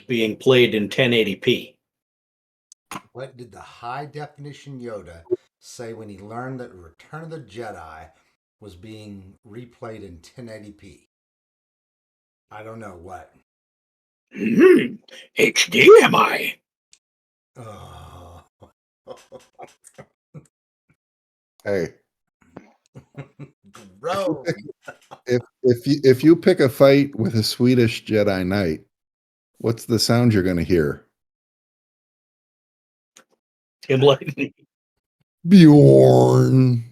being played in 1080p. What did the high definition Yoda say when he learned that Return of the Jedi was being replayed in 1080p? I don't know what. HDMI. Oh. Hey, Bro. if you pick a fight with a Swedish Jedi Knight, what's the sound you're going to hear? Bjorn.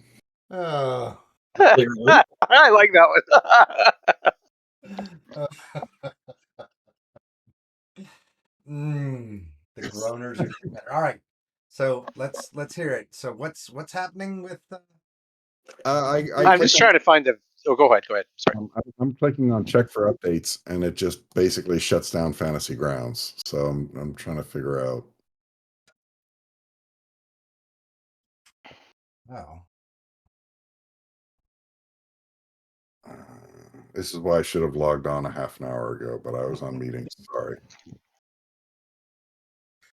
Oh. I like that one. The groaners are better. All right. So let's hear it. So what's happening with I'm just trying to find the. Oh, go ahead. Sorry. I'm clicking on check for updates, and it just basically shuts down Fantasy Grounds. So I'm trying to figure out. Oh. This is why I should have logged on a half an hour ago, but I was on meetings. Sorry.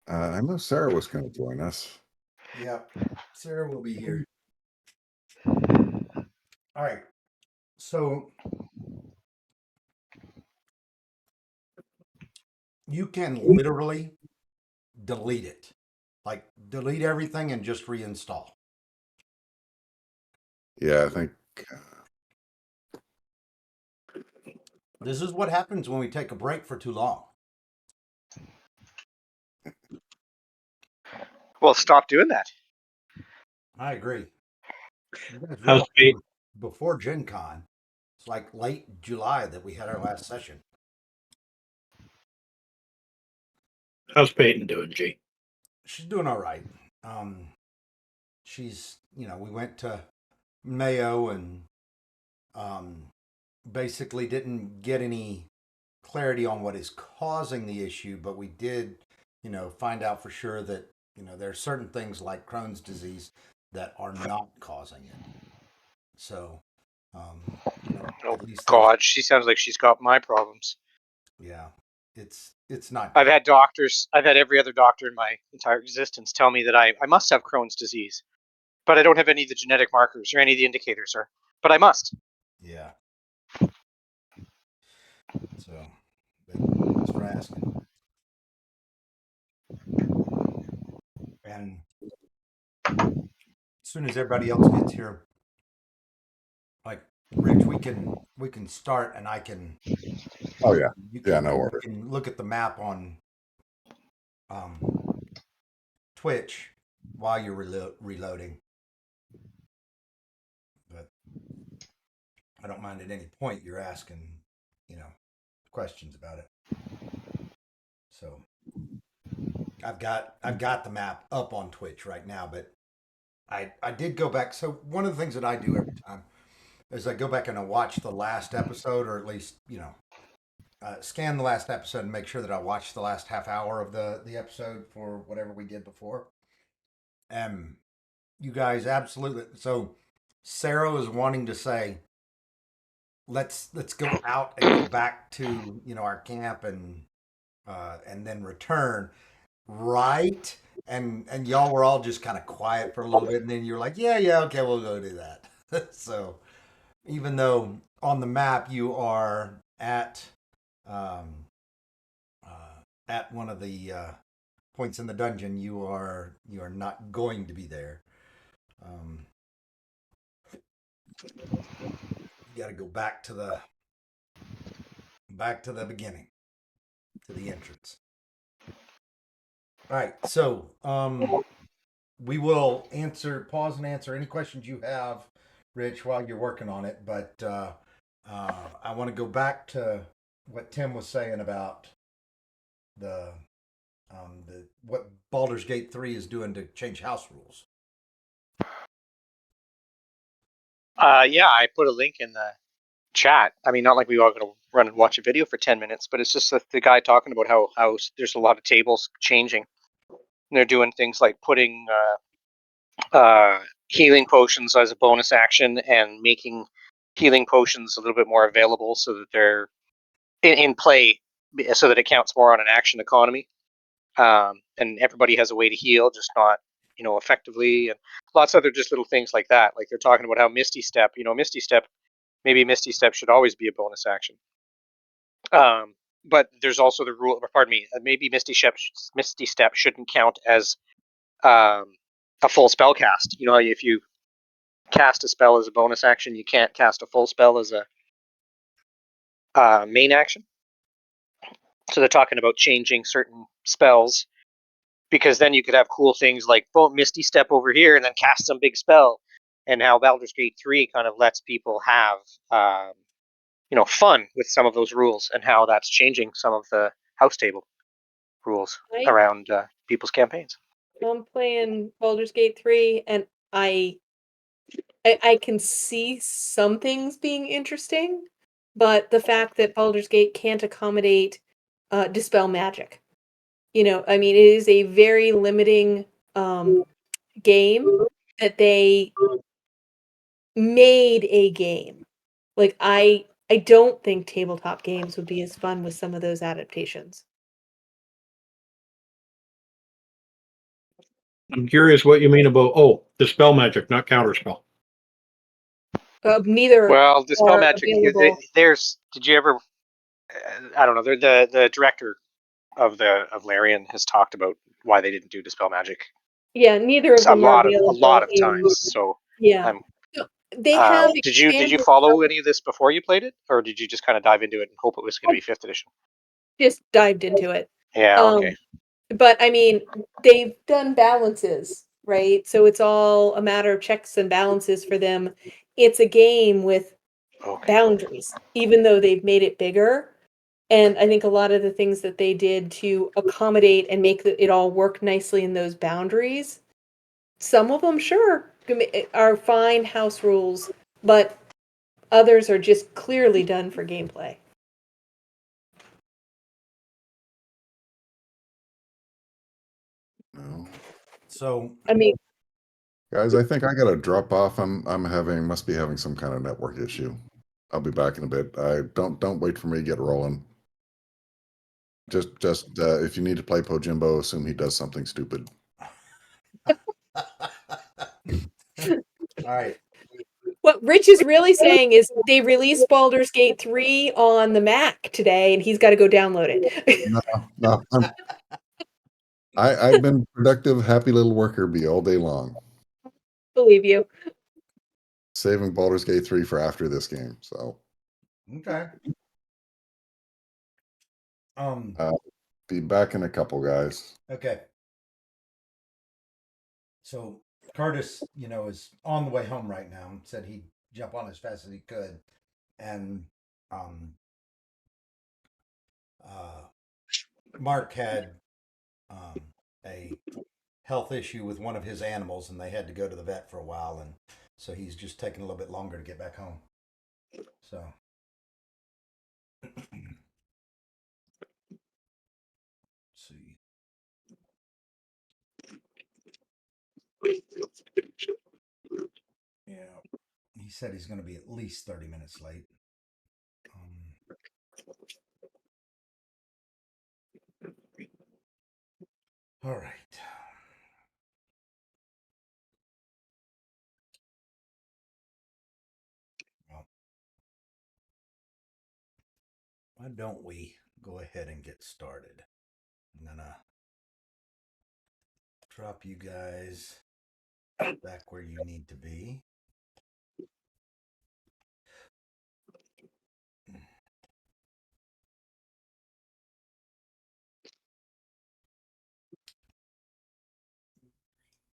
I know Sarah was going to join us. Yep. Sarah will be here. All right. So you can literally delete it. Like delete everything and just reinstall. Yeah, I think. This is what happens when we take a break for too long. Well, stop doing that. I agree. Before Gen Con, it's like late July that we had our last session. How's Peyton doing, G? She's doing all right. She's, we went to Mayo and basically didn't get any clarity on what is causing the issue, but we did, find out for sure that, there are certain things like Crohn's disease that are not causing it. So, oh God, she sounds like she's got my problems. Yeah, it's not good. I've had doctors, I've had every other doctor in my entire existence tell me that I must have Crohn's disease, but I don't have any of the genetic markers or any of the indicators, but I must. Yeah. So, thanks for asking. And as soon as everybody else gets here, like Rich, we can start, and I can. Oh yeah, no worries. You can look at the map on Twitch while you're reloading, but I don't mind at any point you're asking, questions about it. So I've got the map up on Twitch right now, but I did go back. So one of the things that I do every time is I go back and I watch the last episode, or at least scan the last episode and make sure that I watch the last half hour of the episode for whatever we did before. You guys absolutely. So Sarah is wanting to say, let's go out and go back to our camp and then return, right? And y'all were all just kind of quiet for a little bit, and then you're like, yeah, okay, we'll go do that. So even though on the map you are at one of the points in the dungeon, you are not going to be there. You got to go back to the beginning, to the entrance. All right, so we will pause and answer any questions you have, Rich, while you're working on it. But I want to go back to what Tim was saying about the what Baldur's Gate 3 is doing to change house rules. Yeah, I put a link in the chat. I mean, not like we are going to run and watch a video for 10 minutes, but it's just the guy talking about how there's a lot of tables changing. And they're doing things like putting healing potions as a bonus action and making healing potions a little bit more available so that they're in play so that it counts more on an action economy, and everybody has a way to heal, just not effectively, and lots of other just little things like that. Like they're talking about how Misty Step, maybe Misty Step should always be a bonus action. But there's also the rule. Pardon me. Maybe Misty Step shouldn't count as a full spell cast. You know, if you cast a spell as a bonus action, you can't cast a full spell as a main action. So they're talking about changing certain spells, because then you could have cool things like Misty Step over here and then cast some big spell, and how Baldur's Gate 3 kind of lets people have fun with some of those rules, and how that's changing some of the house table rules around people's campaigns. I'm playing Baldur's Gate 3, and I can see some things being interesting, but the fact that Baldur's Gate can't accommodate dispel magic. I mean, it is a very limiting game that they made a game. Like I don't think tabletop games would be as fun with some of those adaptations. I'm curious what you mean about dispel magic, not counterspell. Neither Well, dispel are magic. available. Did you ever? I don't know. The director of Larian has talked about why they didn't do dispel magic Yeah, neither of a them are lot available of in. times. So Yeah. They have did you follow any of this before you played it, or did you just kind of dive into it and hope it was going to be 5th edition? just dived into it. Yeah. Okay. But I mean, they've done balances, right? So it's all a matter of checks and balances for them. It's a game with boundaries, even though they've made it bigger. And I think a lot of the things that they did to accommodate and make it all work nicely in those boundaries, some of them, sure, are fine house rules, but others are just clearly done for gameplay. No. So, I mean, Guys, I think I got to drop off. Must be having some kind of network issue. I'll be back in a bit. I don't wait for me to get rolling. Just if you need to play Pojimbo, assume he does something stupid. all right. what Rich is really saying is they released Baldur's Gate 3 on the Mac today, and he's got to go download it. No, I've been productive, happy little worker bee all day long, Believe you. saving Baldur's Gate 3 for after this game. So Okay. be back in a couple, guys. Okay. So Curtis, is on the way home right now and said he'd jump on as fast as he could. And Mark had a health issue with one of his animals, and they had to go to the vet for a while, and so he's just taking a little bit longer to get back home. So let's see. Yeah, he said he's going to be at least 30 minutes late. All right. Well, why don't we go ahead and get started? I'm going to drop you guys back where you need to be.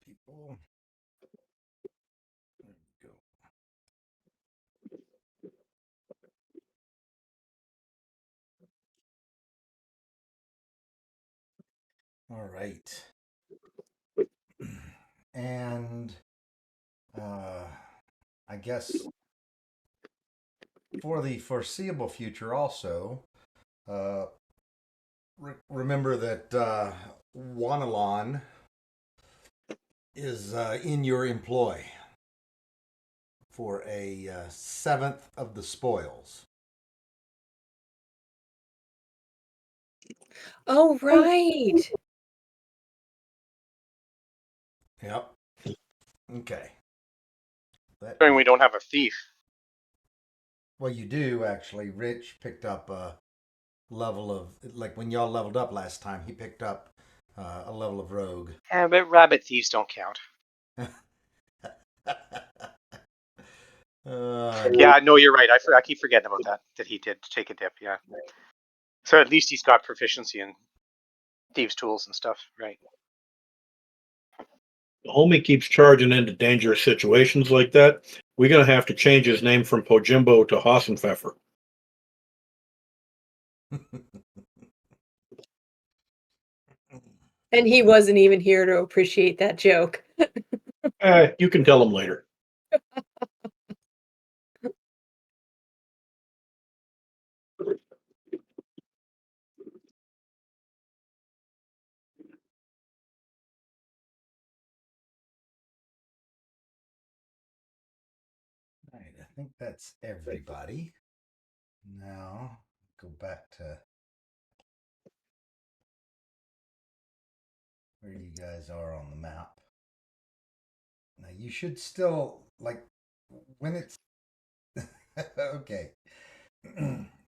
People. There we go. All right. And I guess for the foreseeable future also, remember that Wanalon is in your employ for a 7th of the spoils. Oh, right. Yep. Okay. Considering we don't have a thief. Well, you do actually. Rich picked up a level of, like when y'all leveled up last time, he picked up a level of rogue. Yeah, but rabbit thieves don't count. Yeah, no, you're right. I keep forgetting about that. That he did take a dip. Yeah. So at least he's got proficiency in thieves' tools and stuff, right? The homie keeps charging into dangerous situations like that. We're gonna have to change his name from Pojimbo to Hassenpfeffer. And he wasn't even here to appreciate that joke. You can tell him later. All right, I think that's everybody. Now go back to where you guys are on the map. Now you should still, like, when it's okay.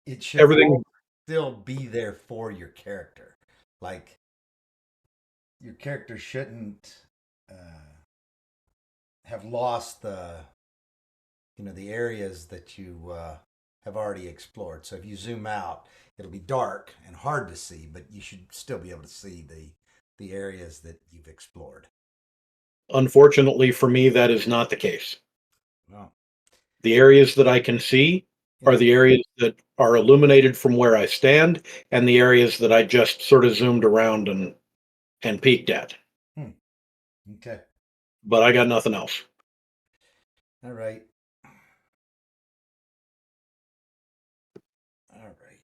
It should Everything. still be there for your character. Like, your character shouldn't have lost the areas that you have already explored. So if you zoom out, it'll be dark and hard to see, but you should still be able to see the areas that you've explored. Unfortunately for me, that is not the case. Well, The areas that I can see are the areas that are illuminated from where I stand, and the areas that I just sort of zoomed around and peeked at. okay. But I got nothing else. All right. All right.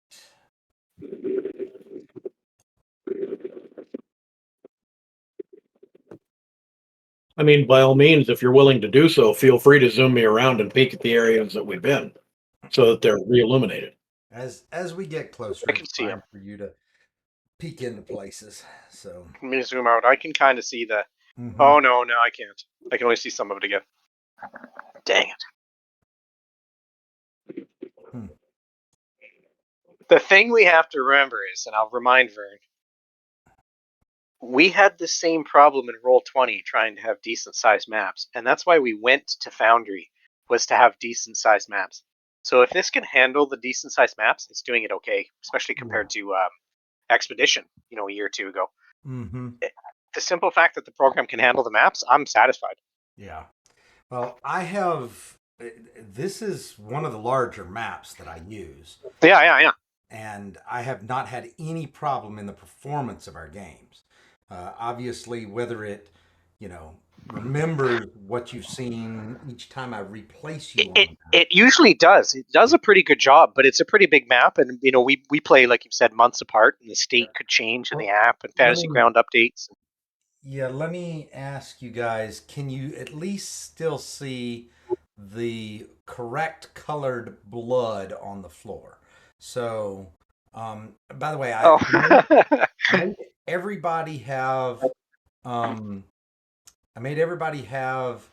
I mean, by all means, if you're willing to do so, feel free to zoom me around and peek at the areas that we've been, so that they're re-illuminated. As we get closer, I can it's see time 'em. for you to peek into places. So Let me zoom out. I can kind of see the. mhm. Oh no, I can't. I can only see some of it again. Dang it. Hmm. The thing we have to remember is, and I'll remind Vern, we had the same problem in Roll20 trying to have decent sized maps, and that's why we went to Foundry, was to have decent sized maps. So if this can handle the decent sized maps, it's doing it okay, especially compared to Expedition, a year or two ago. Mm-hmm. The simple fact that the program can handle the maps, I'm satisfied. Yeah. Well, I have. This is one of the larger maps that I use. Yeah. And I have not had any problem in the performance of our games. Obviously, whether it, remembers what you've seen each time I replace you on the map. It usually does. It does a pretty good job, but it's a pretty big map, and we play, like you said, months apart, and the state could change in the app and fantasy ground updates. Yeah, let me ask you guys, can you at least still see the correct colored blood on the floor? So, by the way, I made everybody have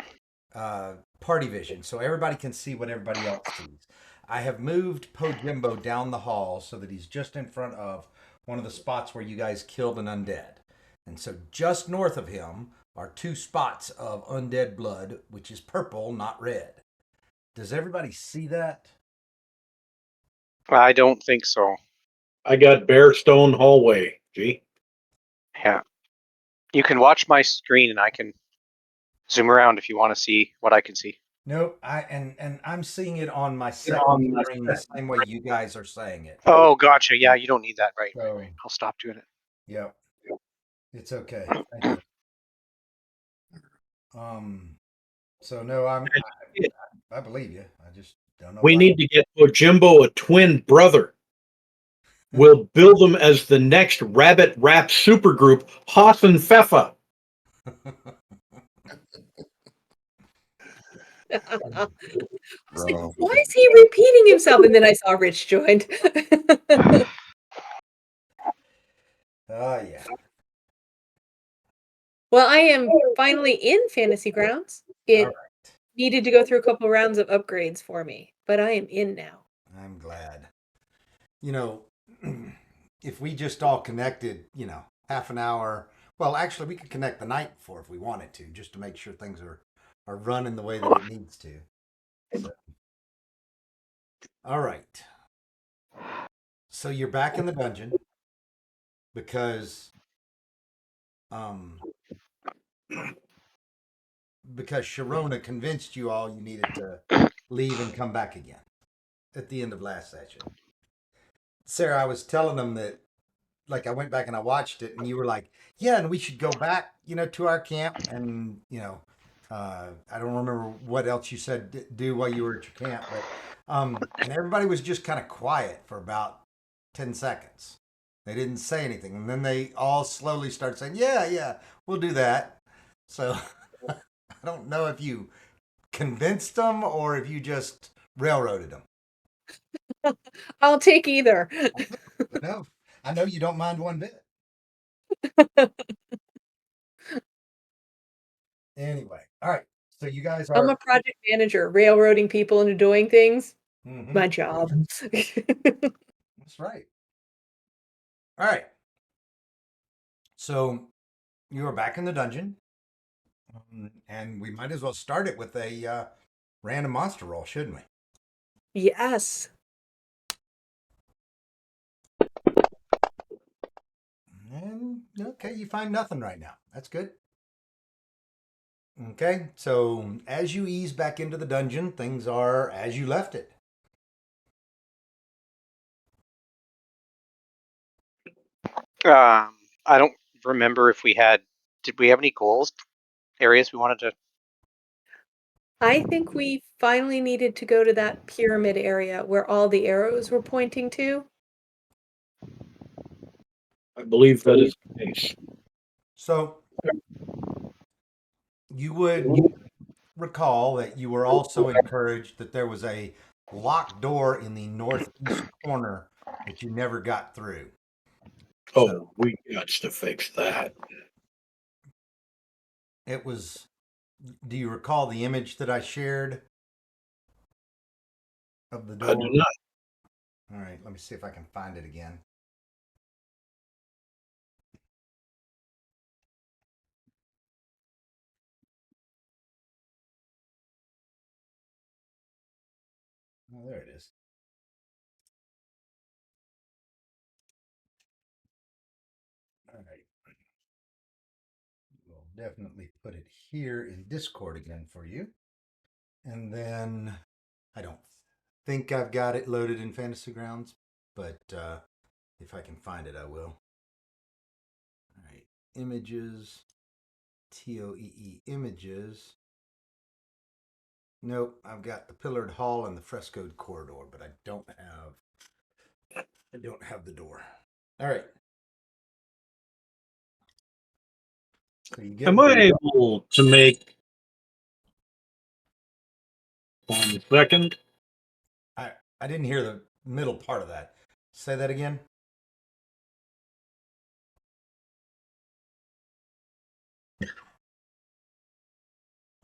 party vision, so everybody can see what everybody else sees. I have moved Pojimbo down the hall so that he's just in front of one of the spots where you guys killed an undead. And so just north of him are two spots of undead blood, which is purple, not red. Does everybody see that? I don't think so. I got bare stone hallway. Gee. Yeah. You can watch my screen, and I can zoom around if you want to see what I can see. Nope. And I'm seeing it on my second screen the same way you guys are saying it. Oh, gotcha. Yeah, you don't need that. Right. So, I'll stop doing it. Yep. It's okay. Thank you. So no, I believe you. I just don't know. We why. need to get Pojimbo a twin brother. We'll build them as the next rabbit rap supergroup, Hassenpfeffer. Bro. Why is he repeating himself? And then I saw Rich joined. Well, I am finally in Fantasy Grounds. It All right. needed to go through a couple rounds of upgrades for me, but I am in now. I'm glad. You know, if we just all connected, half an hour. Well, actually, we could connect the night before if we wanted to, just to make sure things are running the way that it needs to. So, all right. So you're back in the dungeon because because Sharona convinced you all you needed to leave and come back again at the end of last session. Sarah, I was telling them that, like, I went back and I watched it, and you were like, "Yeah, and we should go back, to our camp." And I don't remember what else you said do while you were at your camp, but and everybody was just kind of quiet for about 10 seconds. They didn't say anything, and then they all slowly started saying, "Yeah, yeah, we'll do that." So I don't know if you convinced them or if you just railroaded them. I'll take either. No, I know you don't mind one bit. Anyway, all right. So you guys I'm are. a project manager, railroading people into doing things. Mhm. My job. That's right. All right. So you are back in the dungeon, and we might as well start it with a random monster roll, shouldn't we? Yes. And okay, you find nothing right now. That's good. Okay, so as you ease back into the dungeon, things are as you left it. I don't remember if we had. Did we have any goals? Areas we wanted to. I think we finally needed to go to that pyramid area where all the arrows were pointing to. I believe that is the case. So you would recall that you were also encouraged that there was a locked door in the northeast corner that you never got through. Oh, we got to fix that. It was, do you recall the image that I shared of the I do door? not. All right, let me see if I can find it again. Oh, there it is. All right. We'll definitely put it here in Discord again for you. And then I don't think I've got it loaded in Fantasy Grounds, but if I can find it, I will. All right, images, TOEE images. Nope, I've got the pillared hall and the frescoed corridor, but I don't have the door. All right. So you get Am I able to make 1 second? I didn't hear the middle part of that. Say that again.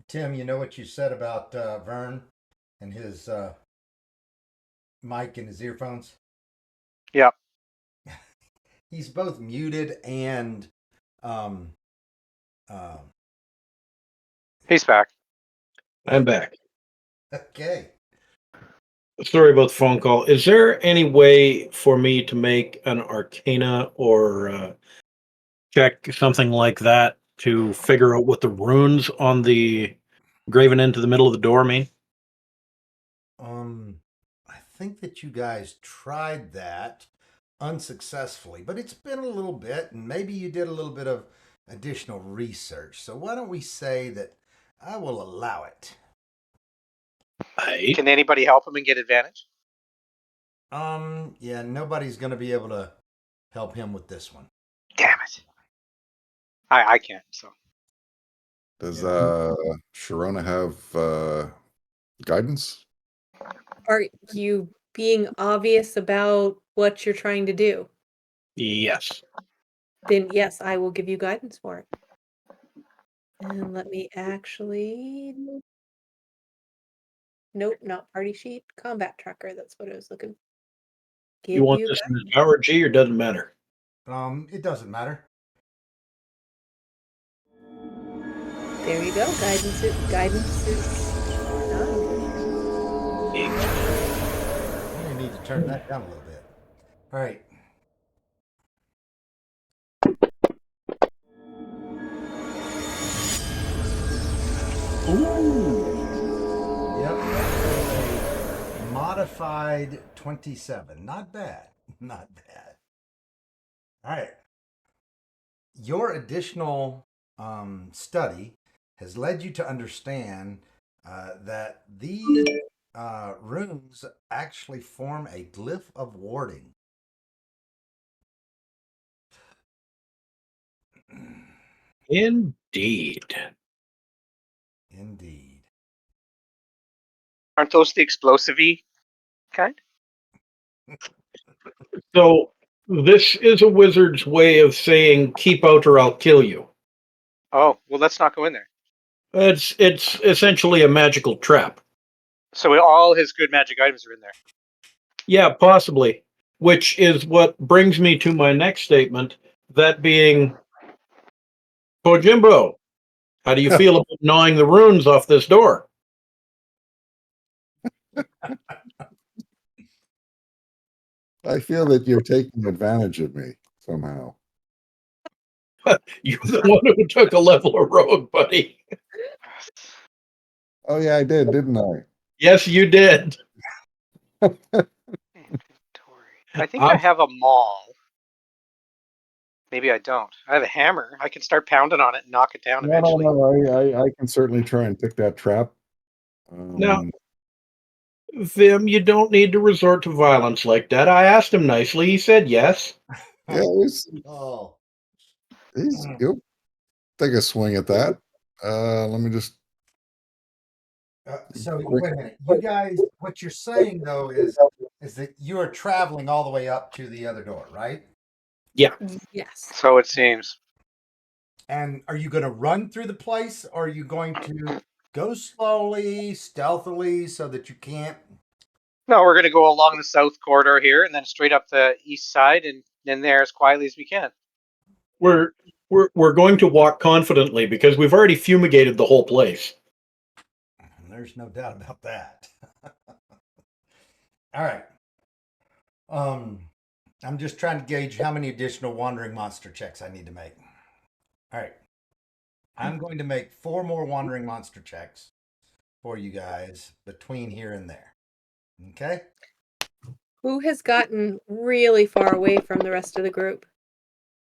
Tim, you know what you said about Vern and his mic and his earphones? Yeah. He's both muted and um He's back. I'm back. okay. Sorry about the phone call. Is there any way for me to make an arcana or check something like that to figure out what the runes on the graven into the middle of the door mean? I think that you guys tried that unsuccessfully, but it's been a little bit, and maybe you did a little bit of additional research. So why don't we say that I will allow it? Can anybody help him and get advantage? Yeah, nobody's gonna be able to help him with this one. Damn it. I can't. So Does Yeah. Sharona have guidance? Are you being obvious about what you're trying to do? Yes. Then yes, I will give you guidance for it. And let me actually. Nope, not party sheet. Combat tracker. That's what I was looking. You Give want you this in guidance. the tower G or doesn't matter? It doesn't matter. There you go. Guidance is done. I'm gonna need to turn that down a little bit. All right. Ooh. Yep. A modified 27. Not bad. Not bad. All right. Your additional study has led you to understand that these runes actually form a glyph of warding. Indeed. Indeed. Aren't those the explosive-y kind? So this is a wizard's way of saying keep out or I'll kill you. Oh, well, let's not go in there. It's essentially a magical trap. So all his good magic items are in there. Yeah, possibly. Which is what brings me to my next statement, that being Pojimbo, how do you feel about gnawing the runes off this door? I feel that you're taking advantage of me somehow. You're the one who took a level of rogue, buddy. Oh yeah, I did, didn't I? Yes, you did. Inventory. I think I have a maul. Maybe I don't. I have a hammer. I can start pounding on it and knock it down No, no, eventually. no. I can certainly try and pick that trap. Now, Vim, you don't need to resort to violence like that. I asked him nicely. He said yes. Yeah, Oh. he's go take a swing at that. Let me just. So wait a minute. You guys, what you're saying though is that you are traveling all the way up to the other door, right? Yeah. Yes. So it seems. And are you going to run through the place, or are you going to go slowly, stealthily, so that you can't? No, we're going to go along the south corridor here and then straight up the east side and then there as quietly as we can. We're going to walk confidently because we've already fumigated the whole place. There's no doubt about that. All right. I'm just trying to gauge how many additional wandering monster checks I need to make. All right. I'm going to make 4 more wandering monster checks for you guys between here and there. Okay? Who has gotten really far away from the rest of the group?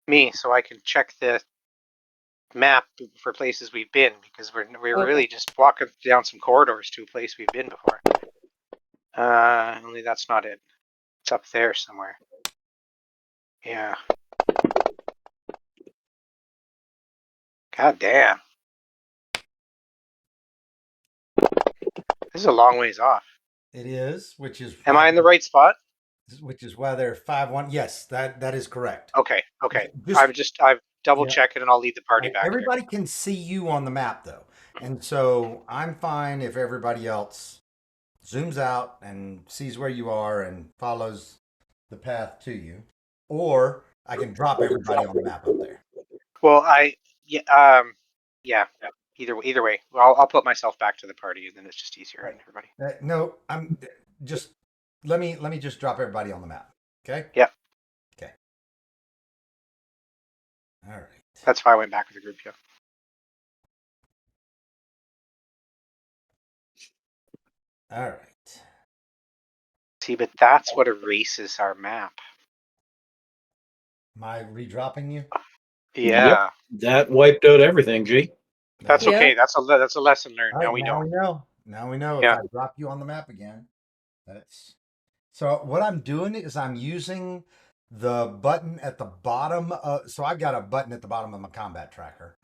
Me, so I can check the map for places we've been because we're Okay. really just walking down some corridors to a place we've been before. Only that's not it. It's up there somewhere. Yeah. God damn. This is a long ways off. It is, which is Am I in the right spot? why there are 5-1. Yes, that is correct. Okay. I've double checked it and I'll lead the party back Everybody can see you on the map though. And so I'm fine if everybody else zooms out and sees where you are and follows the path to you. Or I can drop everybody on the map up there. here. Well, yeah. Either way, I'll put myself back to the party and then it's just easier on everybody. No, I'm just let me just drop everybody on the map. Okay? Yeah. Okay. All right. That's why I went back with the group. Yeah. All right. See, but that's what erases our map. Am I redropping you? Yeah. That wiped out everything, G. That's Yeah. okay. That's a lesson learned. All right, Now we know. Now we know. Yeah. If I drop you on the map again, that's so. What I'm doing is I'm using the button at the bottom. So I've got a button at the bottom of my combat tracker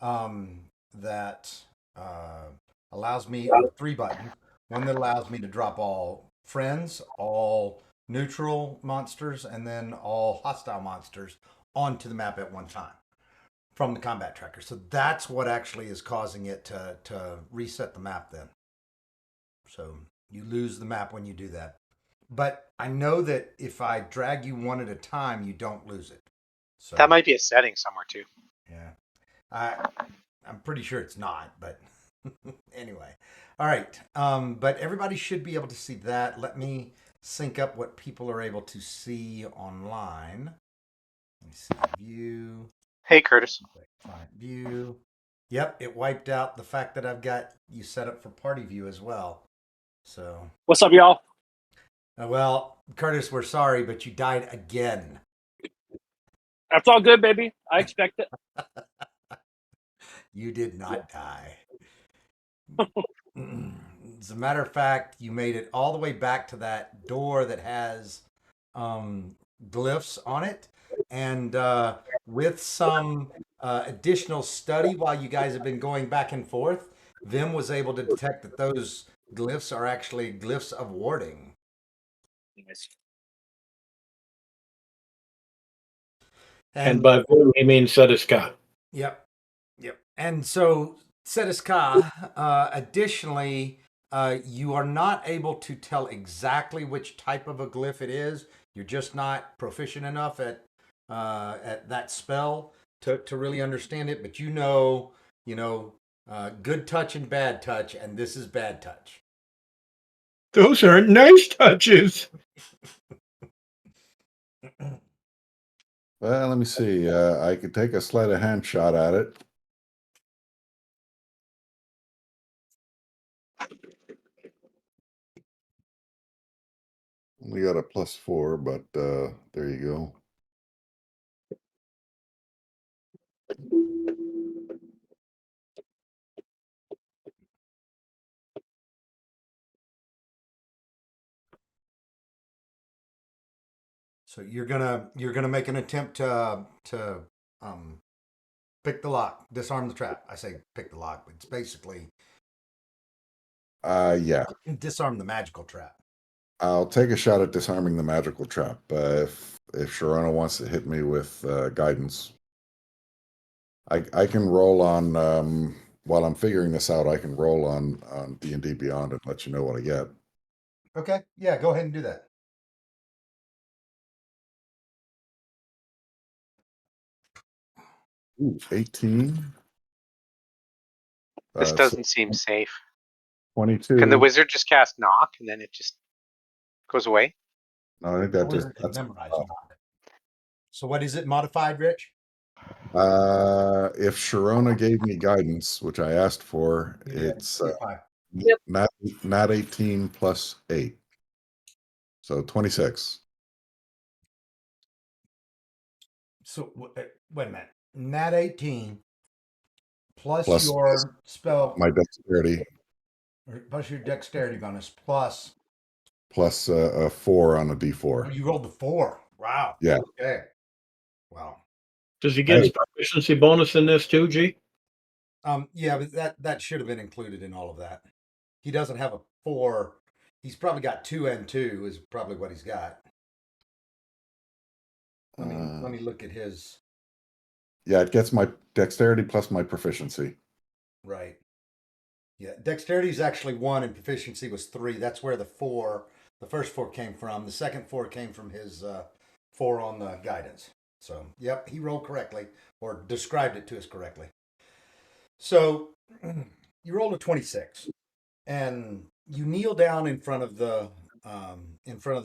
that allows me 3 buttons. One that allows me to drop all friends, all neutral monsters, and then all hostile monsters onto the map at one time. from the combat tracker. So that's what actually is causing it to reset the map then. So you lose the map when you do that. But I know that if I drag you one at a time, you don't lose it. So That might be a setting somewhere too. yeah, I'm pretty sure it's not, but anyway. All right. But everybody should be able to see that. Let me sync up what people are able to see online. Let me see view. Hey, Curtis. Client view. Yep, it wiped out the fact that I've got you set up for party view as well. So, What's up, y'all? well, Curtis, we're sorry, but you died again. That's all good, baby. I expect it. You did not die. As a matter of fact, you made it all the way back to that door that has glyphs on it. And with some additional study while you guys have been going back and forth, Vim was able to detect that those glyphs are actually glyphs of warding. Nice. And by voodoo, he means Sediska. Yep. Yep. And so Sediska, additionally, you are not able to tell exactly which type of a glyph it is. You're just not proficient enough at that spell to really understand it. But you know, good touch and bad touch, and this is bad touch. Those aren't nice touches. Well, let me see. I could take a sleight of hand shot at it. We got a +4, but there you go. So you're gonna make an attempt to pick the lock, disarm the trap. I say pick the lock, but it's basically Yeah. disarm the magical trap. I'll take a shot at disarming the magical trap. If Sharona wants to hit me with guidance, I can roll on while I'm figuring this out. I can roll on D&D Beyond and let you know what I get. Okay, yeah, go ahead and do that. Ooh, 18. This So doesn't seem safe. 22. Can the wizard just cast knock and then it just goes away? No, I think The that just wizard can memorize knock. So what is it modified, Rich? if Sharona gave me guidance, which I asked for, it's five. Yep. not 18 plus 8. So 26. So wait a minute. Nat 18 plus Plus your spell, my dexterity or plus your dexterity bonus, plus plus a 4 on a D4. oh, you rolled the 4. Wow. Yeah. Okay. Wow. Does he get his proficiency bonus in this too, G? Yeah, but that should have been included in all of that. He doesn't have a 4. He's probably got 2 and 2 is probably what he's got. Let me look at his. Yeah, it gets my dexterity plus my proficiency. Right. Yeah, dexterity is actually 1 and proficiency was 3. That's where the first 4 came from. The second 4 came from his 4 on the guidance. So, yep, he rolled correctly or described it to us correctly. So, you rolled a 26 and you kneel down in front of the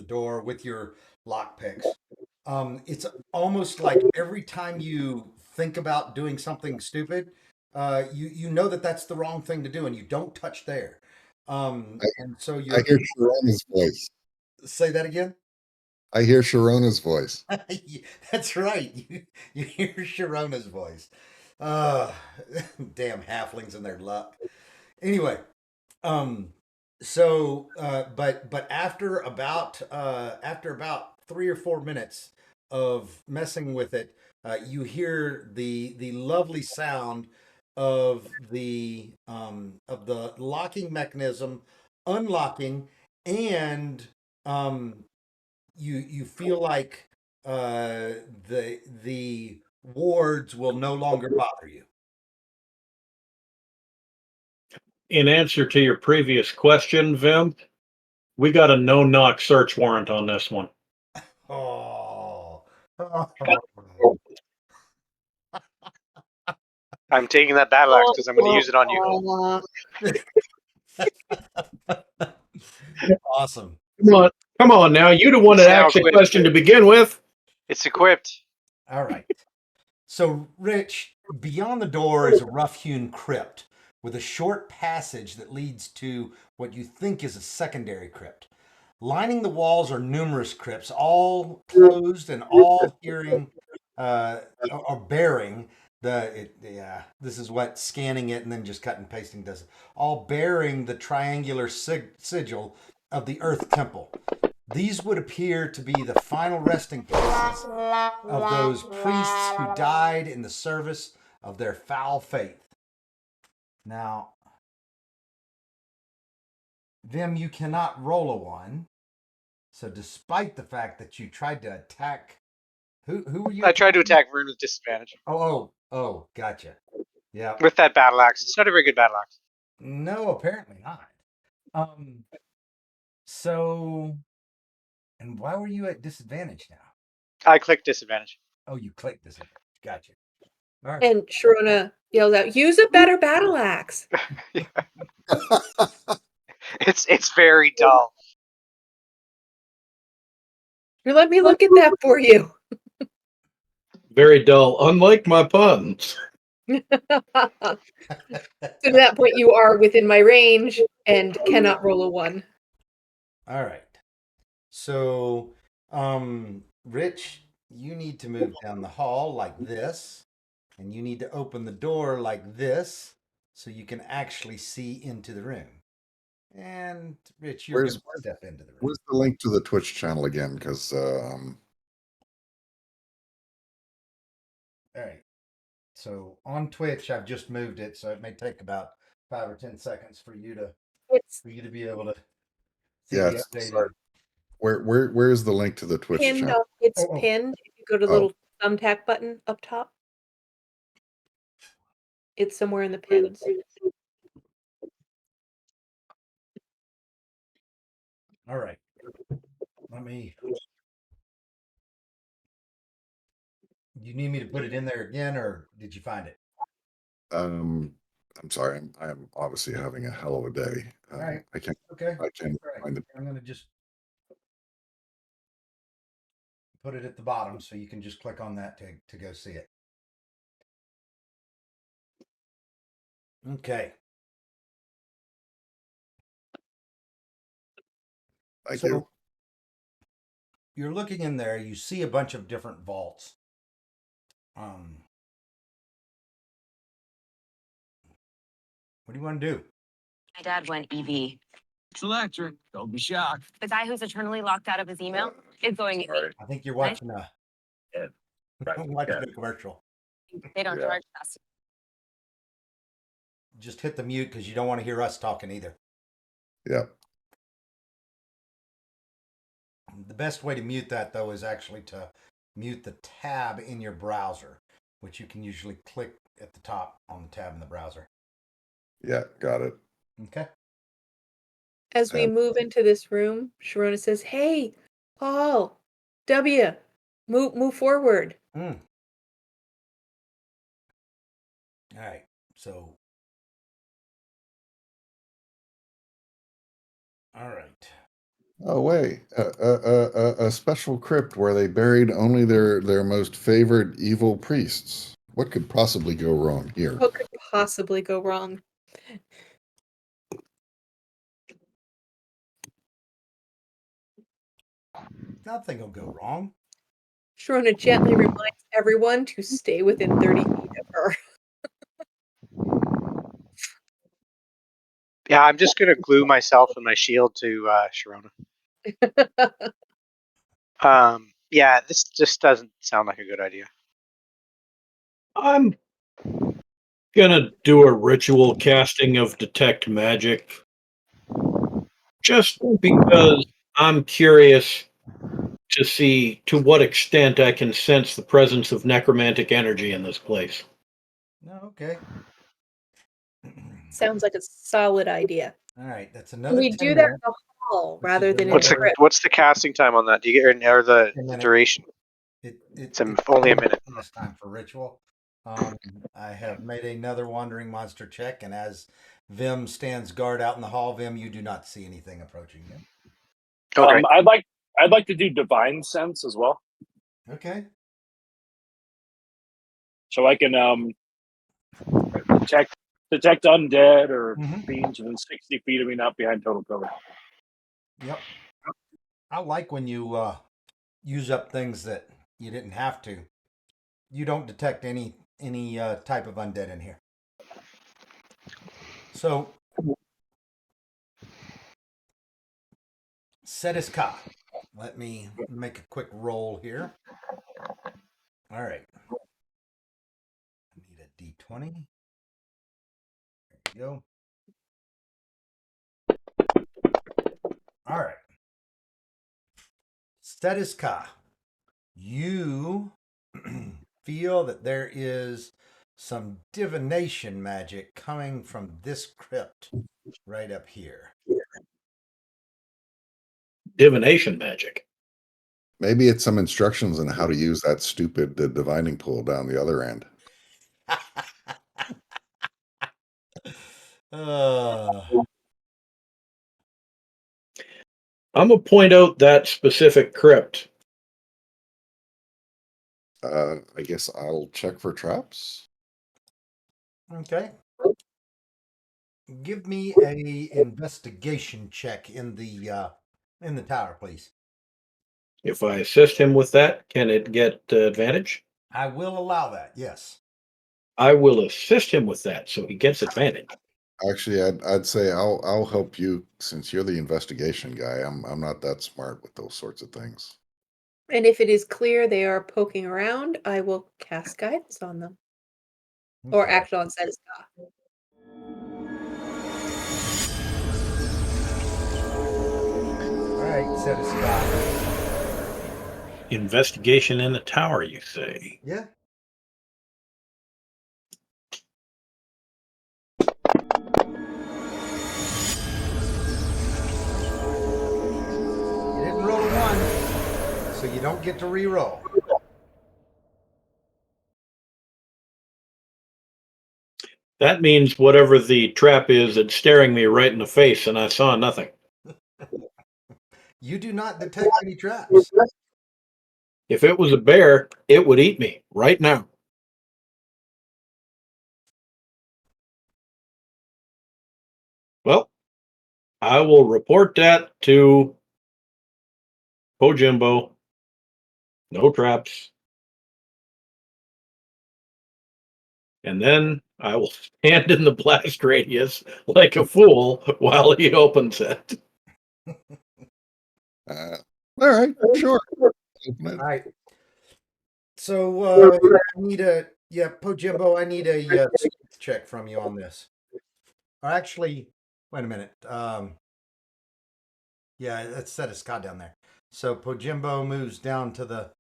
door with your lock picks. It's almost like every time you think about doing something stupid, you know that that's the wrong thing to do, and you don't touch there. And so I you're hear Sharona's voice. say that again. I hear Sharona's voice. That's right. You hear Sharona's voice. Damn halflings and their luck. Anyway, but after about 3 or 4 minutes of messing with it, you hear the lovely sound of the locking mechanism unlocking, and you feel like the wards will no longer bother you. In answer to your previous question, Vim, we got a no-knock search warrant on this one. Oh. I'm taking that battle axe because I'm going to use it on you. Awesome. Come on now. You're the one that Now asked the equipped. question to begin with. It's equipped. All right. So, Rich, beyond the door is a rough-hewn crypt with a short passage that leads to what you think is a secondary crypt. Lining the walls are numerous crypts, all closed and all bearing this is what scanning it and then just cut and pasting does. All bearing the triangular sigil of the Earth Temple. These would appear to be the final resting places of those priests who died in the service of their foul faith. Now, Vim, you cannot roll a 1. So despite the fact that you tried to attack, who were you? I tried to attack Vern with disadvantage. Oh, gotcha. Yeah. With that battle axe. It's not a very good battle axe. No, apparently not. So, and why were you at disadvantage now? I clicked disadvantage. Oh, you clicked disadvantage. Gotcha. All right. And Sharona yelled out, "Use a better battle axe." It's very dull. You let me look at that for you. Very dull, unlike my puns. So to that point, you are within my range and cannot roll a 1. All right. So, Rich, you need to move down the hall like this, and you need to open the door like this so you can actually see into the room. And Rich, you're going to step into the room. Where's the link to the Twitch channel again? Because All right. So on Twitch, I've just moved it, so it may take about 5 or 10 seconds for you to be able to see yeah, the updated. sorry. Where's the link to the Twitch Pinned channel? up. It's pinned. If you go to the little thumbtack button up top, it's somewhere in the pins. All right. Let me. You need me to put it in there again, or did you find it? I'm sorry. I'm obviously having a hell of a day. All right. I can't Okay. find it. I'm gonna just put it at the bottom so you can just click on that to go see it. Okay. Thank you. You're looking in there, you see a bunch of different vaults. What do you want to do? My dad went EV. It's electric. Don't be shocked. The guy who's eternally locked out of his email is going EV. I think you're watching Yeah. Right. watching Yeah. a commercial. They don't charge us. Just hit the mute because you don't want to hear us talking either. Yeah. The best way to mute that, though, is actually to mute the tab in your browser, which you can usually click at the top on the tab in the browser. Yeah, got it. Okay. As we move into this room, Sharona says, "Hey, Paul, W, move forward." All right. So. All right. Oh wait, a special crypt where they buried only their most favored evil priests. What could possibly go wrong here? What could possibly go wrong? Nothing will go wrong. Sharona gently reminds everyone to stay within 30 feet of her. Yeah, I'm just gonna glue myself and my shield to Sharona. Yeah, this just doesn't sound like a good idea. I'm gonna do a ritual casting of detect magic. Just because I'm curious to see to what extent I can sense the presence of necromantic energy in this place. No, okay. Sounds like a solid idea. All right, that's Can another we 10 do that in minutes. the hall which rather is than in What's the another- the crypt? what's the casting time on that? Do you get or the 10 minutes. duration? It's Only a minute. Last time for ritual. I have made another wandering monster check, and as Vim stands guard out in the hall, Vim, you do not see anything approaching you. Okay. I'd like to do divine sense as well, Okay. so I can detect undead or Mhm. fiends within 60 feet of me, not behind total cover. Yep. I like when you use up things that you didn't have to. You don't detect any type of undead in here. So, Setis Ka. Let me make a quick roll here. All right. I need a D20. There you go. All right. Setis Ka. You feel that there is some divination magic coming from this crypt right up here. Divination magic. Maybe it's some instructions on how to use that stupid divining pool down the other end. uh, I'm gonna point out that specific crypt. I guess I'll check for traps. okay. Give me a investigation check in the tower, please. If I assist him with that, can it get advantage? I will allow that. Yes. I will assist him with that so he gets advantage. Actually, I'd say I'll help you since you're the investigation guy. I'm not that smart with those sorts of things. And if it is clear they are poking around, I will cast guidance on them. Or Okay. act on Setis Ka. All right, Setis Ka. Investigation in the tower, you say? Yeah. You didn't roll a 1, so you don't get to re-roll. That means whatever the trap is, it's staring me right in the face, and I saw nothing. You do not detect any traps. If it was a bear, it would eat me right now. Well, I will report that to Pojimbo. No traps. And then I will stand in the blast radius like a fool while he opens it. All right, sure. Open All it. right. So I need Pojimbo, I need a strength check from you on this. Or actually, wait a minute. Yeah, let's set a Scott down there. So Pojimbo moves down to the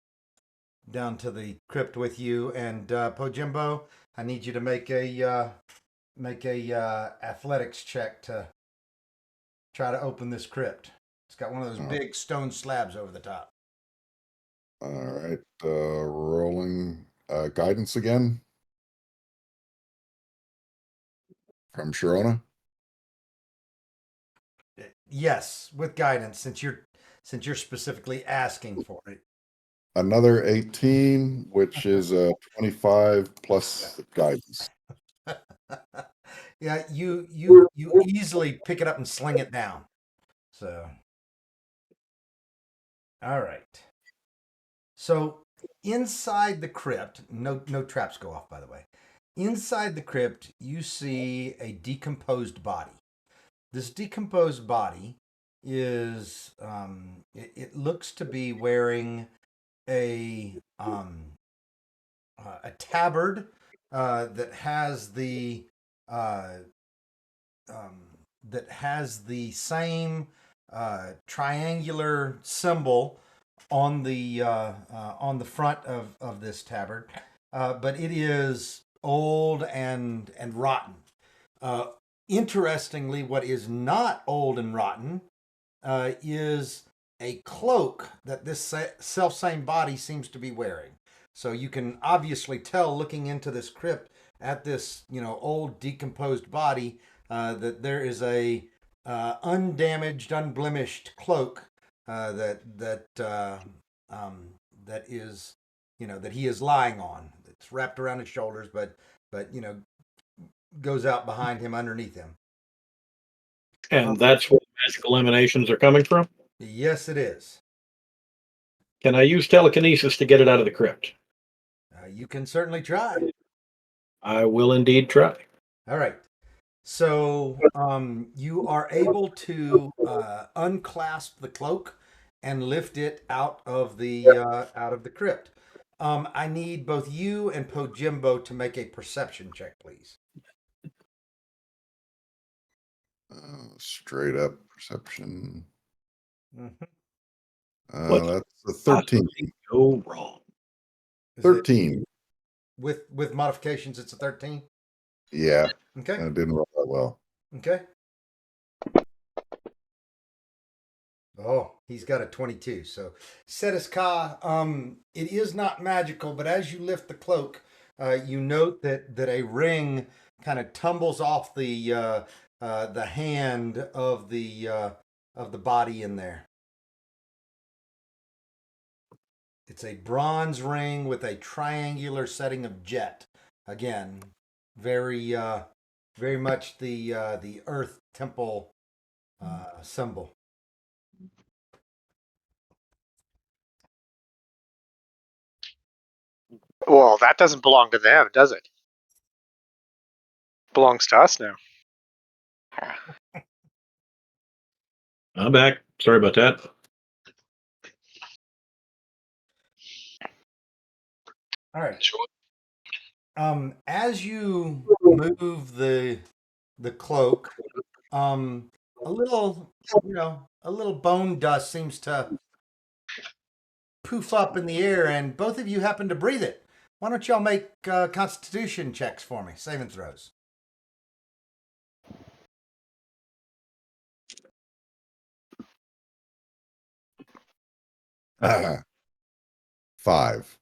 crypt with you, and Pojimbo, I need you to make a athletics check to try to open this crypt. It's got one of those big stone slabs over the top. All right, rolling guidance again from Sharona. Yes, with guidance, since you're specifically asking for it. Another 18, which is 25 plus guidance. Yeah, you easily pick it up and sling it down. So, all right. So inside the crypt, no traps go off, by the way. Inside the crypt, you see a decomposed body. This decomposed body is it looks to be wearing a tabard that has the uh, that has the same triangular symbol on the front of this tabard, but it is old and rotten. Interestingly, what is not old and rotten is a cloak that this self same body seems to be wearing. So you can obviously tell, looking into this crypt, at this old decomposed body, that there is a undamaged, unblemished cloak that is that he is lying on. It's wrapped around his shoulders, but goes out behind him, underneath him. And that's where magical emanations are coming from? Yes, it is. Can I use telekinesis to get it out of the crypt? You can certainly try. I will indeed try. All right. So you are able to unclasp the cloak and lift it out of the crypt. I need both you and Pojimbo to make a perception check, please. Straight up perception. Mm-hmm. That's a 13. Go wrong. 13. With modifications, it's a 13. Yeah. Okay. It didn't roll that well. Okay. Oh, he's got a 22. So, Setis it is not magical, but as you lift the cloak, you note that a ring kind of tumbles off the hand of the body in there. It's a bronze ring with a triangular setting of jet. Again, very much the Earth Temple symbol. Well, that doesn't belong to them, does it? Belongs to us now. I'm back. Sorry about that. All right. As you move the cloak, a little bone dust seems to poof up in the air, and both of you happen to breathe it. Why don't y'all make Constitution checks for me, saving throws? Ah, 5.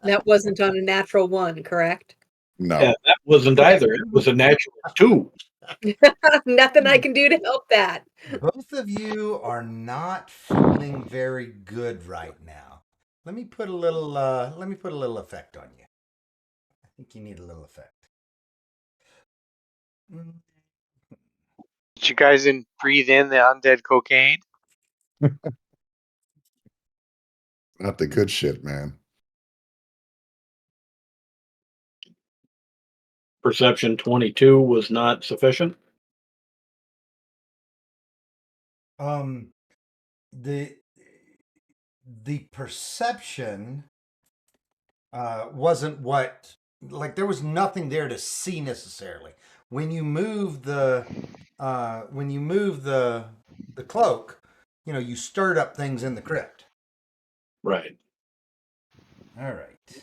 That wasn't on a natural one, correct? No. Yeah, that wasn't either. It was a natural 2. Nothing I can do to help that. Both of you are not feeling very good right now. Let me put a little effect on you. I think you need a little effect. Did you guys breathe in the undead cocaine? Not the good shit, man. Perception 22 was not sufficient. The perception wasn't what, like, there was nothing there to see necessarily. When you move the cloak, you stirred up things in the crypt. Right. All right.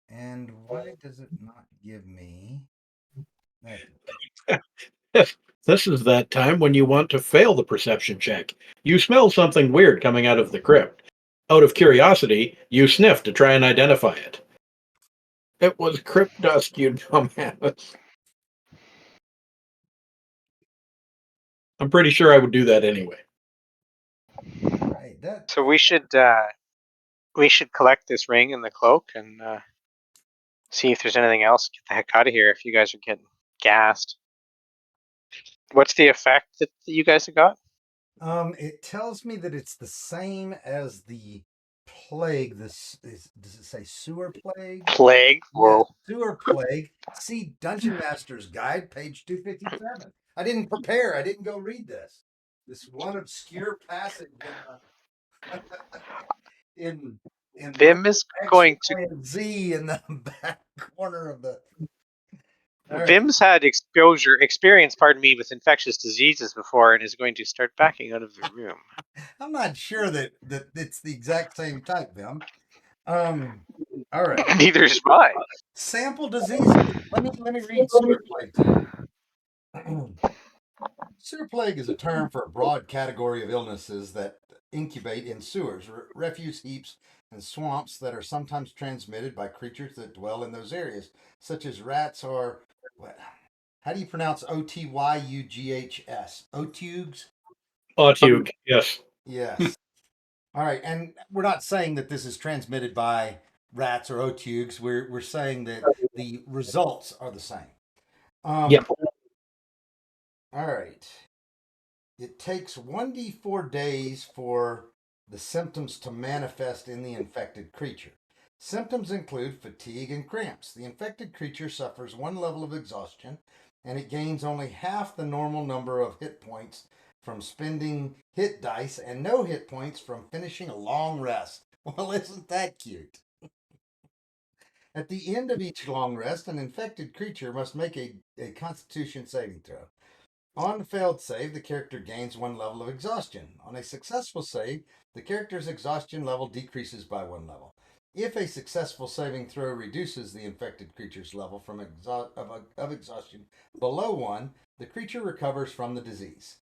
And why does it not give me that? This is that time when you want to fail the perception check. You smell something weird coming out of the crypt. Out of curiosity, you sniff to try and identify it. It was crypt dust, you dumbass. I'm pretty sure I would do that anyway. Right. So we should collect this ring and the cloak and see if there's anything else. Get the heck out of here if you guys are getting gassed. What's the effect that you guys have got? It tells me that it's the same as the plague. Does it say sewer plague? Plague? Whoa. Yeah, sewer plague. See Dungeon Master's Guide, page 257. I didn't prepare. I didn't go read this. This one obscure passage in Vim is going to Z in the back corner of the. All right. Vim's had experience, pardon me, with infectious diseases before and is going to start backing out of the room. I'm not sure that it's the exact same type, Vim. All right. Neither is mine. Sample diseases. Let me read sewer plague to you. Sewer plague is a term for a broad category of illnesses that incubate in sewers, refuse heaps, and swamps that are sometimes transmitted by creatures that dwell in those areas, such as rats or what? How do you pronounce Otyughs? Otugs? Otyugh, yes. Yes. All right, and we're not saying that this is transmitted by rats or otugs. We're saying that the results are the same. Yep. All right. It takes 1d4 days for the symptoms to manifest in the infected creature. Symptoms include fatigue and cramps. The infected creature suffers one level of exhaustion, and it gains only half the normal number of hit points from spending hit dice and no hit points from finishing a long rest. Well, isn't that cute? At the end of each long rest, an infected creature must make a constitution saving throw. On a failed save, the character gains one level of exhaustion. On a successful save, the character's exhaustion level decreases by one level. If a successful saving throw reduces the infected creature's level from of exhaustion below one, the creature recovers from the disease.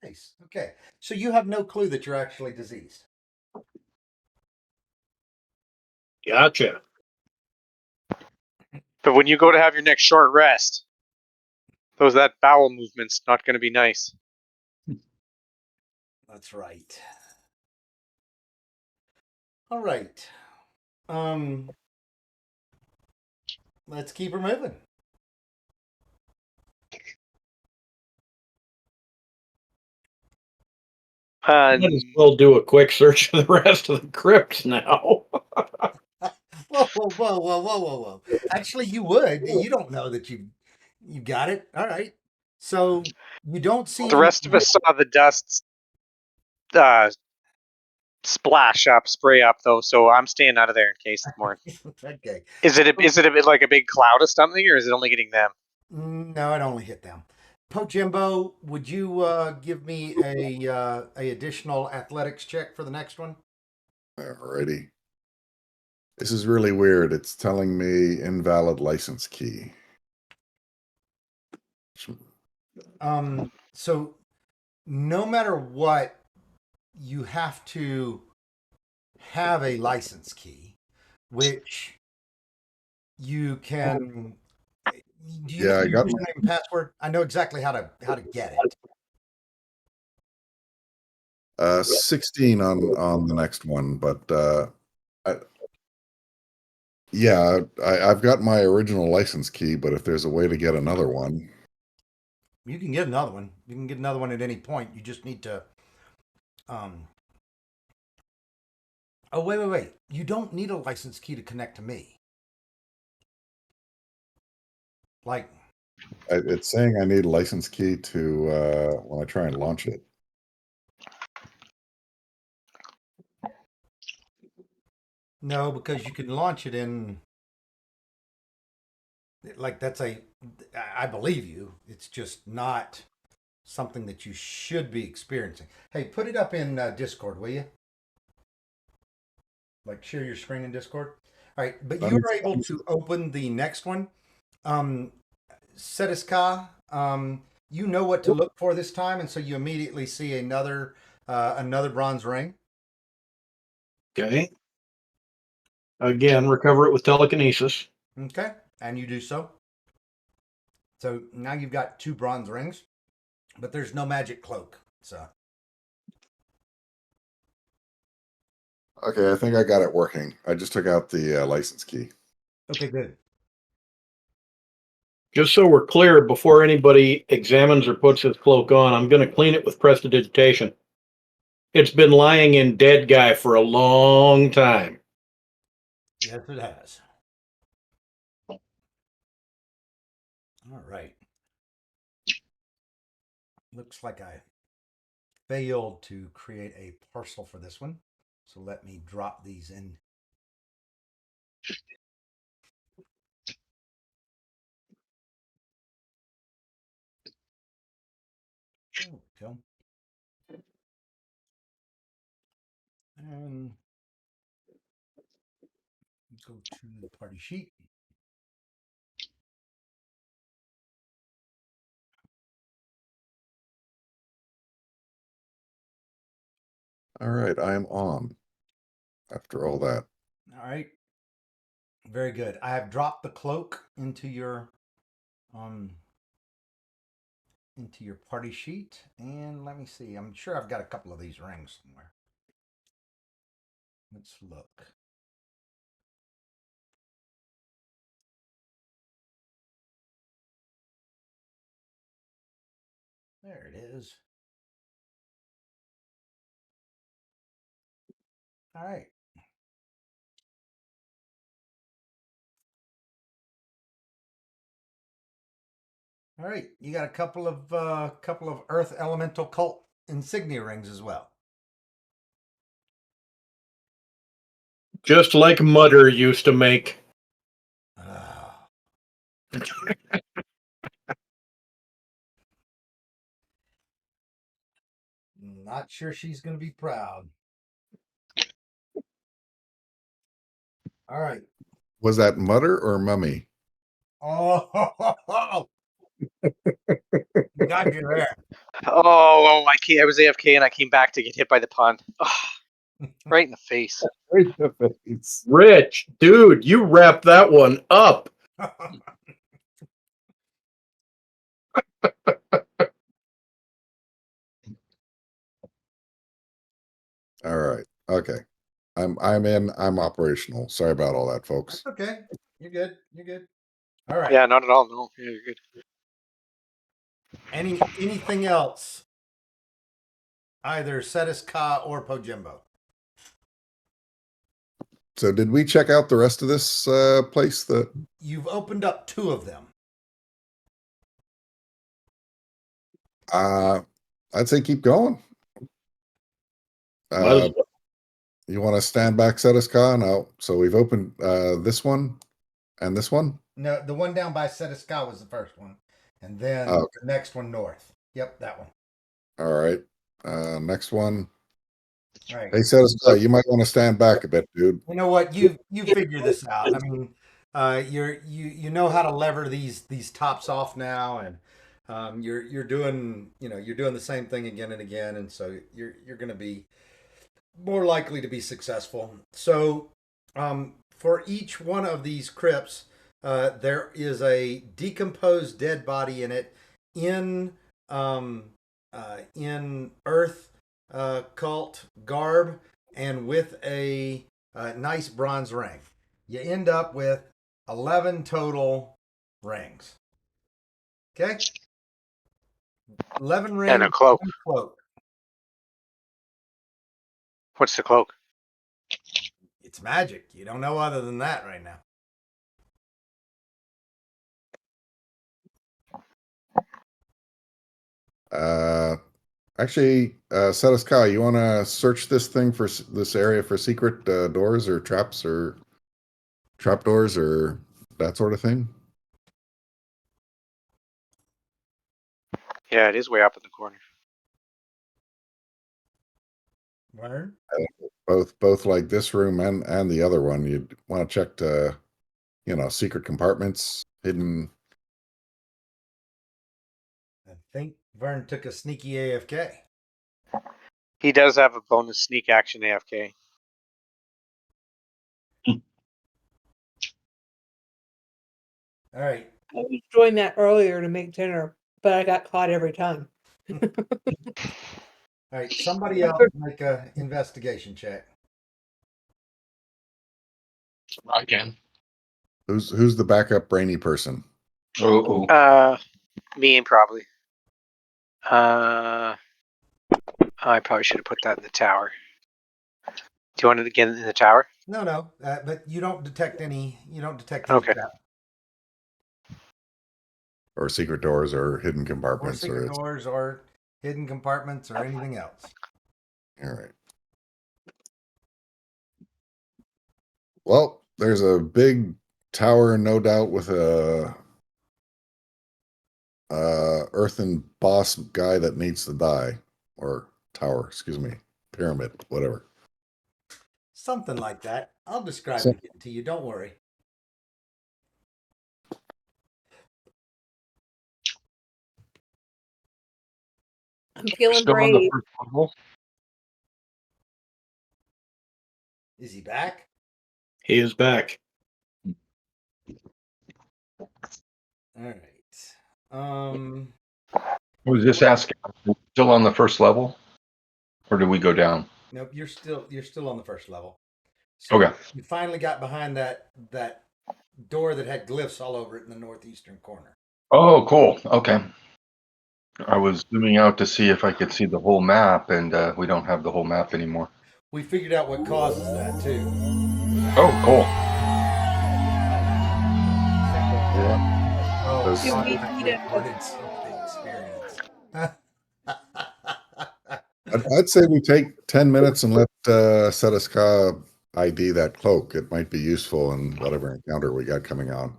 Nice. Okay. So you have no clue that you're actually diseased. Gotcha. But when you go to have your next short rest, that bowel movement's not going to be nice. That's right. All right. Let's keep her moving. Might as well do a quick search of the rest of the crypts now. Whoa. Actually, you would. You don't know that you got it. All right. So you don't see The rest of us saw the dust spray up though, so I'm staying out of there in case it's more. Okay. Is it a bit like a big cloud of something, or is it only getting them? No, it only hit them. Pojimbo, would you give me a additional athletics check for the next one? Alrighty. This is really weird. It's telling me invalid license key. So no matter what, you have to have a license key, which you can. Do you know Yeah, I your got username and password? I know exactly how to get it. 16 on the next one, but yeah, I've got my original license key, but if there's a way to get another one. You can get another one. You can get another one at any point. You just need to. Oh, wait. You don't need a license key to connect to me. Like, It's saying I need a license key to when I try and launch it. no, because you can launch it in. Like, I believe you. It's just not something that you should be experiencing. Hey, put it up in Discord, will you? Like, share your screen in Discord. All right, but you were able to open the next one. Setiska, you know what to look for this time, and so you immediately see another bronze ring. Okay. Again, recover it with telekinesis. Okay, and you do so. So now you've got 2 bronze rings, but there's no magic cloak. So Okay, I think I got it working. I just took out the license key. okay, good. Just so we're clear, before anybody examines or puts his cloak on, I'm going to clean it with prestidigitation. It's been lying in dead guy for a long time. Yes, it has. All right. Looks like I failed to create a parcel for this one. So let me drop these in. There we go. And go to the party sheet. All right, I am on after all that. All right. Very good. I have dropped the cloak into your party sheet, and let me see. I'm sure I've got a couple of these rings somewhere. Let's look. There it is. All right. All right. You got a couple of Earth Elemental Cult insignia rings as well. Just like Mutter used to make. Ah. Not sure she's going to be proud. All right. Was that Mutter or Mummy? Oh, got you there. Oh, I was AFK and I came back to get hit by the pond. Oh, right in the face. Rich, dude, you wrapped that one up. All right. Okay. I'm in. I'm operational. Sorry about all that, folks. Okay. You're good. You're good. All right. Yeah, not at all. No, yeah, you're good. Anything else? Either Cetus Ka or Pojimbo. So did we check out the rest of this place? That You've opened up 2 of them. I'd say keep going. Might as well. You want to stand back, set us con? No. So we've opened this one and this one. No, the one down by Cetus Ka was the first one, and then Oh, okay. the next one north. Yep, that one. All right. Next one. All right. Hey, set us con. You might want to stand back a bit, dude. You know what? You figure this out. I mean, you know how to lever these tops off now, and you're doing you're doing the same thing again and again, and so you're going to be more likely to be successful. So, for each one of these crypts, there is a decomposed dead body in it, in earth cult garb, and with a nice bronze ring. You end up with 11 total rings. Okay, 11 rings And a cloak. and a cloak. What's the cloak? It's magic. You don't know other than that right now. Actually, Cetus Kai, you want to search this thing for this area for secret doors or traps or trapdoors or that sort of thing? Yeah, it is way up in the corner. Word? Both like this room and the other one. You'd want to check to, secret compartments, hidden. I think Vern took a sneaky AFK. He does have a bonus sneak action AFK. All right. I was doing that earlier to make dinner, but I got caught every time. All right. Somebody else make a investigation check. I can. Who's the backup brainy person? Me probably. I probably should have put that in the tower. Do you want it again in the tower? No. But you don't detect any. You don't detect any Okay. trap Or secret doors or hidden or compartments secret doors or hidden compartments or anything else. All right. Well, there's a big tower, no doubt, with a earthen boss guy that needs to die, or tower, excuse me, pyramid, whatever. Something like that. I'll describe So- it again to you. Don't worry. I'm feeling Still on the brave. first level? Is he back? He is back. All right. Um, I was just asking, still on the first level? Or do we go down? nope. You're still on the first level. So Okay. you finally got behind that door that had glyphs all over it in the northeastern corner. Oh, cool. Okay. I was zooming out to see if I could see the whole map, and we don't have the whole map anymore. We figured out what causes that too. Oh, cool. Oh, Does- Do God, we I need a- recorded some of the experience. I'd say we take 10 minutes and let Setaska ID that cloak. It might be useful in whatever encounter we got coming on.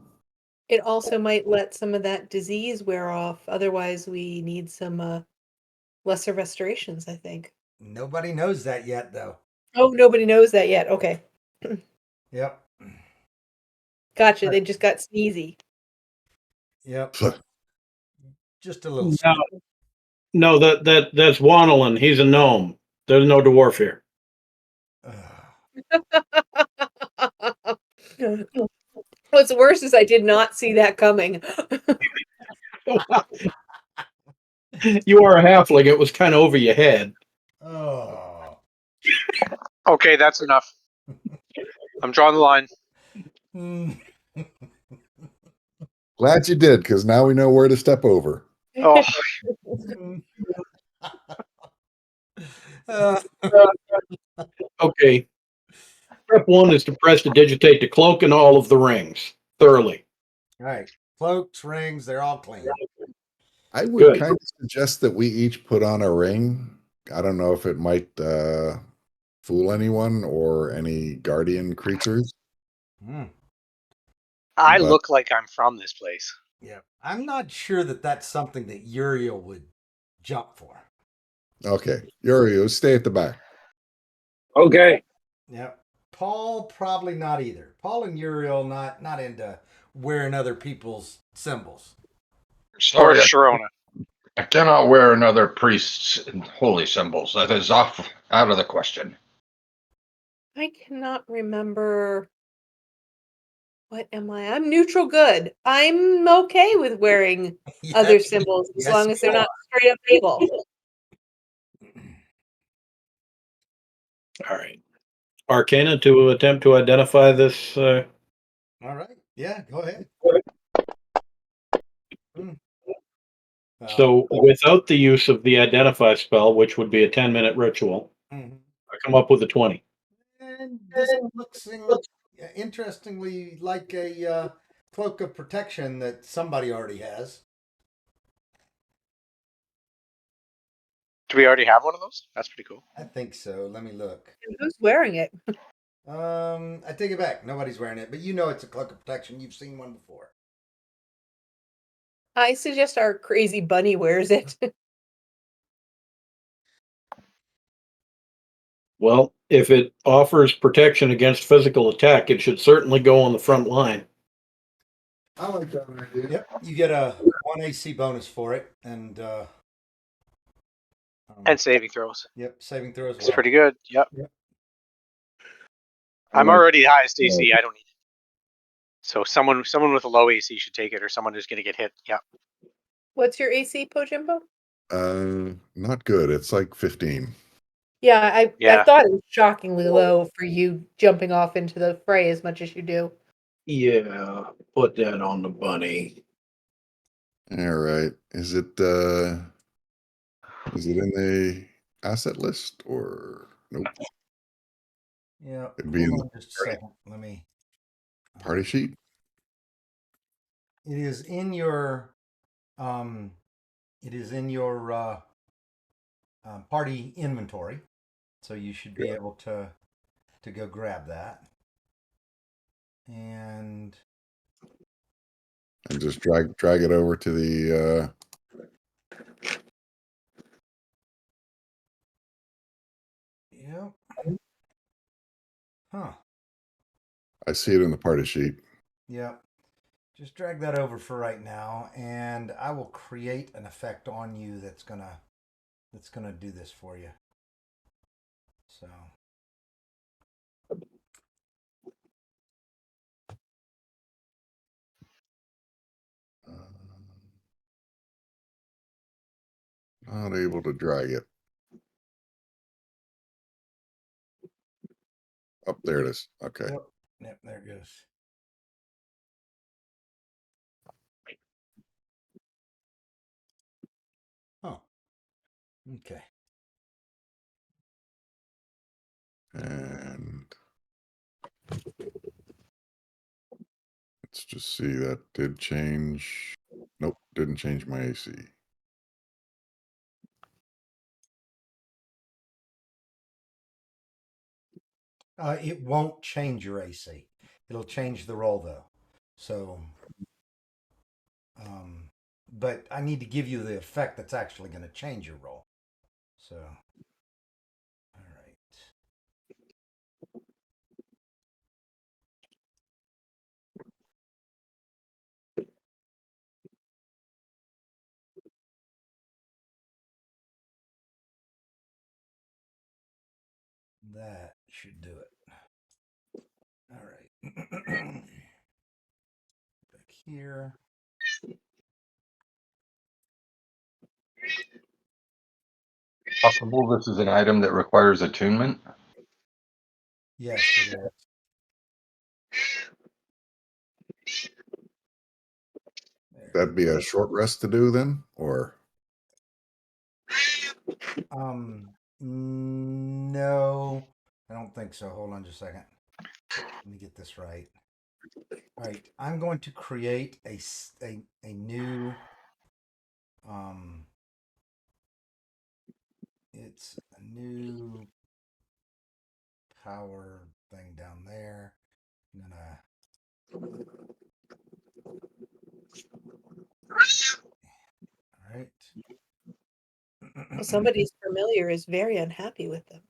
It also might let some of that disease wear off. Otherwise, we need some lesser restorations, I think. Nobody knows that yet, though. Oh, nobody knows that yet. Okay. Yep. Gotcha. They just got sneezy. Yep. Just a little. No, no, that's Wanelin. He's a gnome. There's no dwarf here. What's worse is I did not see that coming. You are a halfling. It was kind of over your head. Oh. Okay, that's enough. I'm drawing the line. Hmm. Glad you did, because now we know where to step over. Oh, Uh, Okay. Step one is to press to digitate the cloak and all of the rings thoroughly. all right. Cloaks, rings, they're all clean. I would Good. kind of suggest that we each put on a ring. I don't know if it might fool anyone or any guardian creatures. Hmm. I But- look like I'm from this place. Yeah. I'm not sure that that's something that Uriel would jump for. Okay, Uriel, stay at the back. Okay. Yeah. Paul, probably not either. Paul and Uriel, not into wearing other people's symbols. Or Sorry, Sharona. I cannot wear another priest's holy symbols. That is out of the question. I cannot remember. What am I? I'm neutral good. I'm okay with wearing other Yes, symbols as yes, long as they're you not straight up evil. All right. Arcana to attempt to identify this. All right. Yeah, go ahead. Hmm. Well, So without the use of the identify spell, which would be a 10-minute ritual, mhm. I come up with a 20. And this looks interestingly like a cloak of protection that somebody already has. Do we already have one of those? That's pretty cool. I think so. Let me look. Who's wearing it? I take it back. Nobody's wearing it, but you know it's a cloak of protection. You've seen one before. I suggest our crazy bunny wears it. Well, if it offers protection against physical attack, it should certainly go on the front line. I like that idea. Yep, you get a 1 AC bonus for it, and And saving throws. yep, saving throws. It's pretty good. Yep. Yep. I'm already the highest AC. I don't need it. So someone with a low AC should take it, or someone who's going to get hit. Yeah. What's your AC, Pojimbo? Not good. It's like 15. Yeah, I Yeah. thought it was shockingly low for you jumping off into the fray as much as you do. Yeah, put that on the bunny. All right. Is it in the asset list or nope? Yeah. It'd be in Hold the on just a second. Let me. party sheet. It is in your. It is in your party inventory, so you should be able to go grab that. And And just drag it over to the Huh. I see it in the party sheet. Yep. Just drag that over for right now, and I will create an effect on you that's gonna do this for you. So. Not able to drag it. Up there it is. Okay. Yep, there it goes. Oh. Okay. And let's just see, that did change. Nope, didn't change my AC. It won't change your AC. It'll change the roll though. So, but I need to give you the effect that's actually going to change your roll. So, all right. That should do it. All right. Back here. Possible this is an item that requires attunement. Yes, it is. That'd be a short rest to do then, or? No, I don't think so. Hold on just a second. Let me get this right. All right, I'm going to create a new it's a new power thing down there. I'm gonna all right. Well, somebody's familiar is very unhappy with them.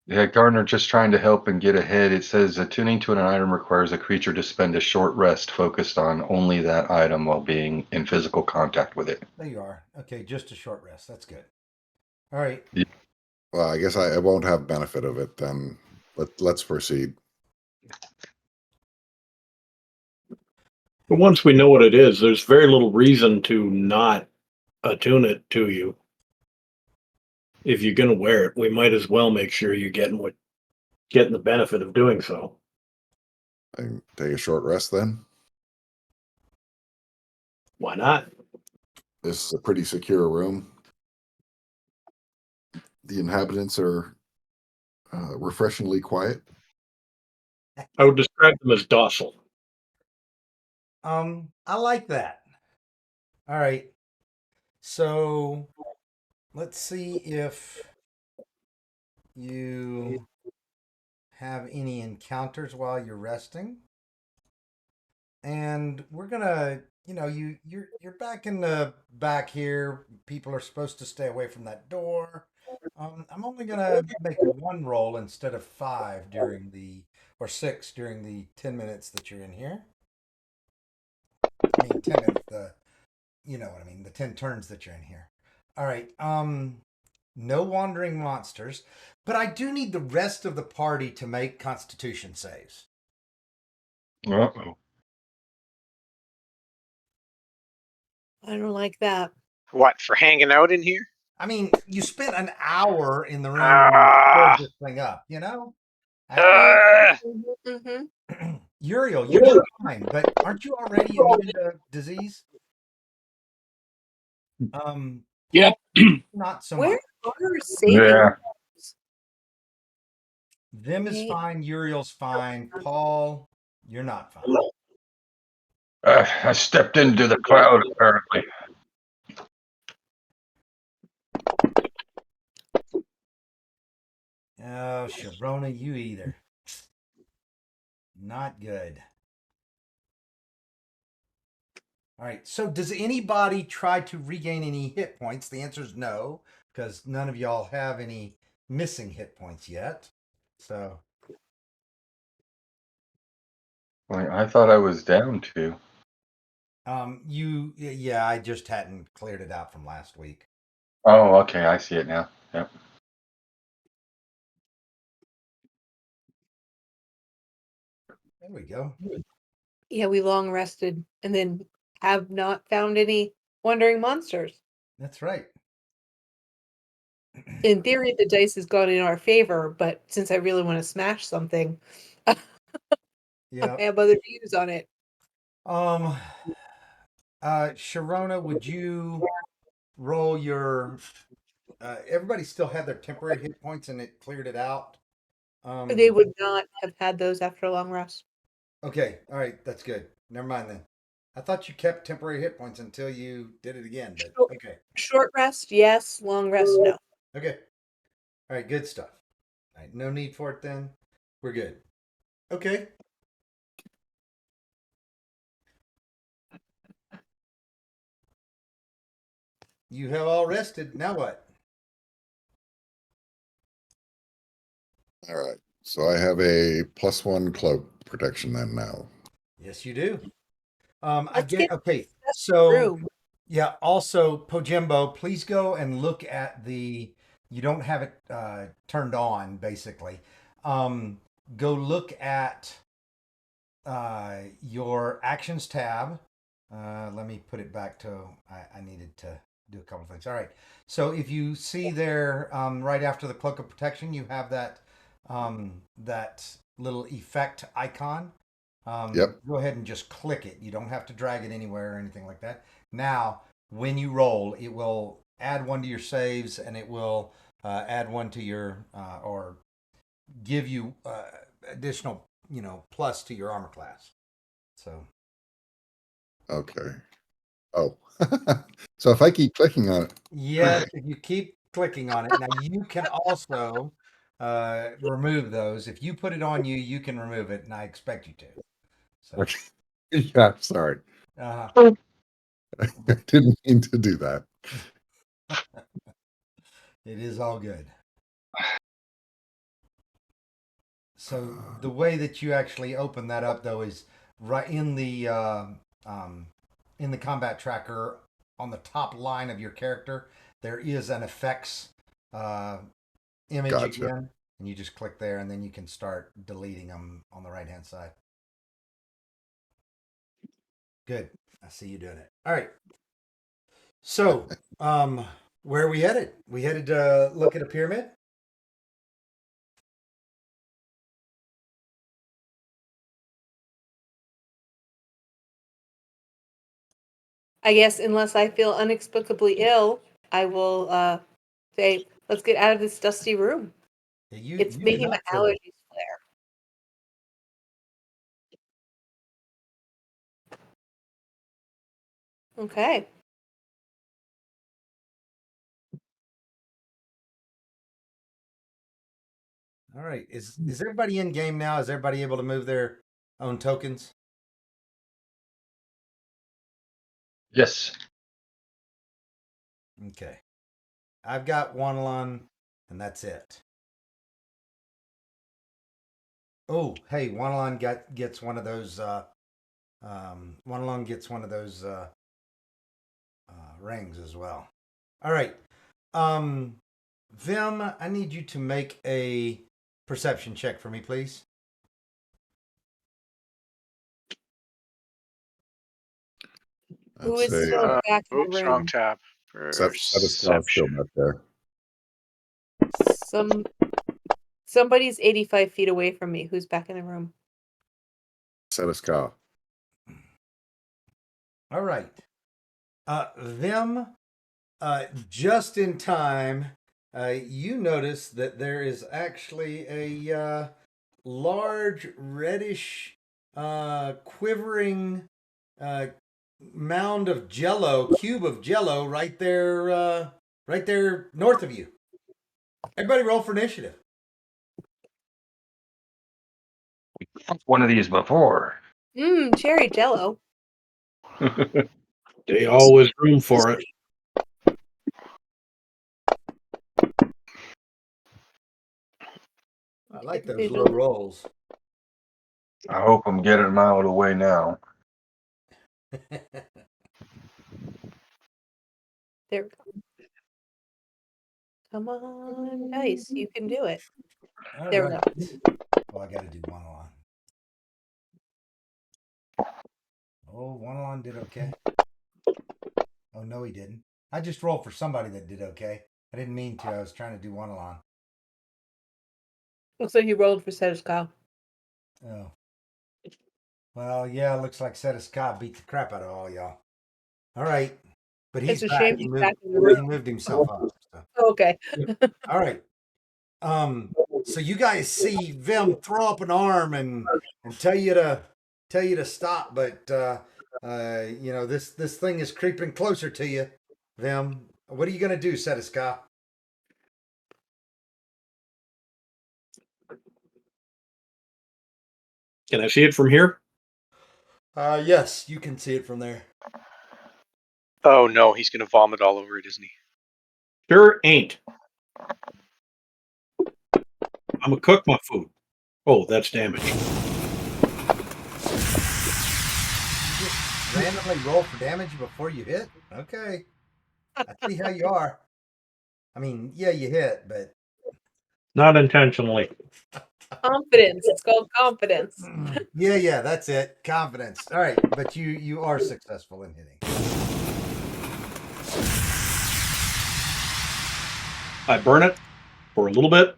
Yeah, Gardner, just trying to help and get ahead. It says attuning to an item requires a creature to spend a short rest focused on only that item while being in physical contact with it. There you are. Okay, just a short rest. That's good. All right. Yeah. Well, I guess I won't have benefit of it then. Let's proceed. But once we know what it is, there's very little reason to not attune it to you. If you're going to wear it, we might as well make sure you're getting the benefit of doing so. I can take a short rest then. Why not? This is a pretty secure room. The inhabitants are refreshingly quiet. I would describe them as docile. I like that. All right. So let's see if you have any encounters while you're resting. And we're gonna, you're back in the back here. People are supposed to stay away from that door. I'm only gonna make one roll instead of 5 or 6 during the 10 minutes that you're in here. I mean 10 minutes, you know what I mean, the 10 turns that you're in here. All right. No wandering monsters, but I do need the rest of the party to make Constitution saves. Uh-oh. I don't like that. What, for hanging out in here? I mean, you spent an hour in the room Ah. and this thing up, you know? Mm-hmm. Uriel, you're fine, but aren't you already immune to disease? Yep. Not so Where much. are saving? Yeah. Them is fine. Uriel's fine. Paul, you're not fine. I stepped into the cloud, apparently. Oh, Sharona, you either. Not good. All right. So does anybody try to regain any hit points? The answer is no, because none of y'all have any missing hit points yet. So Like, I thought I was down to. Yeah, I just hadn't cleared it out from last week. Oh, okay. I see it now. Yep. There we go. Yeah, we long rested and then have not found any wandering monsters. That's right. In theory, the dice has gone in our favor, but since I really want to smash something, I Yeah. have other views on it. Sharona, would you roll your? Everybody still had their temporary hit points, and it cleared it out. They would not have had those after a long rest. Okay, all right, that's good. Never mind then. I thought you kept temporary hit points until you did it again, but Short, okay, short rest, yes. Long rest, no. okay, all right, good stuff. All right, no need for it then. We're good. Okay. You have all rested. Now what? All right. So I have a +1 cloak protection then now. Yes, you do. I Let's get get okay. this So room. yeah. Also, Pojembo, please go and look at the. You don't have it turned on, basically. Go look at your actions tab. Let me put it back to. I needed to do a couple things. All right. So if you see there, right after the cloak of protection, you have that little effect icon. Yep. Go ahead and just click it. You don't have to drag it anywhere or anything like that. Now, when you roll, it will add one to your saves, and it will add one to your or give you additional, plus to your armor class. So Okay. Oh. So if I keep clicking on it, yes, if you keep clicking on it, now you can also remove those. If you put it on you, you can remove it, and I expect you to. So, okay. Yeah, sorry. uh, I didn't mean to do that. it is all good. So the way that you actually open that up, though, is right in the combat tracker on the top line of your character. There is an effects uh, image Gotcha. again, and you just click there, and then you can start deleting them on the right hand side. Good. I see you doing it. All right. So, where are we headed? We headed to look at a pyramid. I guess unless I feel inexplicably ill, I will say, let's get out of this dusty room. It's You do making my not feel. allergies flare. Okay. All right. Is everybody in game now? Is everybody able to move their own tokens? Yes. Okay. I've got Wanalon, and that's it. Oh, hey, Wanalon gets one of those. Wanalon gets one of those rings as well. All right. Vim, I need you to make a perception check for me, please. Who I'd is say still back in the Oops, wrong room? tab. set a still Perception. back there. Somebody's 85 feet away from me. Who's back in the room? Set a scar. All right. Vim, just in time, you notice that there is actually a large reddish, quivering mound of cube of jello right there north of you. Everybody roll for initiative. One of these before. Cherry jello. They always room for it. I like those low rolls. I hope I'm getting them out of the way now. There we go. Come on, dice. You can do it. All There we right. go. Well, I got to do one along. Oh, one along did okay. Oh, no, he didn't. I just rolled for somebody that did okay. I didn't mean to. I was trying to do one along. Looks like you rolled for status quo. Oh. Well, yeah, looks like Seta Scott beat the crap out of all y'all. All right. But he's It's a back. shame He he's moved, back in the he room. moved himself up. So. Okay. All right. So you guys see Vim throw up an arm and tell you to stop, but you know, this thing is creeping closer to you, Vim. What are you gonna do, Setiska? Can I see it from here? Yes, you can see it from there. Oh no, he's gonna vomit all over it, isn't he? Sure ain't. I'm gonna cook my food. Oh, that's damage. You just randomly roll for damage before you hit? Okay. I see how you are. I mean, yeah, you hit, but Not intentionally. Confidence. It's called confidence. yeah, that's it. Confidence. All right, but you are successful in hitting. I burn it for a little bit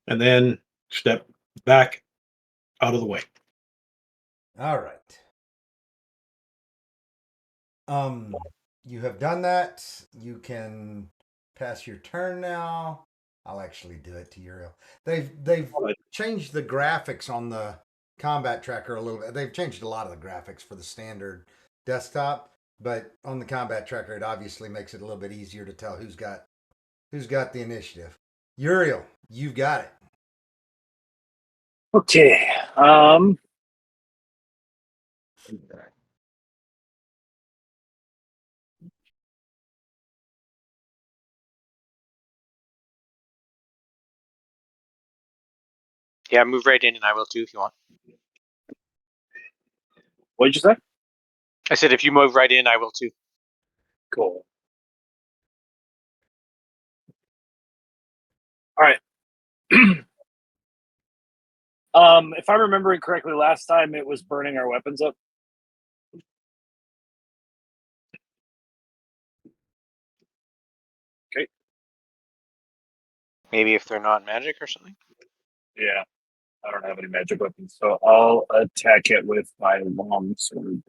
and then step back out of the way. All right. You have done that. You can pass your turn now. I'll actually do it to Uriel. They've changed the graphics on the combat tracker a little bit. They've changed a lot of the graphics for the standard desktop, but on the combat tracker, it obviously makes it a little bit easier to tell who's got the initiative. Uriel, you've got it. Okay. Yeah, move right in, and I will too if you want. What did you say? I said if you move right in, I will too. Cool. All right. If I'm remembering correctly, last time it was burning our weapons up. Okay. Maybe if they're not magic or something. Yeah. I don't have any magic weapons, so I'll attack it with my long sword.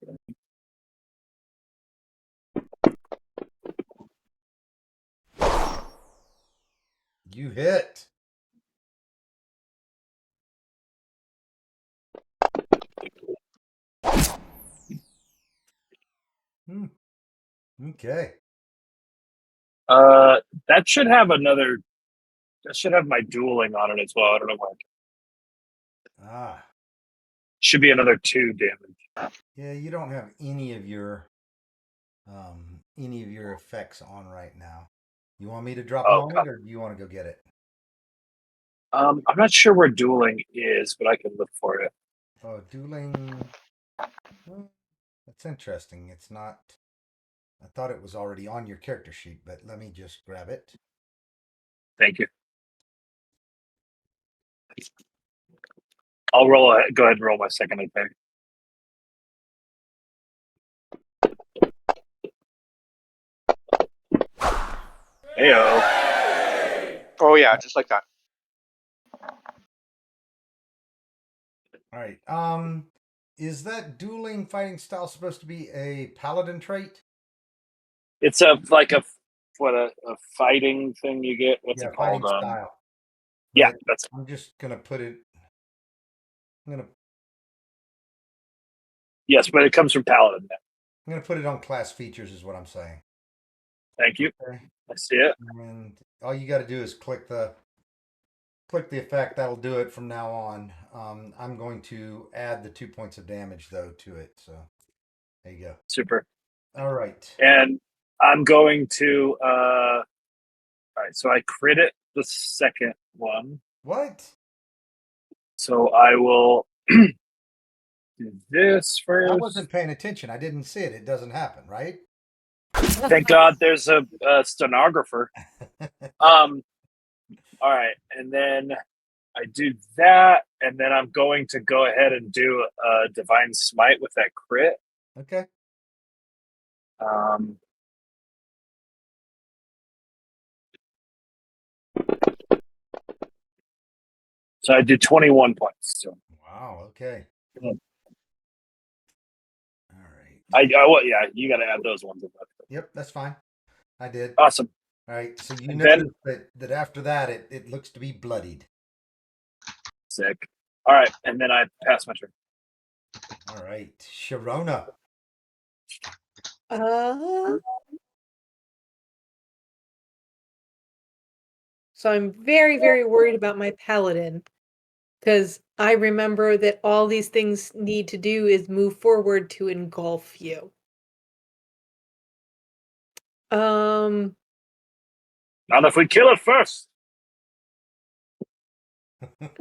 You hit. Okay. That should have another. That should have my dueling on it as well. I don't know why. Ah. Should be another 2 damage. Yeah, you don't have any of your effects on right now. You want me to drop them on it, or do you want to go get it? I'm not sure where dueling is, but I can look for it. Oh, dueling. Well, that's interesting. It's not. I thought it was already on your character sheet, but let me just grab it. Thank you. I'll roll. Go ahead and roll my second attack. Heyo. Oh yeah, just like that. All right. Is that dueling fighting style supposed to be a paladin trait? It's a fighting thing you get. What's it fighting called? style. Yeah, But that's. I'm just gonna put it. Yes, but it comes from Paladin. I'm gonna put it on class features, is what I'm saying. Thank you. Okay. I see it. And all you got to do is click the effect. That'll do it from now on. I'm going to add the 2 points of damage though to it. So there you go. Super. All right. And I'm going to. All right, so I crit it the second one. What? So I will do this first. I wasn't paying attention. I didn't see it. It doesn't happen, right? Thank God there's a stenographer. All right, and then I do that, and then I'm going to go ahead and do a divine smite with that crit. Okay. So I did 21 points. So Wow. Okay. Yeah. All right. well, yeah, you got to add those ones. Yep, that's fine. I did. Awesome. All right. So you And notice then- that after that, it looks to be bloodied. Sick. All right, and then I pass my turn. All right. Sharona. So I'm very, very worried about my paladin because I remember that all these things need to do is move forward to engulf you. Not if we kill it first.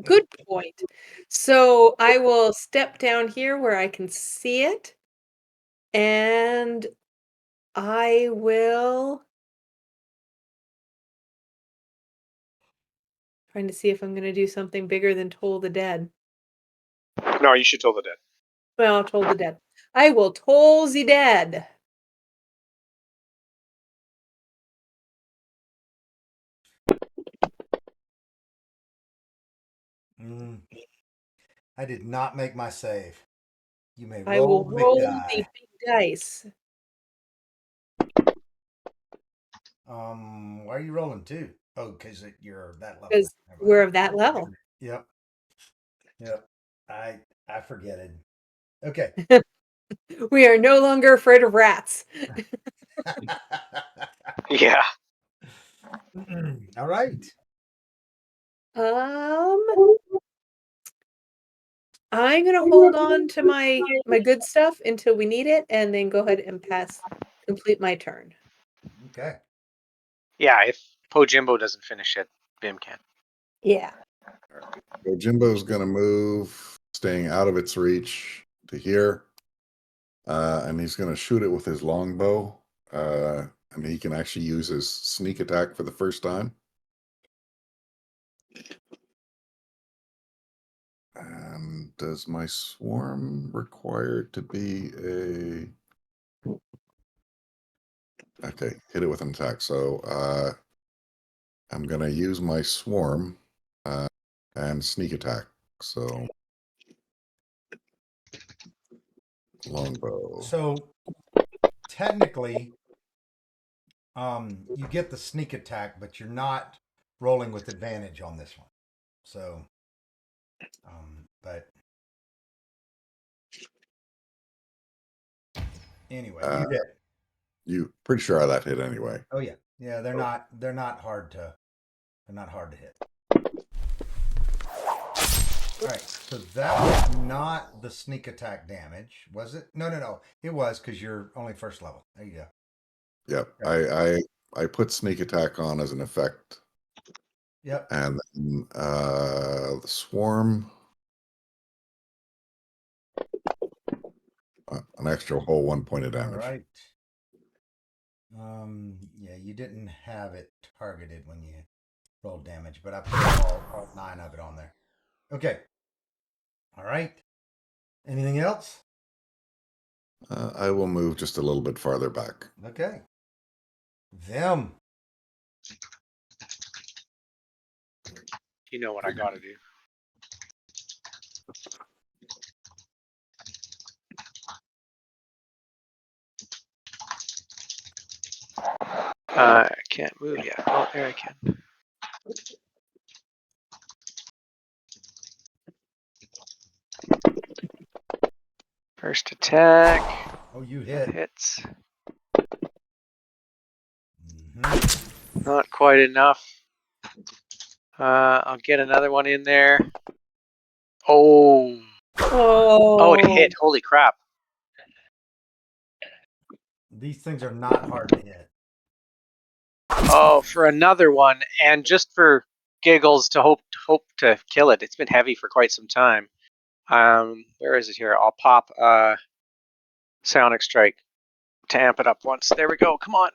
Good point. So I will step down here where I can see it, and I will trying to see if I'm going to do something bigger than Toll the Dead. No, you should Toll the Dead. Well, Toll the Dead. I will Toll the Dead. I did not make my save. You may I will roll the roll big the die. big dice. Why are you rolling 2? Oh, because you're that level. Because we're of that level. Yep. I forget it. Okay. We are no longer afraid of rats. Yeah. All right. I'm gonna hold on to my good stuff until we need it, and then go ahead and complete my turn. Okay. Yeah, if Pojimbo doesn't finish it, Bim can. Yeah. So Jimbo's going to move, staying out of its reach to here. And he's going to shoot it with his longbow. And he can actually use his sneak attack for the first time. And does my swarm require it to be a... Okay, hit it with an attack. So I'm going to use my swarm and sneak attack. So longbow. So technically, you get the sneak attack, but you're not rolling with advantage on this one. So, but anyway, you did. You pretty sure that hit anyway. Oh yeah, yeah. They're not hard to hit. All right, so that was not the sneak attack damage, was it? No. It was because you're only first level. There you go. Yep. Okay. I put sneak attack on as an effect. Yep. And then the swarm, an extra whole 1 point of damage. All right. Yeah, you didn't have it targeted when you rolled damage, but I put all 9 of it on there. Okay. All right. Anything else? I will move just a little bit farther back. Okay. Them. You know what I gotta do. I can't move yet. Oh, there I can. First attack. Oh, you hit. Hits. Mm-hmm. Not quite enough. I'll get another one in there. Oh. Oh, it hit. Holy crap. These things are not hard to hit. Oh, for another one. And just for giggles to hope to kill it. It's been heavy for quite some time. Where is it here? I'll pop Sonic Strike to amp it up once. There we go. Come on.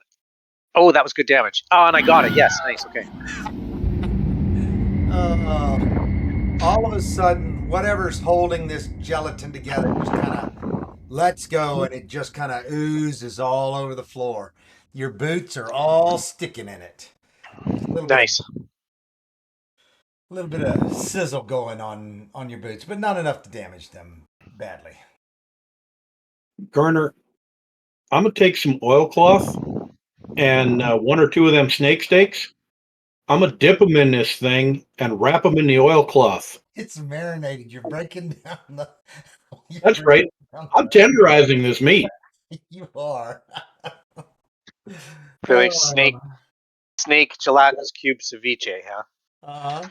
Oh, that was good damage. Oh, and I got it. Yes, nice. Okay. All of a sudden, whatever's holding this gelatin together just kind of lets go, and it just kind of oozes all over the floor. Your boots are all sticking in it. There's a Nice. little bit of sizzle going on your boots, but not enough to damage them badly. Garner, I'm gonna take some oilcloth and one or two of them snake steaks. I'm gonna dip them in this thing and wrap them in the oilcloth. It's marinated. You're breaking down the. That's right. I'm tenderizing this meat. You are. Really, snake gelatinous cube ceviche, huh? Uh-huh.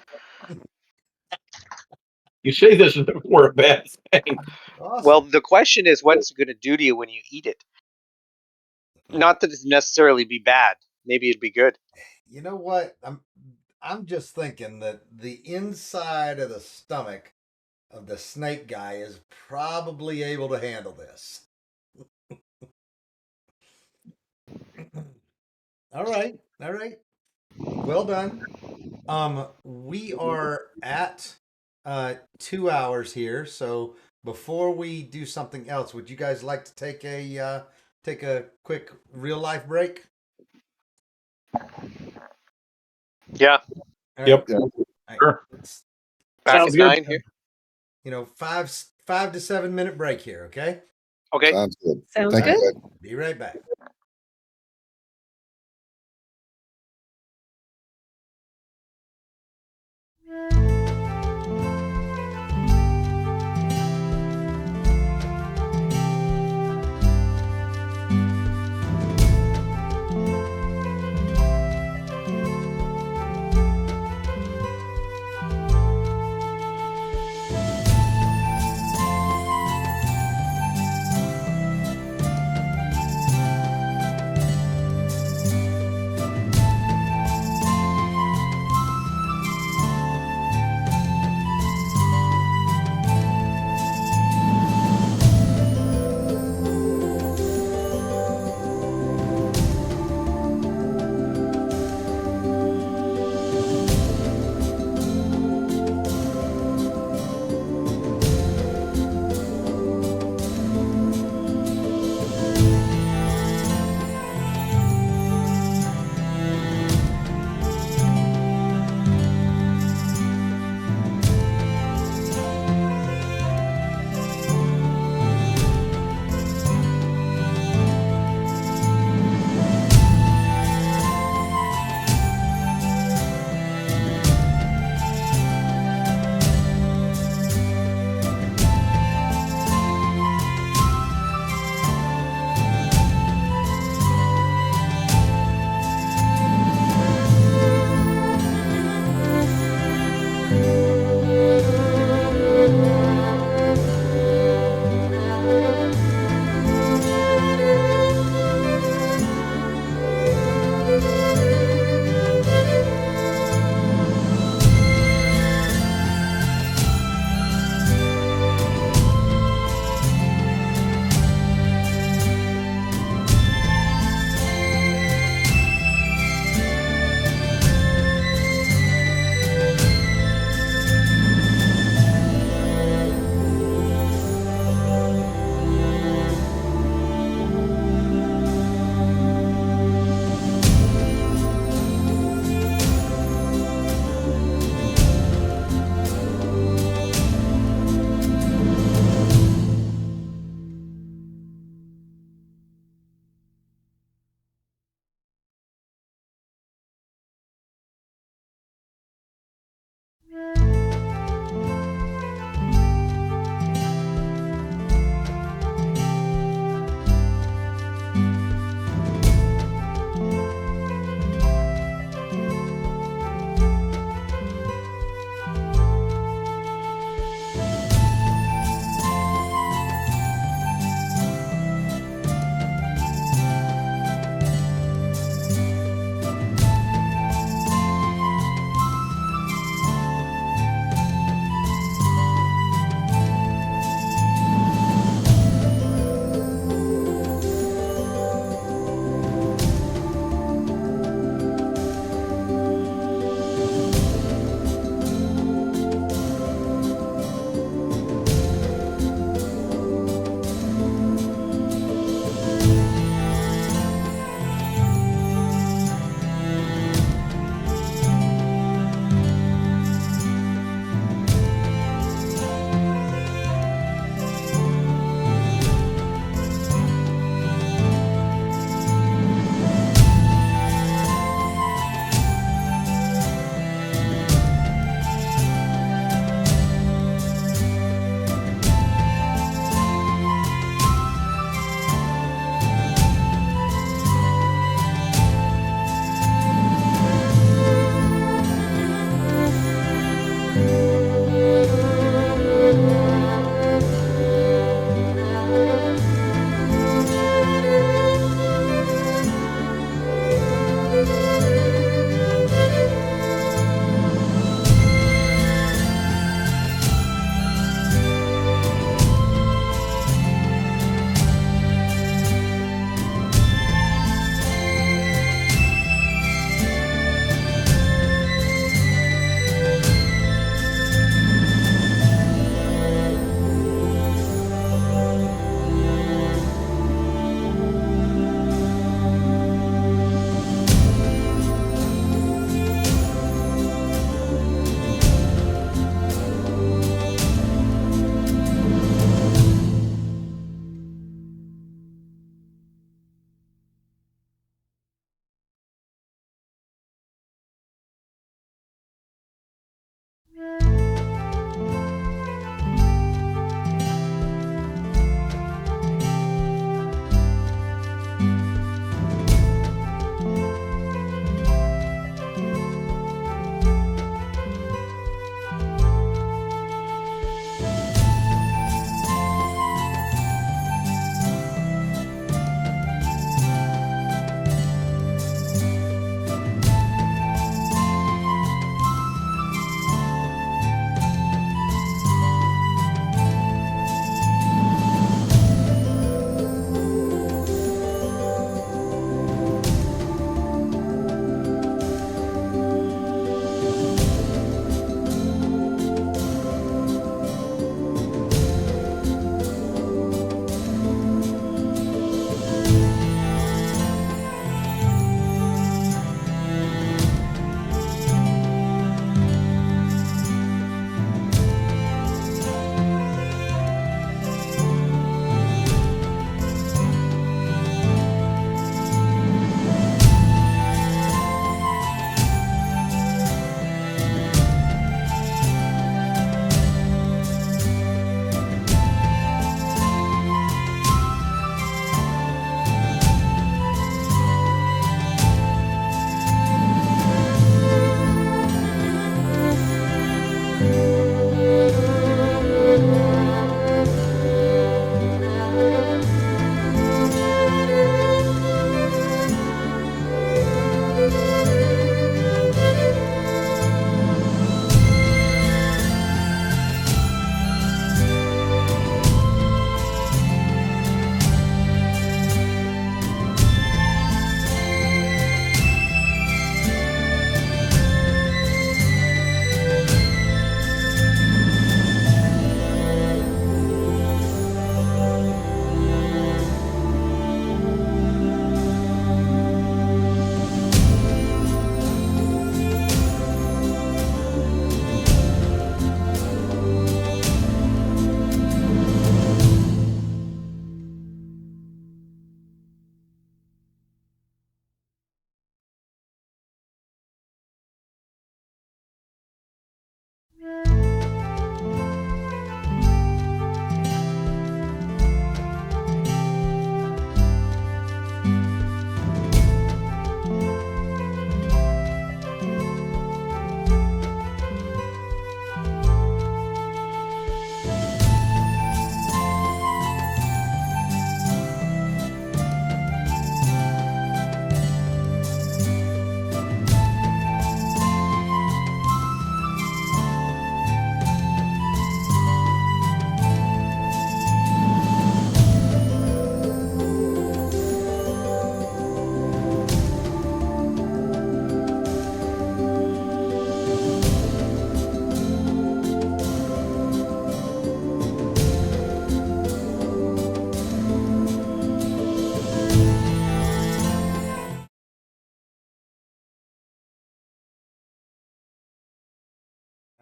You say this is for a bad thing. Awesome. Well, the question is, what's it going to do to you when you eat it? Not that it's necessarily be bad. Maybe it'd be good. You know what? I'm just thinking that the inside of the stomach of the snake guy is probably able to handle this. All right. Well done. We are at 2 hours here, so before we do something else, would you guys like to take a quick real life break? Yeah. All Yep. right. All right. Sure. Back Sounds at good. 9 here. 5 to 7 minute break here. Okay. Okay. Sounds good. Sounds Thank good. you. Be right back.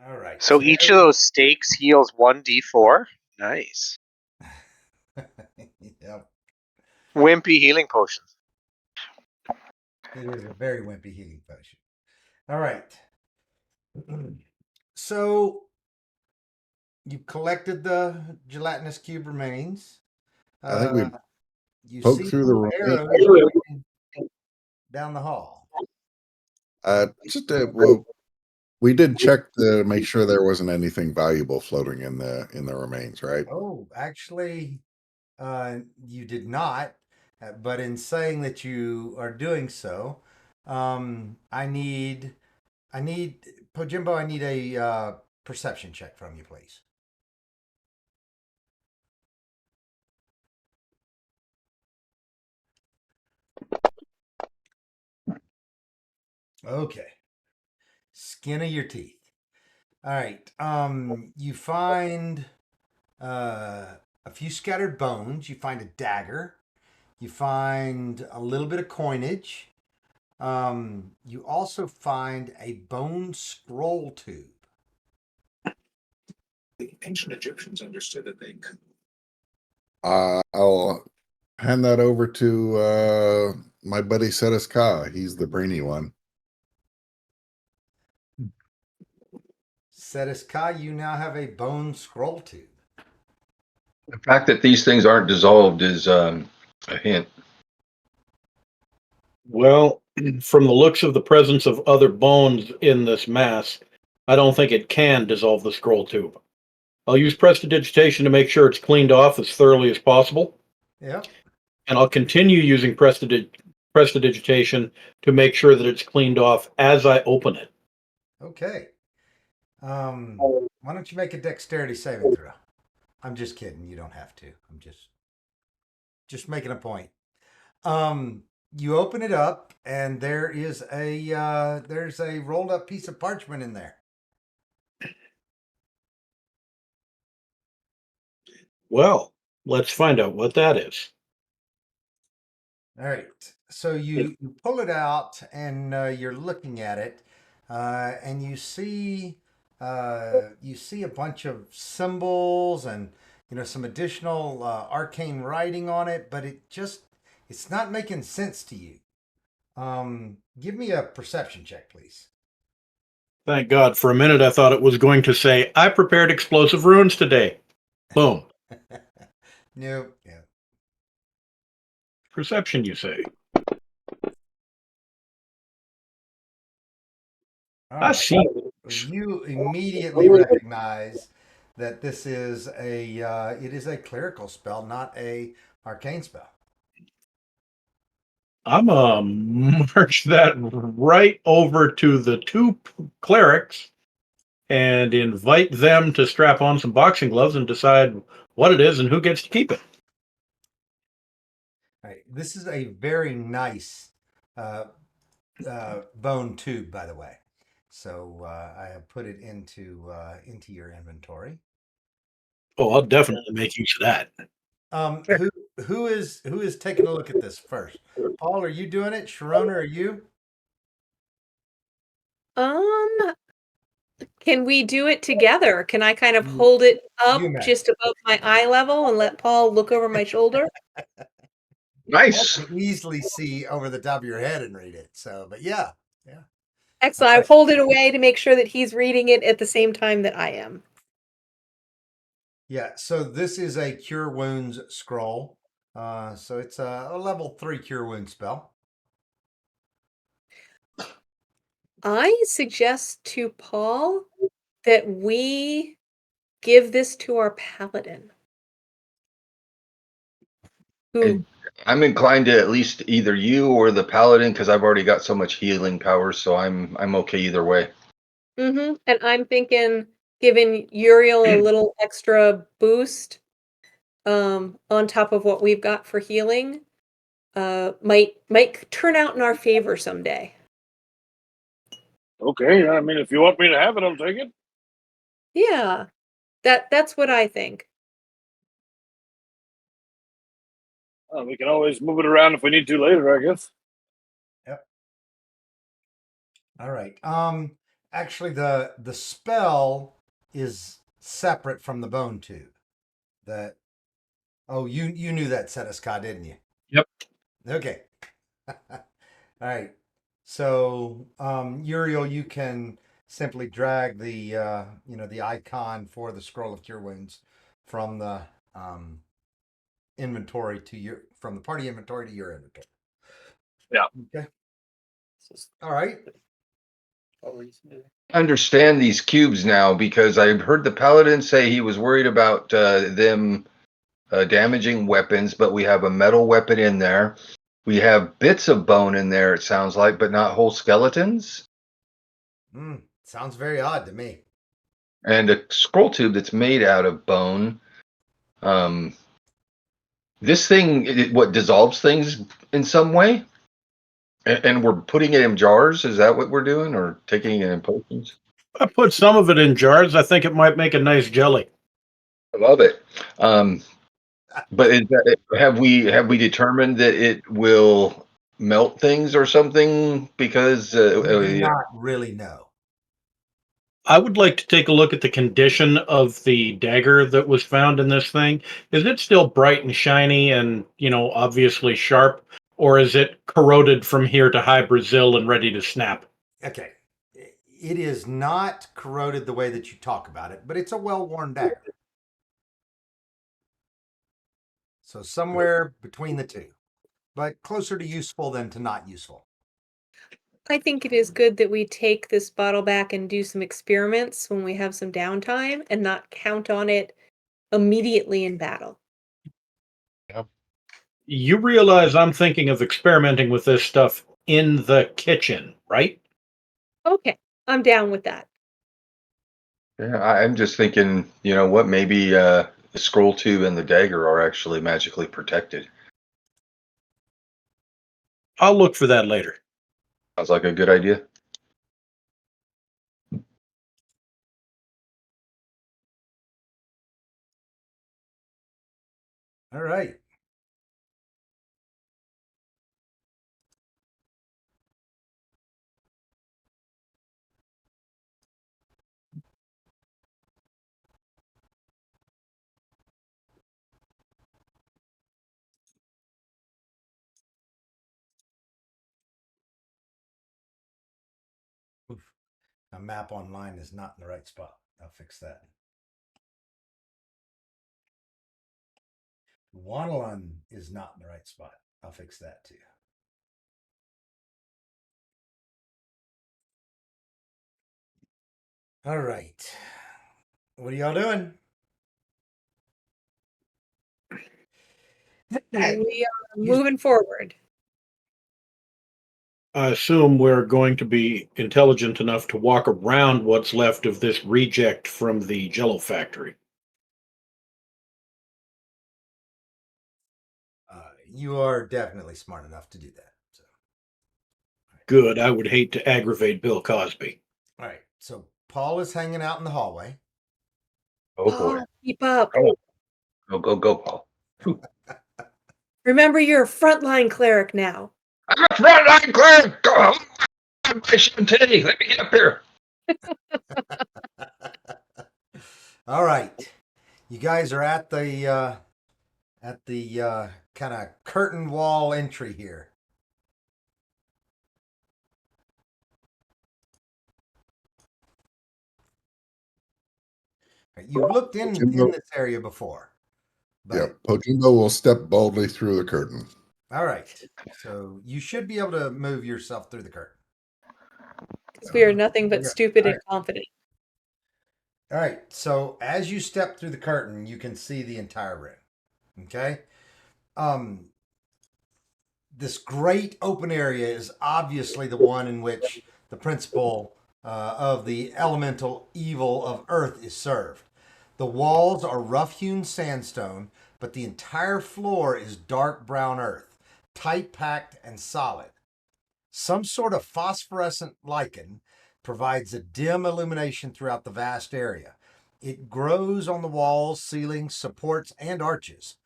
All right. So each of those stakes heals 1d4. Nice. Yep. Wimpy healing potions. It is a very wimpy healing potion. All right. So you've collected the gelatinous cube remains. I think we You poked see through the remain. arrows pointing down the hall. Well, we did check to make sure there wasn't anything valuable floating in the remains, right? Oh, actually, you did not. But in saying that you are doing so, I need Pojimbo. I need a perception check from you, please. Okay. Skin of your teeth. All right. You find a few scattered bones. You find a dagger. You find a little bit of coinage. You also find a bone scroll tube. The ancient Egyptians understood that they could. I'll hand that over to my buddy Setis Ka. He's the brainy one. Setis Ka, you now have a bone scroll tube. The fact that these things aren't dissolved is a hint. Well, from the looks of the presence of other bones in this mass, I don't think it can dissolve the scroll tube. I'll use prestidigitation to make sure it's cleaned off as thoroughly as possible, Yep. and I'll continue using prestidigitation to make sure that it's cleaned off as I open it. Okay. Why don't you make a dexterity saving throw? I'm just kidding. You don't have to. I'm just making a point. You open it up, and there's a rolled up piece of parchment in there. Well, let's find out what that is. All right. So you pull it out, and you're looking at it, and you see a bunch of symbols and some additional arcane writing on it, but it's not making sense to you. Give me a perception check, please. Thank God. For a minute, I thought it was going to say, I prepared explosive runes today. Boom. Nope. Yeah. Perception, you say? All I right. see. You immediately recognize that this is it is a clerical spell, not a arcane spell. I'm gonna march that right over to the two clerics and invite them to strap on some boxing gloves and decide what it is and who gets to keep it. All right. This is a very nice bone tube, by the way. So I have put it into your inventory. Oh, I'll definitely make use of that. Who is taking a look at this first? Paul, are you doing it? Sharona, are you? Can we do it together? Can I kind of You- hold it up you may. just above my eye level and let Paul look over my shoulder? Nice. I can easily see over the top of your head and read it. So, but yeah. Excellent. I hold it away to make sure that he's reading it at the same time that I am. Yeah, so this is a Cure Wounds scroll. So it's a level 3 Cure Wounds spell. I suggest to Paul that we give this to our paladin. Who I'm inclined to at least either you or the paladin because I've already got so much healing power, so I'm okay either way. and I'm thinking giving Uriel a little extra boost on top of what we've got for healing might turn out in our favor someday. Okay, I mean, if you want me to have it, I'll take it. Yeah. That's what I think. We can always move it around if we need to later, I guess. Yep. All right. Actually, the spell is separate from the bone tube. That you knew that, Seneca, didn't you? Yep. Okay. All right. So Uriel, you can simply drag the the icon for the scroll of cure wounds from the inventory from the party inventory to your inventory. Yeah. Okay. All right. I understand these cubes now because I heard the paladin say he was worried about them damaging weapons, but we have a metal weapon in there. We have bits of bone in there, it sounds like, but not whole skeletons. Sounds very odd to me. And a scroll tube that's made out of bone. This thing, what dissolves things in some way? And we're putting it in jars? Is that what we're doing? Or taking it in potions? I put some of it in jars. I think it might make a nice jelly. I love it. But have we determined that it will melt things or something? Because We do not really know. I would like to take a look at the condition of the dagger that was found in this thing. Is it still bright and shiny and, obviously sharp? Or is it corroded from here to high Brazil and ready to snap? Okay. It is not corroded the way that you talk about it, but it's a well-worn dagger. So somewhere between the two, but closer to useful than to not useful. I think it is good that we take this bottle back and do some experiments when we have some downtime and not count on it immediately in battle. You realize I'm thinking of experimenting with this stuff in the kitchen, right? Okay, I'm down with that. Yeah, I'm just thinking, you know what? Maybe the scroll tube and the dagger are actually magically protected. I'll look for that later. Sounds like a good idea. All right. Oof. A map online is not in the right spot. I'll fix that. Wanalun is not in the right spot. I'll fix that too. All right. What are y'all doing? We are moving forward. I assume we're going to be intelligent enough to walk around what's left of this reject from the Jello factory. You are definitely smart enough to do that. So. Good. I would hate to aggravate Bill Cosby. All right. So Paul is hanging out in the hallway. Oh boy. Paul, keep up. Go, Paul. Remember, you're a frontline cleric now. I'm a frontline cleric. Go home. I'm by 17. Let me get up here. All right. You guys are at the kind of curtain wall entry here. You've looked in this area before. But... Yeah, Pojimbo will step boldly through the curtain. All right. So you should be able to move yourself through the curtain. Because we are nothing but stupid and confident. All right. So as you step through the curtain, you can see the entire room. Okay. This great open area is obviously the one in which the principle of the elemental evil of earth is served. The walls are rough-hewn sandstone, but the entire floor is dark brown earth, tight packed and solid. Some sort of phosphorescent lichen provides a dim illumination throughout the vast area. It grows on the walls, ceilings, supports, and arches.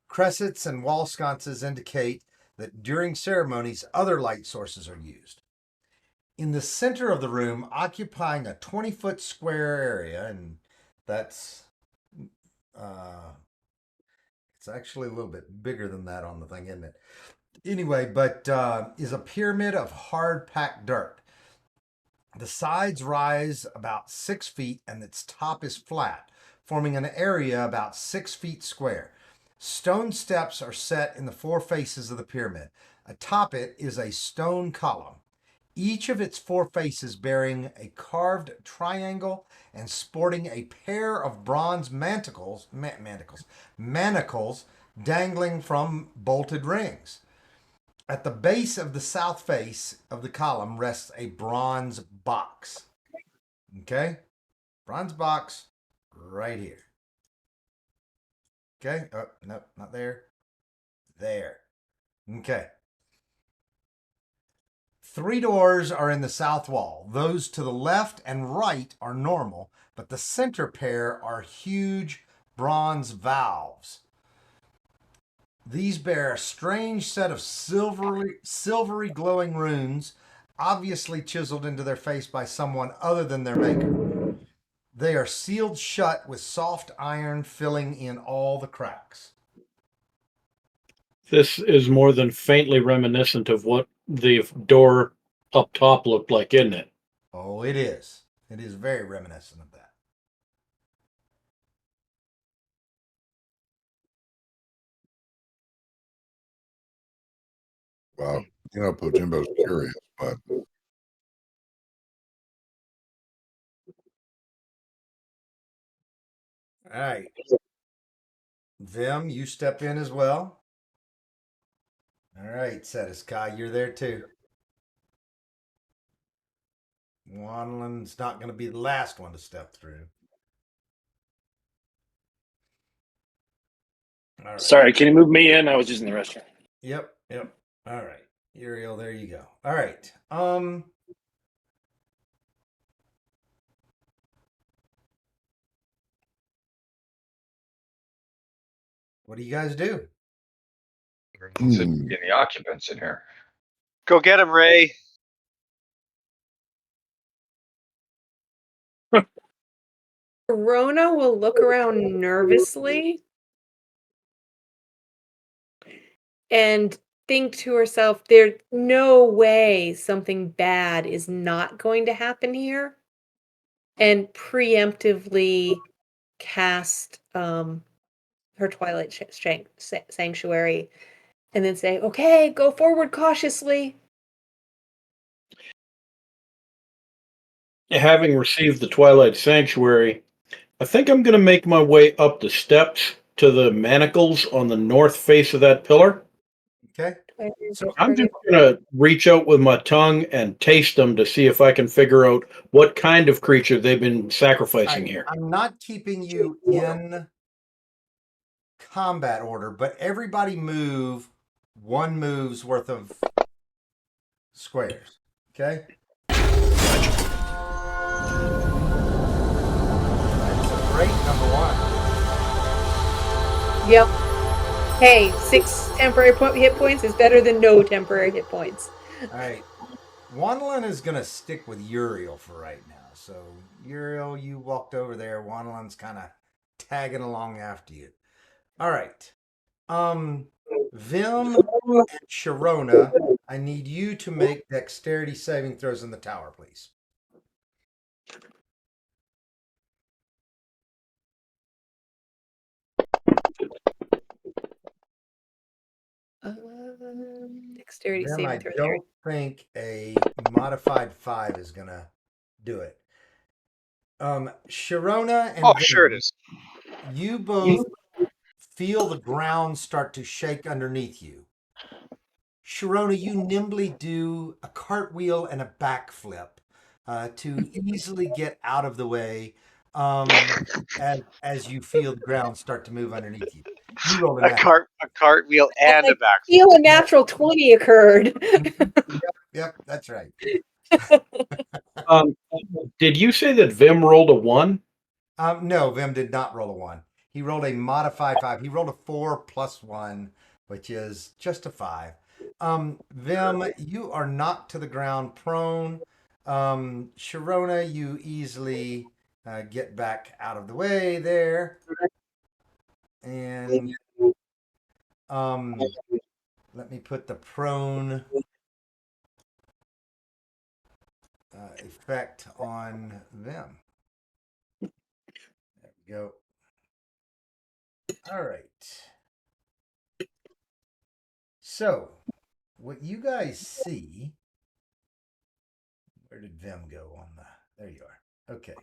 Cressets and wall sconces indicate that during ceremonies, other light sources are used. in the center of the room, occupying a 20-foot square area, and that's it's actually a little bit bigger than that on the thing, isn't it? Anyway, but is a pyramid of hard packed dirt. The sides rise about 6 feet and its top is flat, forming an area about 6 feet square. Stone steps are set in the four faces of the pyramid. Atop it is a stone column, each of its four faces bearing a carved triangle and sporting a pair of bronze manacles dangling from bolted rings. At the base of the south face of the column rests a bronze box. Okay? Bronze box right here. Okay? Oh, no, not there. There. Okay. 3 doors are in the south wall. Those to the left and right are normal, but the center pair are huge bronze valves. These bear a strange set of silvery glowing runes, obviously chiseled into their face by someone other than their maker. They are sealed shut with soft iron filling in all the cracks. This is more than faintly reminiscent of what the door up top looked like, isn't it? Oh, it is. It is very reminiscent of that. Wow. You know, Pojimbo's curious, but All right. Vim, you step in as well. All right, Satiskai, you're there too. Wanlon's not going to be the last one to step through. All right. Sorry, can you move me in? I was using the restroom. Yep. All right. Uriel, there you go. All right. What do you guys do? Getting the occupants in here. Go get him, Ray. Corona will look around nervously and think to herself, there's no way something bad is not going to happen here, and preemptively cast her Twilight Sanctuary and then say, okay, go forward cautiously. Having received the Twilight Sanctuary, I think I'm going to make my way up the steps to the manacles on the north face of that pillar. Okay. So I'm just going to reach out with my tongue and taste them to see if I can figure out what kind of creature they've been sacrificing here. I'm not keeping you in combat order, but everybody move 1 move's worth of squares. Okay? That's a great number 1. Yep. Hey, 6 temporary hit points is better than no temporary hit points. All right. Wanlon is going to stick with Uriel for right now. So, Uriel, you walked over there. Wanlon's kind of tagging along after you. All right. Vim and Sharona, I need you to make dexterity saving throws in the tower, please. Dexterity Vim, I saving throw. don't think a modified 5 is going to do it. Sharona and Oh, Vim, sure it is. you both feel the ground start to shake underneath you. Sharona, you nimbly do a cartwheel and a backflip to easily get out of the way as you feel the ground start to move underneath you. You roll A cartwheel and a backflip. Feel a natural 20 occurred. Yep, that's right. Did you say that Vim rolled a 1? No, Vim did not roll a 1. He rolled a modified 5. He rolled a 4 plus 1, which is just a 5. Vim, you are knocked to the ground prone. Sharona, you easily get back out of the way there. And let me put the prone effect on them. There we go. All right. So, what you guys see, where did Vim go on the, there you are. Okay.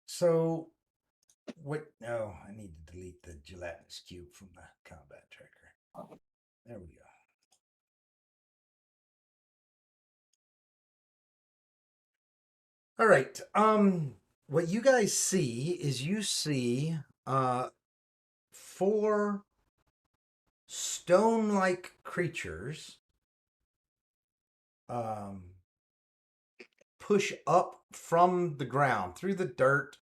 So, what, no, I need to delete the gelatinous cube from the combat tracker. There we go. All right. What you guys see is you see 4 stone-like creatures push up from the ground through the dirt,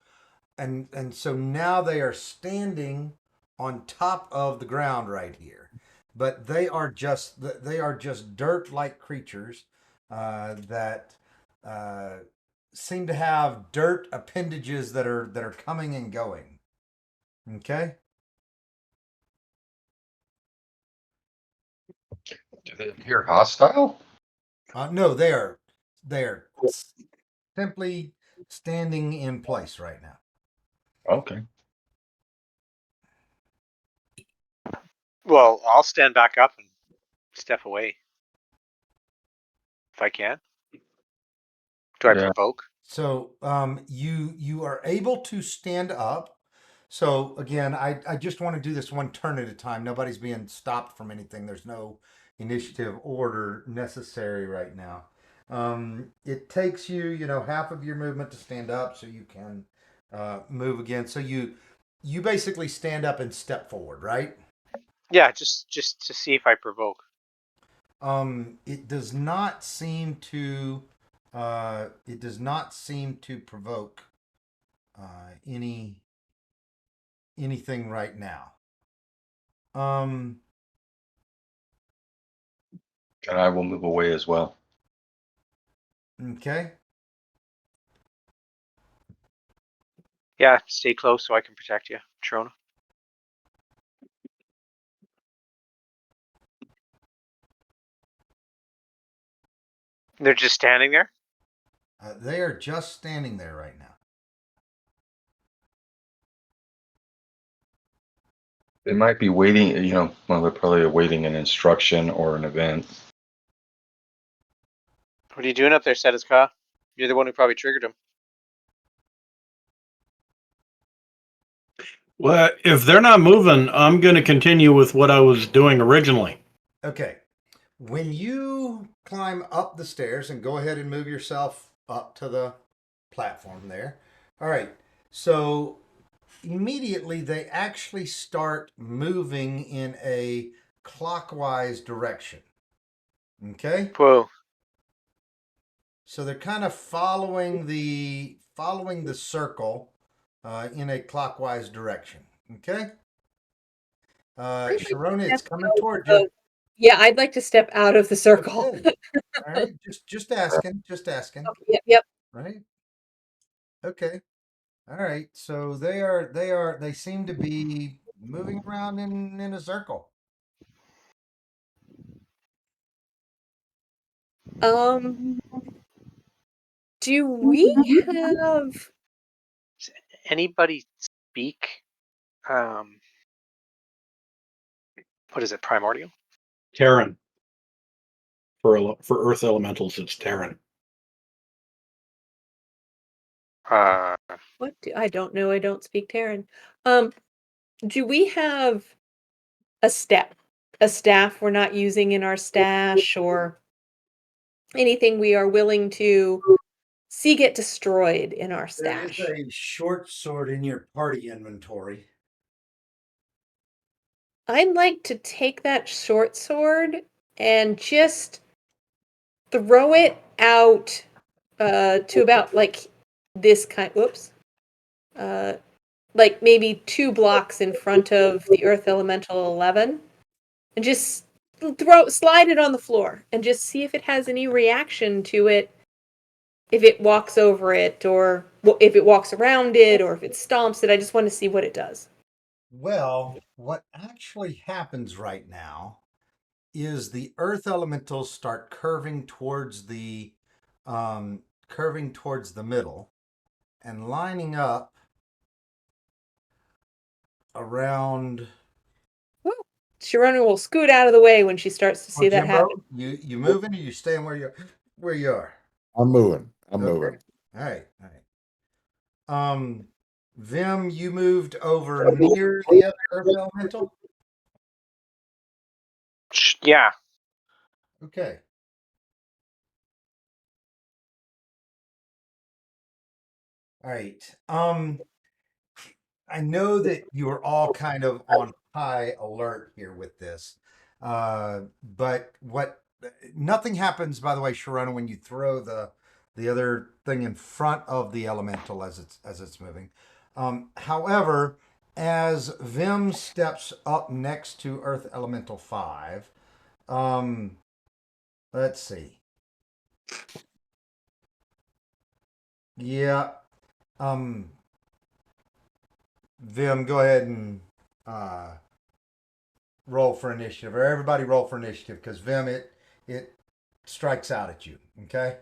and so now they are standing on top of the ground right here. But they are just dirt-like creatures that seem to have dirt appendages that are coming and going. Okay. Do they appear hostile? No, they are simply standing in place right now. Okay. Well, I'll stand back up and step away if I can. Do I provoke? So you are able to stand up. So again, I just want to do this one turn at a time. Nobody's being stopped from anything. There's no initiative order necessary right now. It takes you, half of your movement to stand up, so you can move again. So you basically stand up and step forward, right? Yeah, just to see if I provoke. It does not seem to provoke anything right now. And I will move away as well. Okay. Yeah, stay close so I can protect you, Sharona. They're just standing there? They are just standing there right now. They might be waiting, well, they're probably awaiting an instruction or an event. What are you doing up there, Setiska? You're the one who probably triggered him. Well, if they're not moving, I'm going to continue with what I was doing originally. Okay. When you climb up the stairs and go ahead and move yourself up to the platform there. All right. So immediately they actually start moving in a clockwise direction. Okay? Whoa. So they're kind of following the circle in a clockwise direction. Okay? Sharona, it's coming toward you. Yeah, I'd like to step out of the circle. Okay. All right. Just asking. Yep. Right? Okay. All right. So they seem to be moving around in a circle. Do we have Does anybody speak what is it, primordial? Terran. For Earth elementals, it's Terran. what I don't know. I don't speak Terran. Do we have a staff we're not using in our stash, or anything we are willing to see get destroyed in our There is stash? a short sword in your party inventory. I'd like to take that short sword and just throw it out to about like this kind. Whoops. Like maybe 2 blocks in front of the Earth Elemental 11, and just slide it on the floor and just see if it has any reaction to it. If it walks over it, or if it walks around it, or if it stomps it. I just want to see what it does. Well, what actually happens right now is the earth elementals start curving towards the middle and lining up around. Sharona will scoot out of the way when she starts to see that Jimbo, happen. you moving, or you staying where you are? I'm moving. I'm Okay. moving. All right. Vim, you moved over near the other earth elemental. Yeah. Okay. All right. I know that you are all kind of on high alert here with this, but nothing happens. By the way, Sharona, when you throw the other thing in front of the elemental as it's moving. However, as Vim steps up next to Earth Elemental 5, let's see. Yeah. Vim, go ahead and roll for initiative, or everybody roll for initiative, because Vim, it strikes out at you. Okay.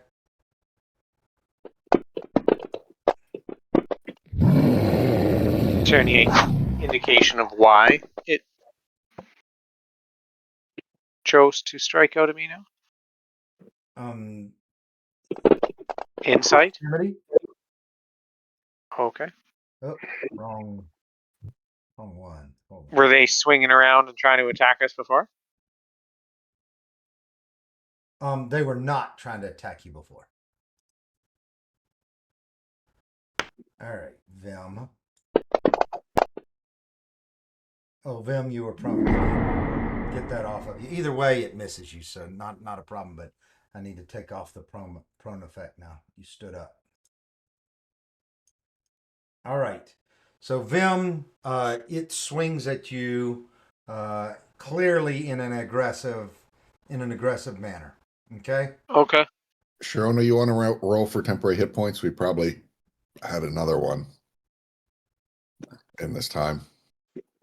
Is there any indication of why it chose to strike out at me now? Insight? Somebody? Okay. Oh, wrong one. Hold on. Were they swinging around and trying to attack us before? They were not trying to attack you before. All right, Vim. Oh, Vim, you were prone. Get that off of you. Either way, it misses you, so not a problem. But I need to take off the prone effect now. You stood up. All right. So Vim, it swings at you clearly in an aggressive manner. Okay. Okay. Sharona, you want to roll for temporary hit points? We probably had another one in this time.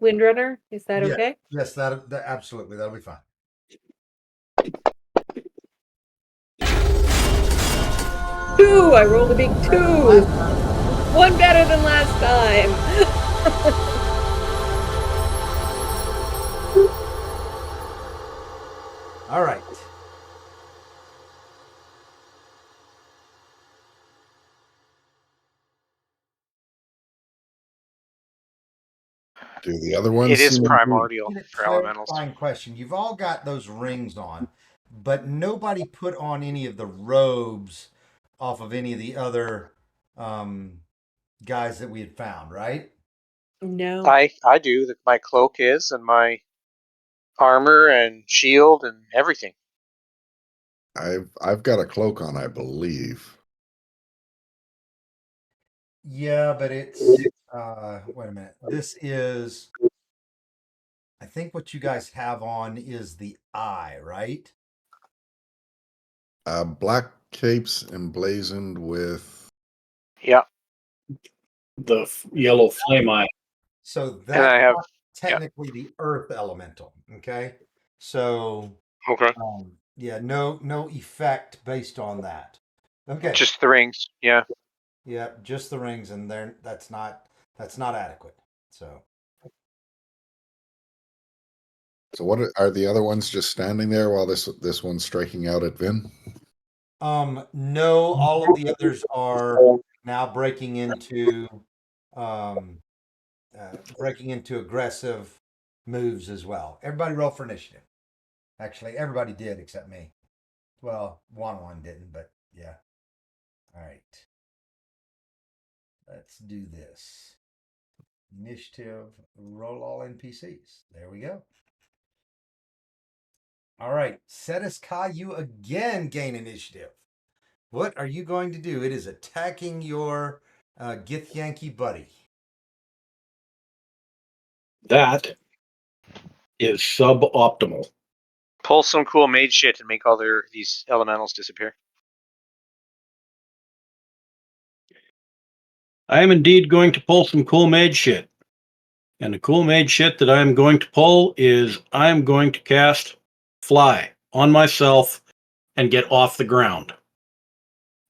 Windrunner, is that Yeah. okay? Yes, that absolutely, that'll be fine. 2! I rolled a big 2! One better than last time! All right. Do the other ones It is seem primordial Need a for elementals. clarifying question. You've all got those rings on, but nobody put on any of the robes off of any of the other guys that we had found, right? No. I do. My cloak is, and my armor and shield and everything. I've got a cloak on, I believe. Yeah, but it's wait a minute. This is, I think what you guys have on is the eye, right? Black capes emblazoned with. Yeah. The yellow flame eye. So And I that's have not technically the earth elemental. Okay. So okay. yeah, no effect based on that. Okay. Just the rings. Yeah. Yeah, just the rings, and that's not adequate. So What are the other ones just standing there while this one's striking out at Vin? no, all of the others are now breaking into aggressive moves as well. Everybody roll for initiative. Actually, everybody did except me. Well, one didn't, but yeah. All right. Let's do this. Initiative, roll all NPCs. There we go. All right. Setis, you again gain initiative. What are you going to do? It is attacking your Githyanki buddy. That is suboptimal. Pull some cool mage shit and make all these elementals disappear. I am indeed going to pull some cool mage shit. And the cool mage shit that I am going to pull is I am going to cast Fly on myself and get off the ground.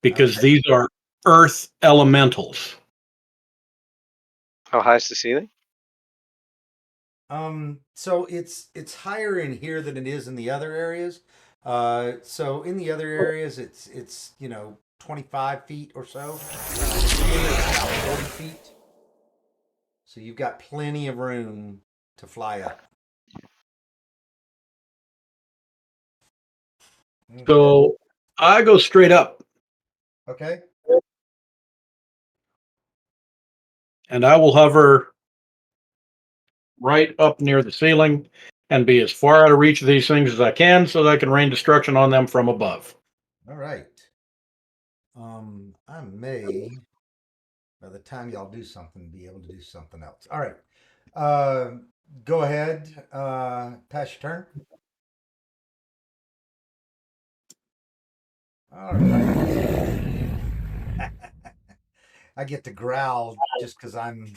Because Okay. these are earth elementals. How high is the ceiling? So it's higher in here than it is in the other areas. So in the other areas, it's 25 feet or so. Here it's about 40 feet. So you've got plenty of room to fly up. So I go straight up. Okay. And I will hover right up near the ceiling and be as far out of reach of these things as I can so that I can rain destruction on them from above. All right. I may, by the time y'all do something, be able to do something else. All right. Go ahead. Pass your turn. All right. I get to growl just because I'm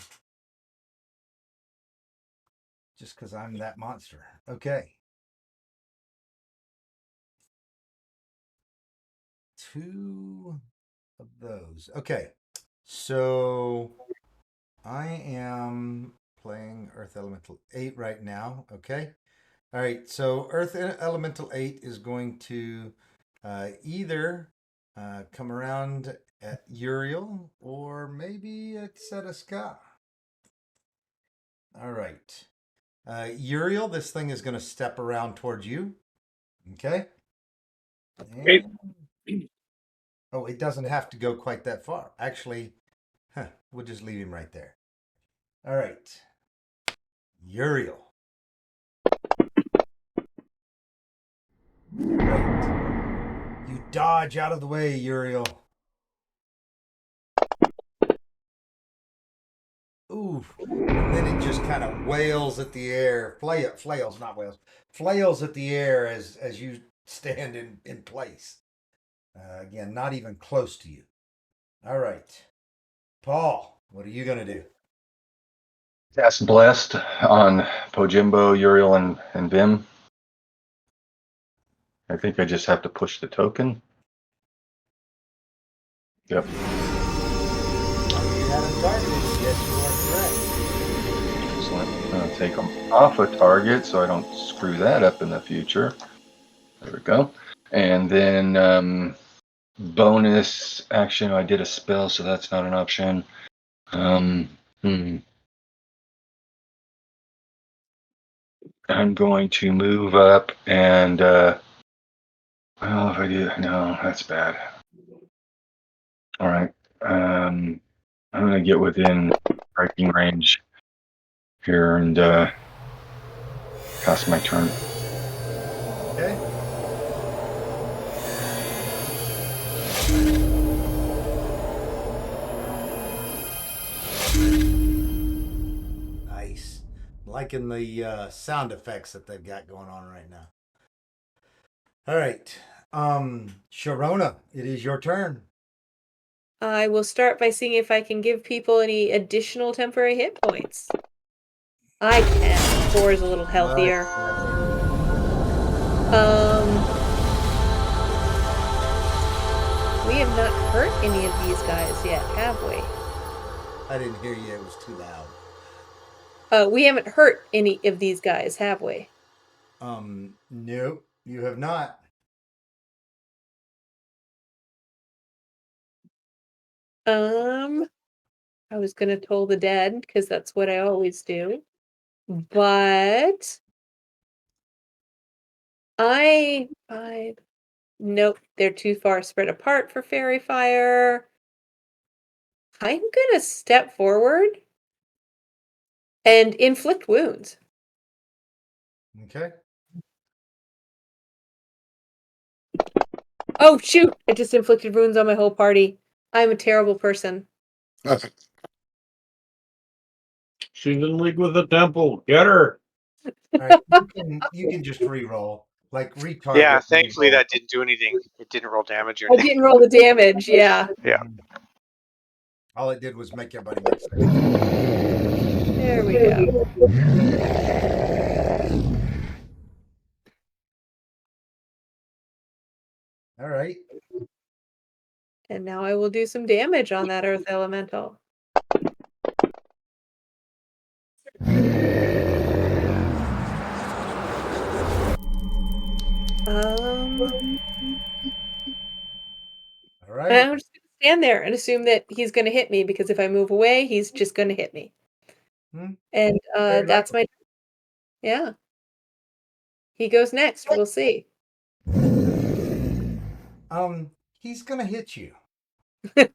that monster. Okay. 2 of those. Okay. So I am playing Earth Elemental 8 right now. Okay. All right. So Earth Elemental 8 is going to either come around at Uriel or maybe at Sedaska. All right. Uriel, this thing is going to step around towards you. Okay. Okay. And, oh, it doesn't have to go quite that far. Actually, we'll just leave him right there. All right. Uriel. Right. You dodge out of the way, Uriel. Ooh. And then it just kind of wails at the air. Flails, not wails. Flails at the air as you stand in place. Again, not even close to you. All right. Paul, what are you going to do? Cast Blessed on Pojimbo, Uriel, and Vim. I think I just have to push the token. Yep. You haven't targeted. Yes, you are correct. Excellent. I'm going to take them off a target so I don't screw that up in the future. There we go. And then bonus action, I did a spell, so that's not an option. I'm going to move up and, well, if I do, no, that's bad. All right. I'm going to get within striking range here and pass my turn. Okay. Nice. Liking the sound effects that they've got going on right now. All right. Sharona, it is your turn. I will start by seeing if I can give people any additional temporary hit points. I can. 4 is a little healthier. We have not hurt any of these guys yet, have we? I didn't hear you. It was too loud. We haven't hurt any of these guys, have we? No, you have not. I was gonna toll the dead because that's what I always do, but nope, they're too far spread apart for fairy fire. I'm gonna step forward and inflict wounds. Okay. Oh shoot! I just inflicted wounds on my whole party. I'm a terrible person. She's in league with the temple. Get her. All right. You can just re-roll. like retard. Yeah, when you thankfully roll. that didn't do anything. It didn't roll damage or I anything. didn't roll the damage. Yeah. Yeah. All it did was make everybody make sense. There we go. All right. And now I will do some damage on that earth elemental. All right. I'm just gonna stand there and assume that he's gonna hit me because if I move away, he's just gonna hit me. Hmm. And Very that's my yeah. He goes next. We'll see. He's gonna hit you. Hey,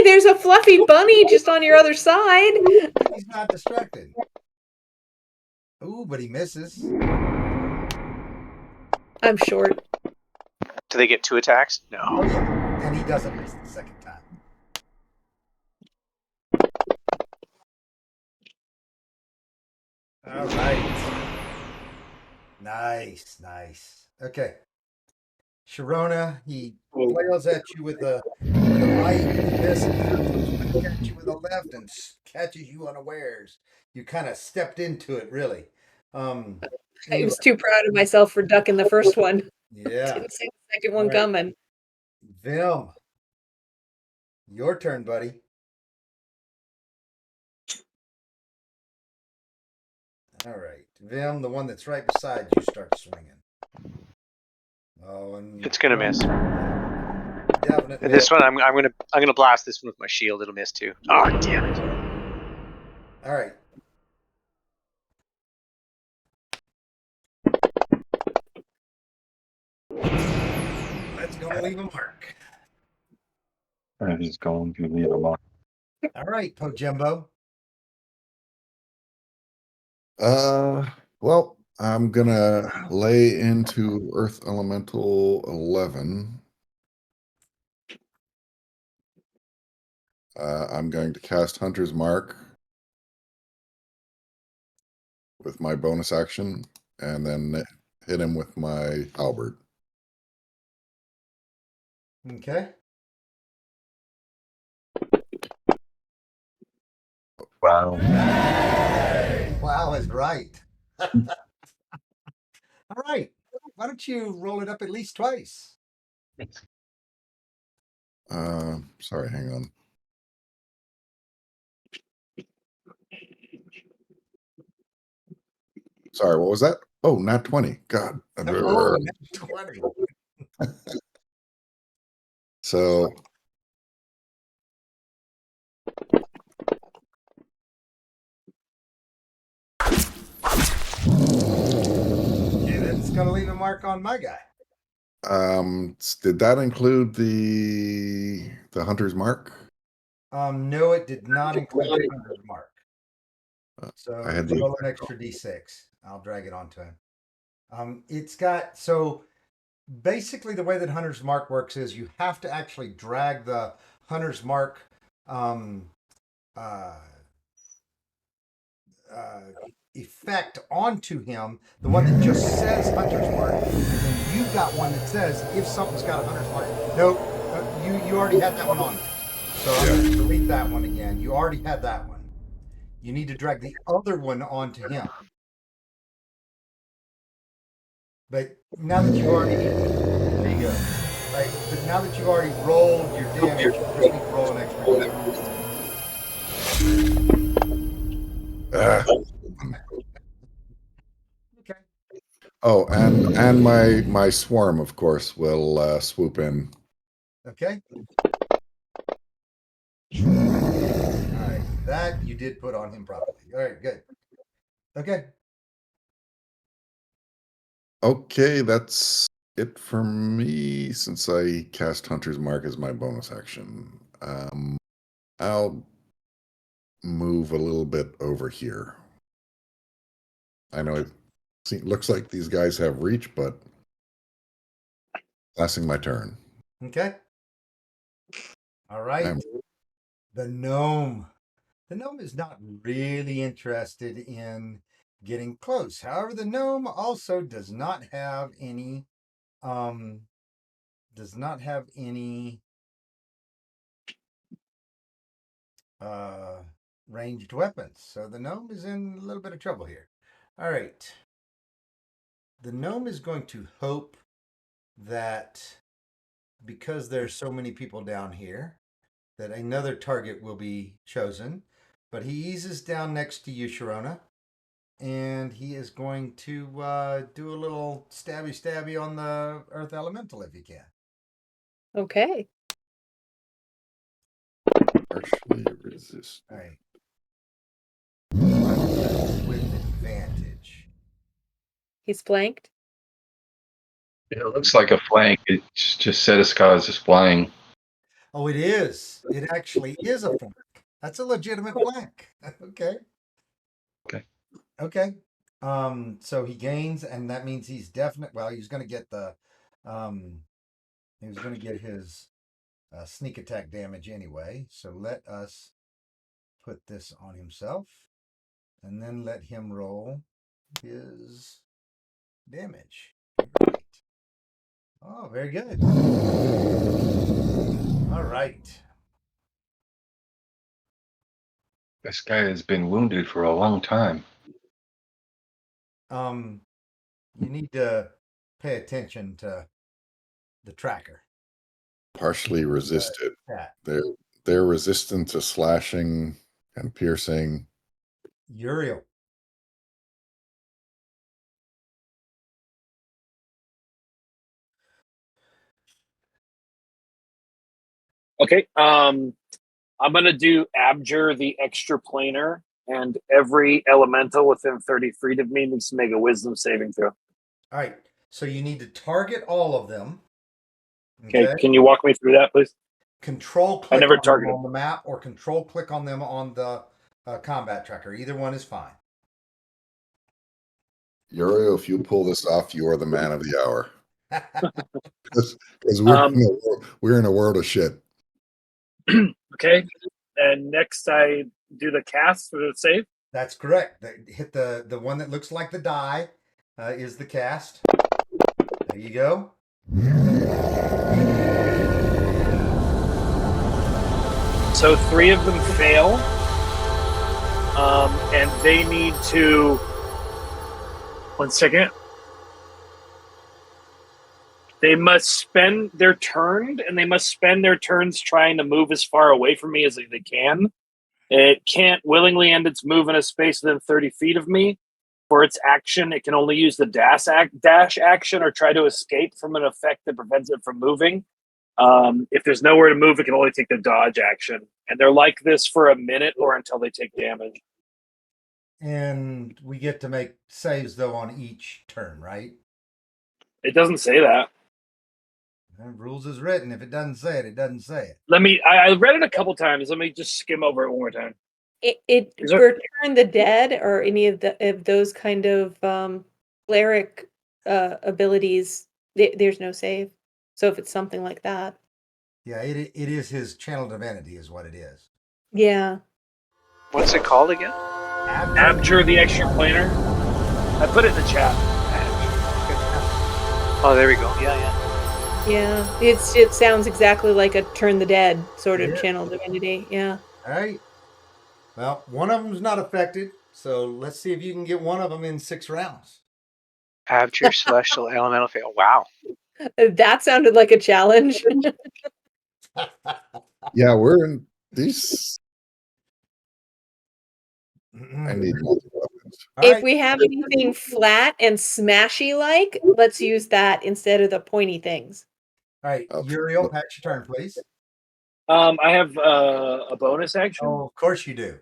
there's a fluffy bunny just on your other side. He's not distracted. Ooh, but he misses. I'm short. Do they get 2 attacks? Oh No. yeah, and he doesn't miss the second time. All right. Nice. Okay. Sharona, he flails at you with the right, misses, back at you with the left, and catches you unawares. You kind of stepped into it, really. I Anyway, was too proud of myself for ducking the first one. yeah. Didn't see the second one All right. coming. Vilm, your turn, buddy. All right, Vilm, the one that's right beside you, starts swinging. Oh, and It's gonna miss. definite And miss. this one, I'm gonna blast this one with my shield. It'll miss too. Oh damn it! All right. That's gonna leave a mark. And he's going to leave a mark. All right, Pojembo. Well, I'm gonna lay into Earth Elemental 11. I'm going to cast Hunter's Mark with my bonus action, and then hit him with my halberd. Okay. Wow. Wow is right. All right. Why don't you roll it up at least twice? Sorry, hang on. Sorry, what was that? Oh, not 20. God. Oh, 20. So Okay, that's gonna leave a mark on my guy. did that include the Hunter's Mark? No, it did not include the Hunter's Mark. So I had the roll an extra d6. I'll drag it onto him. It's got so basically the way that Hunter's Mark works is you have to actually drag the Hunter's Mark effect onto him, the one that just says Hunter's Mark, and then you've got one that says if something's got a Hunter's Mark. Nope, you already had that one on. So I'm going to delete that one again. You already had that one. You need to drag the other one onto him. But now that you already, there you go. Right, but now that you've already rolled your damage, you just need to roll an extra. Okay. Oh, and my swarm, of course, will swoop in. Okay. All right, that you did put on him properly. All right, good. Okay. Okay, that's it for me since I cast Hunter's Mark as my bonus action. I'll move a little bit over here. I know it looks like these guys have reach, but passing my turn. Okay. All right. The gnome. The gnome is not really interested in getting close. However, the gnome also does not have any ranged weapons. So the gnome is in a little bit of trouble here. All right. The gnome is going to hope that because there's so many people down here, that another target will be chosen. But he eases down next to you, Sharona, and he is going to do a little stabby on the Earth Elemental if he can. Okay. Partially resist. All right. With advantage. He's flanked. It looks like a flank. It just said Askaz is flying. Oh, it is. It actually is a flank. That's a legitimate flank. Okay. Okay. So he gains, and that means he's definite. Well, he's going to get the, he was going to get his sneak attack damage anyway. So let us put this on himself, and then let him roll his damage. Right. Oh, very good. All right. This guy has been wounded for a long time. You need to pay attention to the tracker. Partially resisted. That They're resistant to slashing and piercing. Uriel. Okay. I'm gonna do Abjure the extraplanar, and every elemental within 30 feet of me needs to make a wisdom saving throw. All right. So you need to target all of them. Okay. Can you walk me through that, please? Control click I never on them targeted. on the map, or control click on them on the combat tracker. Either one is fine. Uriel, if you pull this off, you are the man of the hour. Because we're in a world of shit. Okay. And next I do the cast for the save. That's correct. Hit the one that looks like the die is the cast. There you go. So 3 of them fail. And they need to. 1 second. They must spend their turn, and they must spend their turns trying to move as far away from me as they can. It can't willingly end its move in a space within 30 feet of me. For its action, it can only use the dash action or try to escape from an effect that prevents it from moving. If there's nowhere to move, it can only take the dodge action. And they're like this for a minute or until they take damage. And we get to make saves, though, on each turn, right? It doesn't say that. Rules is written. If it doesn't say it, it doesn't say it. I read it a couple times. Let me just skim over it one more time. Return the Dead or any of those kind of cleric abilities, there's no save. So if it's something like that. Yeah, it is his channel divinity is what it is. Yeah. What's it called again? Abjure the extraplanar. I put it in the chat. Oh, there we go. Yeah. Yeah. It sounds exactly like a Turn the Dead sort of channel divinity. Yeah. All right. Well, one of them's not affected, so let's see if you can get one of them in 6 rounds. Abjure celestial elemental fail. Wow. That sounded like a challenge. Yeah, we're in these. I need multiple weapons. If we have anything flat and smashy like, let's use that instead of the pointy things. All right, Uriel, patch your turn, please. I have a bonus action. Oh, of course you do.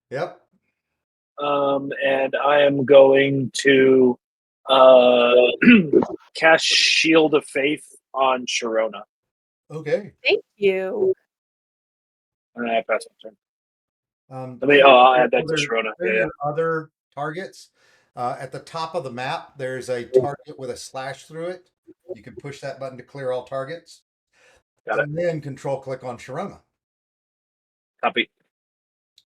Yep. And I am going to cast Shield of Faith on Sharona. Okay. Thank you. And I pass my turn. I'll add that to Sharona. Yeah. Other targets. At the top of the map, there's a target with a slash through it. You can push that button to clear all targets. Got it. And then control click on Sharona. Copy.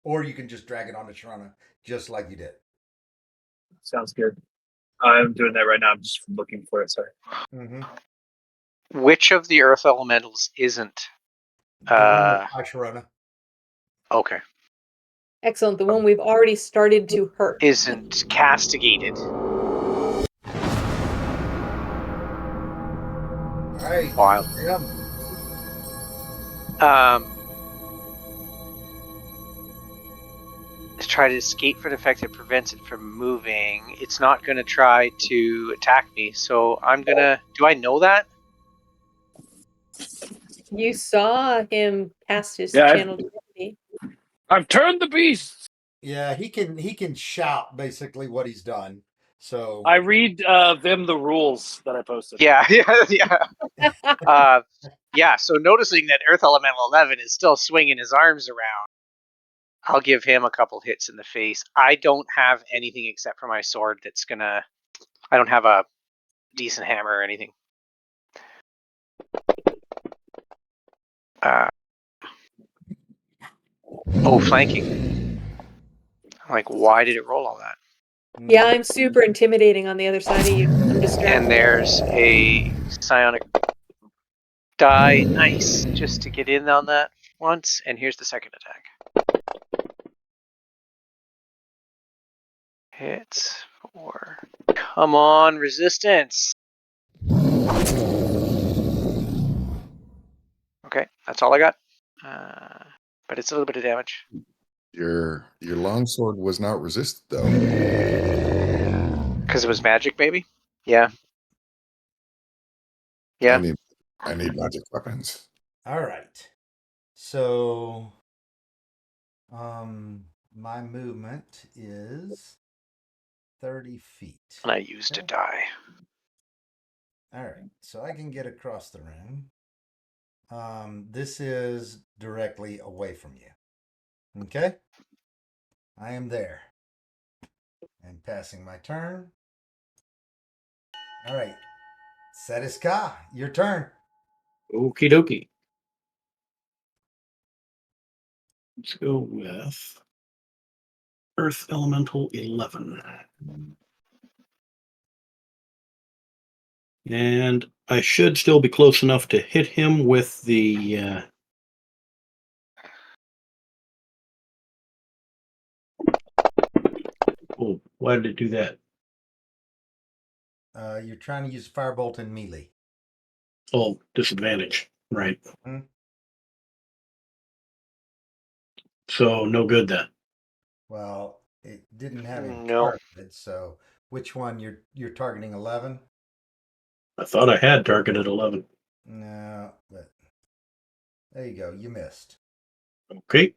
Or you can just drag it onto Sharona, just like you did. Sounds good. I'm doing that right now. I'm just looking for it. Sorry. Mm-hmm. Which of the earth elementals isn't? Sharona. Okay. Excellent. The one we've already started to hurt. Isn't castigated. All right. Wild. Yeah. To try to escape for an effect that prevents it from moving. It's not going to try to attack me, so I'm gonna. Do I know that? You saw him cast his Yeah, channel divinity. I've turned the beast. Yeah, he can shout basically what he's done. So I read Vim the rules that I posted. Yeah. Yeah. So noticing that Earth Elemental 11 is still swinging his arms around, I'll give him a couple hits in the face. I don't have anything except for my sword that's gonna. I don't have a decent hammer or anything. Flanking. I'm like, why did it roll all that? Yeah, I'm super intimidating on the other side of you. I'm distracted. And there's a psionic die. Nice. Just to get in on that once. And here's the second attack. Hits 4. Come on, resistance. Okay, that's all I got. But it's a little bit of damage. Your longsword was not resisted though. Because it was magic, maybe? Yeah. Yeah. I need magic weapons. all right. So my movement is 30 feet. And I used a die. All right. So I can get across the room. This is directly away from you. Okay? I am there. And passing my turn. All right. Setiska, your turn. Okie dokie. Let's go with Earth Elemental 11. And I should still be close enough to hit him with the. Oh, why did it do that? You're trying to use Firebolt and melee. Oh, disadvantage. Right. Hmm. So no good then. Well, it didn't have it No. targeted, so which one you're targeting 11? I thought I had targeted 11. No, but there you go. You missed. Okay.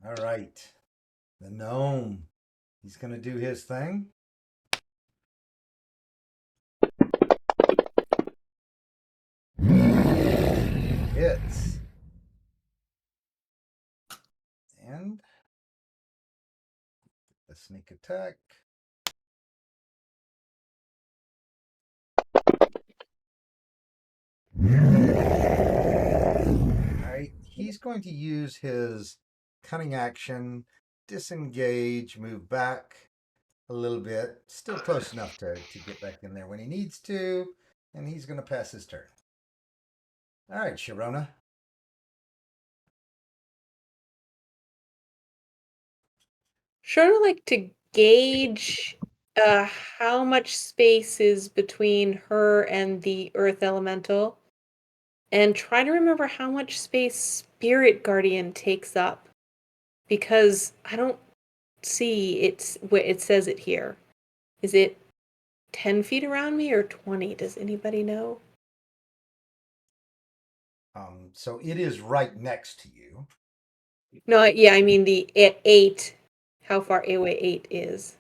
All right. The gnome. He's going to do his thing. Hits. And a sneak attack. All right. He's going to use his cunning action, disengage, move back a little bit. Still close enough to get back in there when he needs to. And he's going to pass his turn. All right, Sharona. Sure would like to gauge how much space is between her and the Earth Elemental, and try to remember how much space Spirit Guardian takes up, because I don't see what it says it here. Is it 10 feet around me or 20? Does anybody know? So it is right next to you. No, yeah, I mean the 8. How far away 8 is.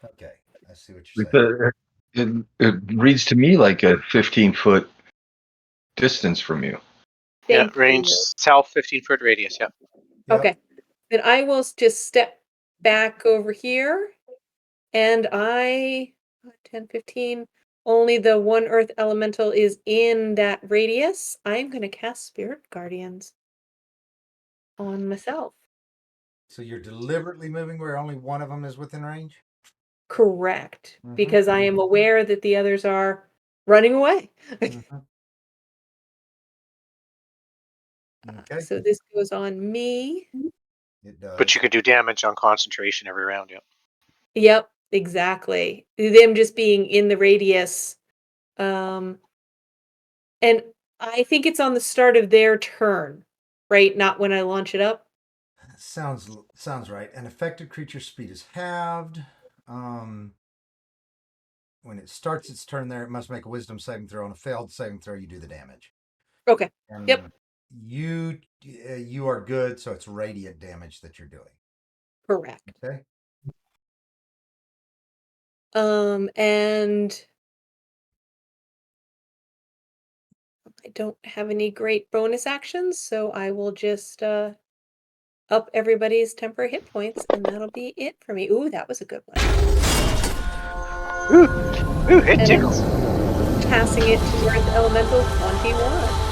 Okay, I see what you're saying. It reads to me like a 15-foot distance from you. Thank Range you. south 15-foot radius. Yeah. Yep. Okay. Then I will just step back over here, and 10, 15, only the one Earth Elemental is in that radius. I'm going to cast Spirit Guardians on myself. So you're deliberately moving where only one of them is within range? Correct. Mhm. Because I am aware that the others are running away. Mhm. Okay. So this goes on me. It does. But you could do damage on concentration every round. Yeah. Yep, exactly. Them just being in the radius. And I think it's on the start of their turn, right? Not when I launch it up. Sounds right. An affected creature's speed is halved. When it starts its turn there, it must make a wisdom saving throw. On a failed saving throw, you do the damage. Okay. And Yep. You are good, so it's radiant damage that you're doing. Correct. Okay. And I don't have any great bonus actions, so I will just up everybody's temporary hit points, and that'll be it for me. Ooh, that was a good one. Ooh, it And tickles. Passing it to Earth Elemental 21.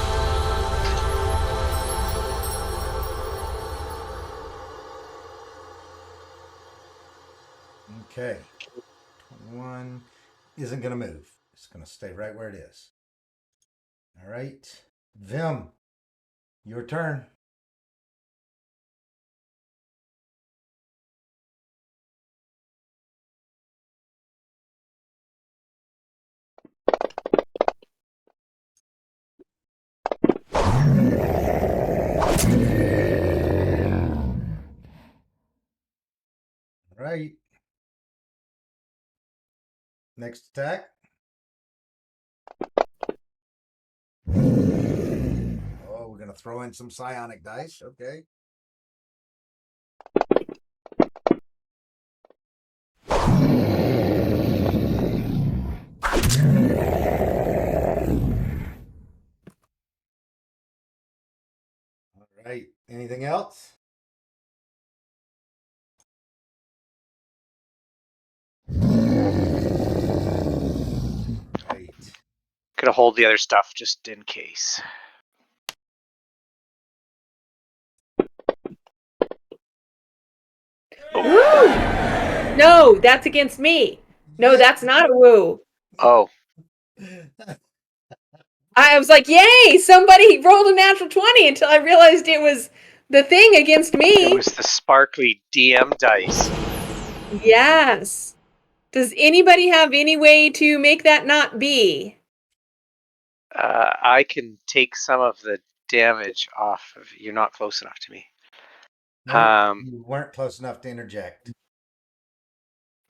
Okay. 21 isn't going to move. It's going to stay right where it is. All right. Vim, your turn. All right. Next attack. Oh, we're going to throw in some psionic dice. Okay. All right. Anything else? Right. Gonna hold the other stuff just in case. Woo! No, that's against me. No, that's not a woo. Oh, I was like, yay, somebody rolled a natural 20 until I realized it was the thing against me. it was the sparkly DM dice. Yes. Does anybody have any way to make that not be? I can take some of the damage off of. You're not close enough to me. No, you weren't close enough to interject.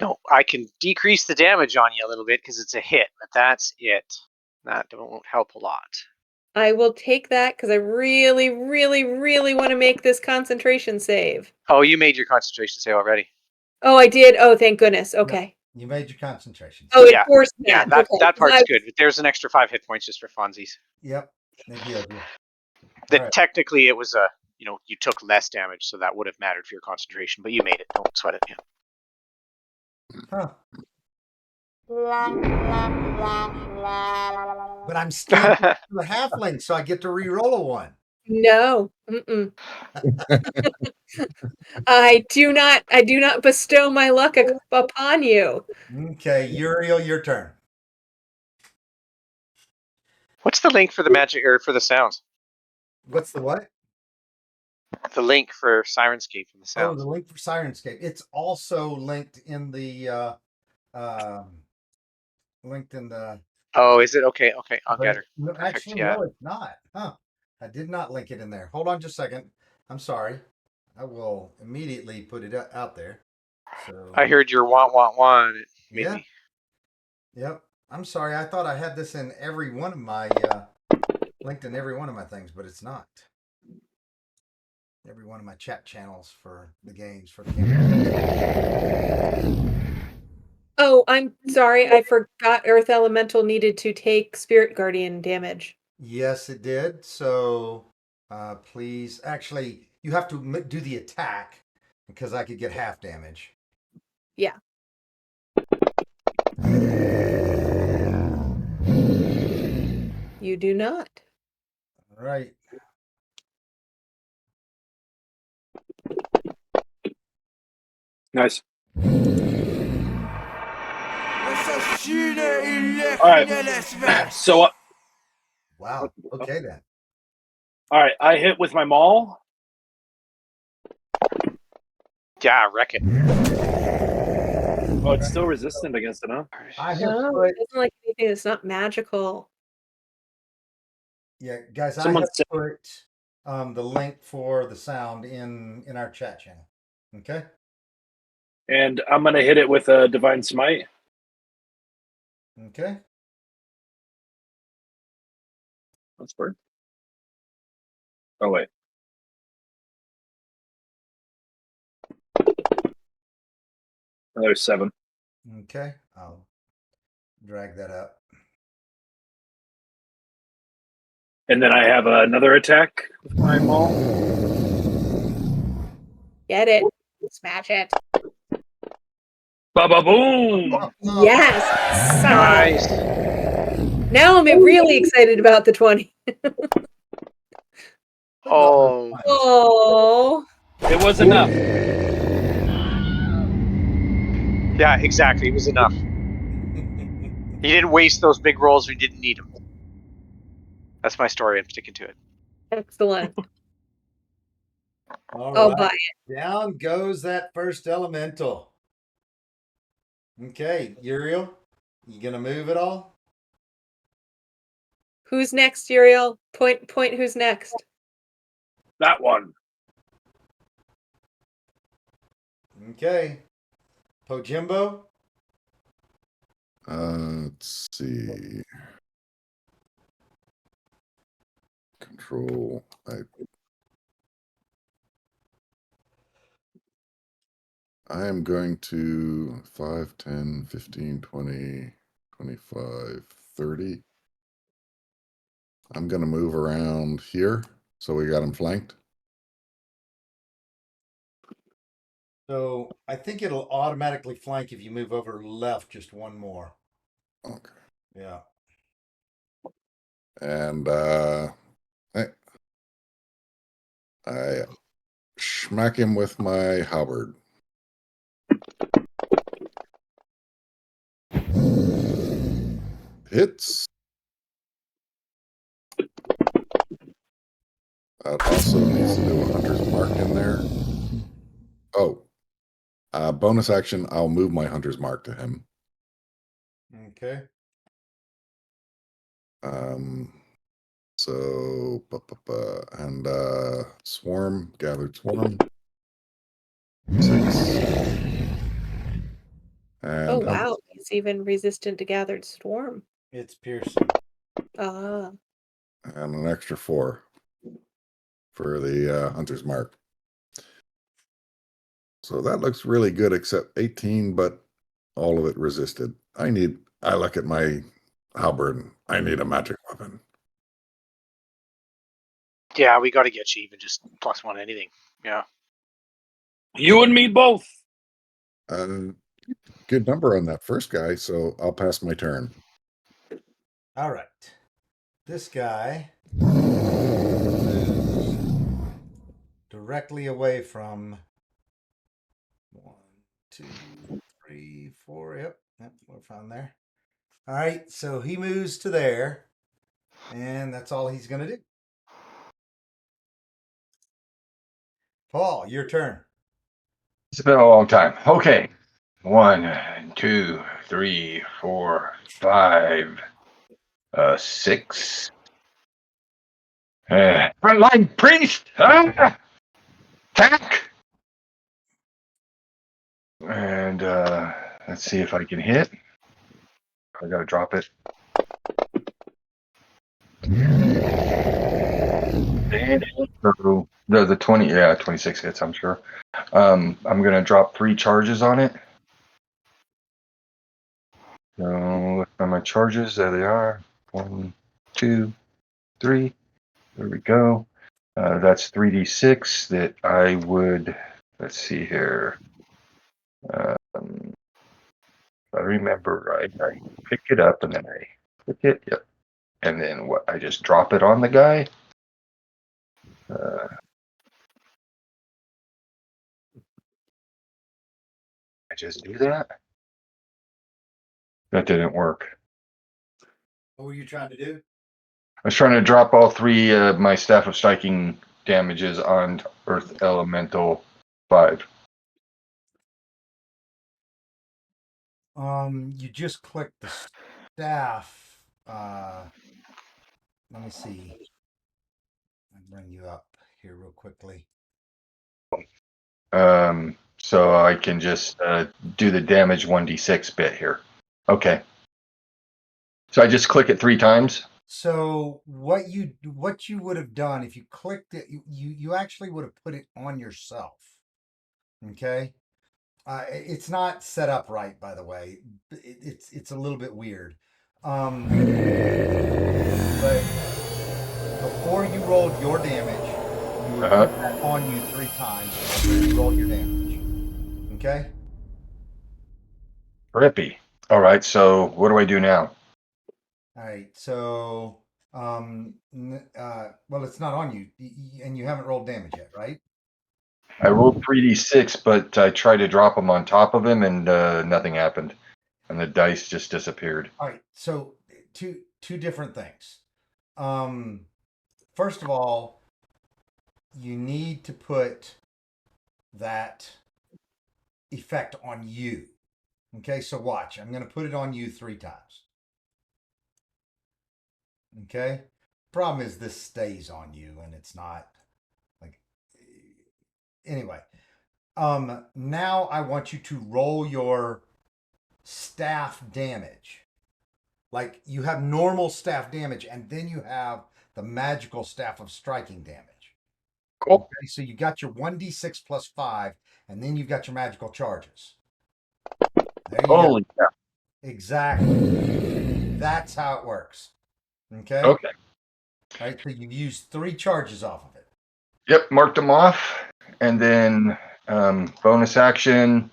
No, I can decrease the damage on you a little bit because it's a hit, but that's it. That won't help a lot. I will take that because I really, really, really want to make this concentration save. Oh, you made your concentration save already. Oh, I did? Oh, thank goodness. Okay. You made your concentration. Oh, it Yeah. forced Yeah, that. Okay. that part's good. But there's an extra 5 hit points just for funsies. Yep. It healed you. That All right. technically it was you took less damage, so that would have mattered for your concentration, but you made it. Don't sweat it. Yeah. Huh. But I'm still the halfling, so I get to re-roll a one. No. Mm-mm. I do not bestow my luck upon you. Okay, Uriel, your turn. What's the link for the magic or for the sounds? What's the what? The link for Sirenscape and the Oh, sounds. the link for Sirenscape. It's also linked in the linked in the. Oh, is it? Okay, I'll get her. No, Perfect, actually, yeah. no, it's not. Huh. I did not link it in there. Hold on just a second. I'm sorry. I will immediately put it out there. So I heard your want, and it made yeah. me. Yep. I'm sorry. I thought I had this in every one of my linked in every one of my things, but it's not. Every one of my chat channels for the games for the game. Oh, I'm sorry. I forgot Earth Elemental needed to take Spirit Guardian damage. Yes, it did. So please, actually, you have to do the attack because I could get half damage. Yeah. You do not. All right. Nice. All right. So, Wow. Okay then. all right. I hit with my maul. Yeah, wreck it. Oh, it's still resistant against it, huh? I have No, put, it doesn't like anything that's not magical. yeah, guys, Someone I have said- put the link for the sound in our chat channel. Okay. And I'm gonna hit it with a divine smite. Okay. That's bird. Oh wait. Another 7. Okay. I'll drag that up. And then I have another attack with my maul. Get it. Smash it. Ba ba boom! Yes. Nice. Now I'm really excited about the 20. Oh, Oh. It was enough. yeah, exactly. It was enough. He didn't waste those big rolls. We didn't need them. That's my story. I'm sticking to it. Excellent. All I'll right. buy it. Down goes that first elemental. Okay, Uriel, you gonna move at all? Who's next, Uriel? Point who's next. That one. Okay. Pojimbo? Let's see. Control. I am going to 5, 10, 15, 20, 25, 30. I'm going to move around here. So we got him flanked. So I think it'll automatically flank if you move over left just one more. Okay. Yeah. And I smack him with my halberd. Hits. That also needs to do a hunter's mark in there. Oh, bonus action. I'll move my hunter's mark to him. Okay. So and swarm, gathered swarm. 6. Oh And wow, he's even resistant to gathered storm. It's piercing. Ah. and an extra 4 for the hunter's mark. So that looks really good, except 18, but all of it resisted. I look at my halberd. I need a magic weapon. Yeah, we got to get you even just +1 anything. Yeah. You and me both. Good number on that first guy, so I'll pass my turn. All right. This guy moves directly away from 1, 2, 3, 4. Yep, we're found there. All right, so he moves to there, and that's all he's gonna do. Paul, your turn. It's been a long time. Okay. 1, 2, 3, 4, 5, 6. Frontline priest! Attack! And let's see if I can hit. I gotta drop it. So the 20, yeah, 26 hits, I'm sure. I'm gonna drop 3 charges on it. So look at my charges, there they are. 1, 2, 3. There we go. That's 3d6 that I would, let's see here. If I remember right, I pick it up and then I click it, yep. And then what? I just drop it on the guy. just do that? That didn't work. What were you trying to do? I was trying to drop all 3 of my Staff of Striking damages on Earth Elemental 5. You just click the staff. Let me see. I'll bring you up here real quickly. So I can just do the damage 1d6 bit here. Okay. So I just click it 3 times. So what you would have done if you clicked it, you actually would have put it on yourself. Okay. It's not set up right, by the way. It's a little bit weird. But before you rolled your damage, you would put that on you 3 times before you roll your damage. Okay. Trippy. All right. So what do I do now? All right. So well, it's not on you, and you haven't rolled damage yet, right? I rolled 3d6, but I tried to drop them on top of him, and nothing happened, and the dice just disappeared. All right. So two different things. First of all, you need to put that effect on you. Okay. So watch. I'm going to put it on you 3 times. Okay. Problem is this stays on you, and it's not like anyway. Now I want you to roll your staff damage. Like you have normal staff damage, and then you have the magical Staff of Striking damage. Cool. Okay, so you got your 1d6 plus 5, and then you've got your magical charges. There you Holy go. Exactly. That's how it works. Okay. Okay. All right. So you've used 3 charges off of it. Yep. Marked them off, and then bonus action.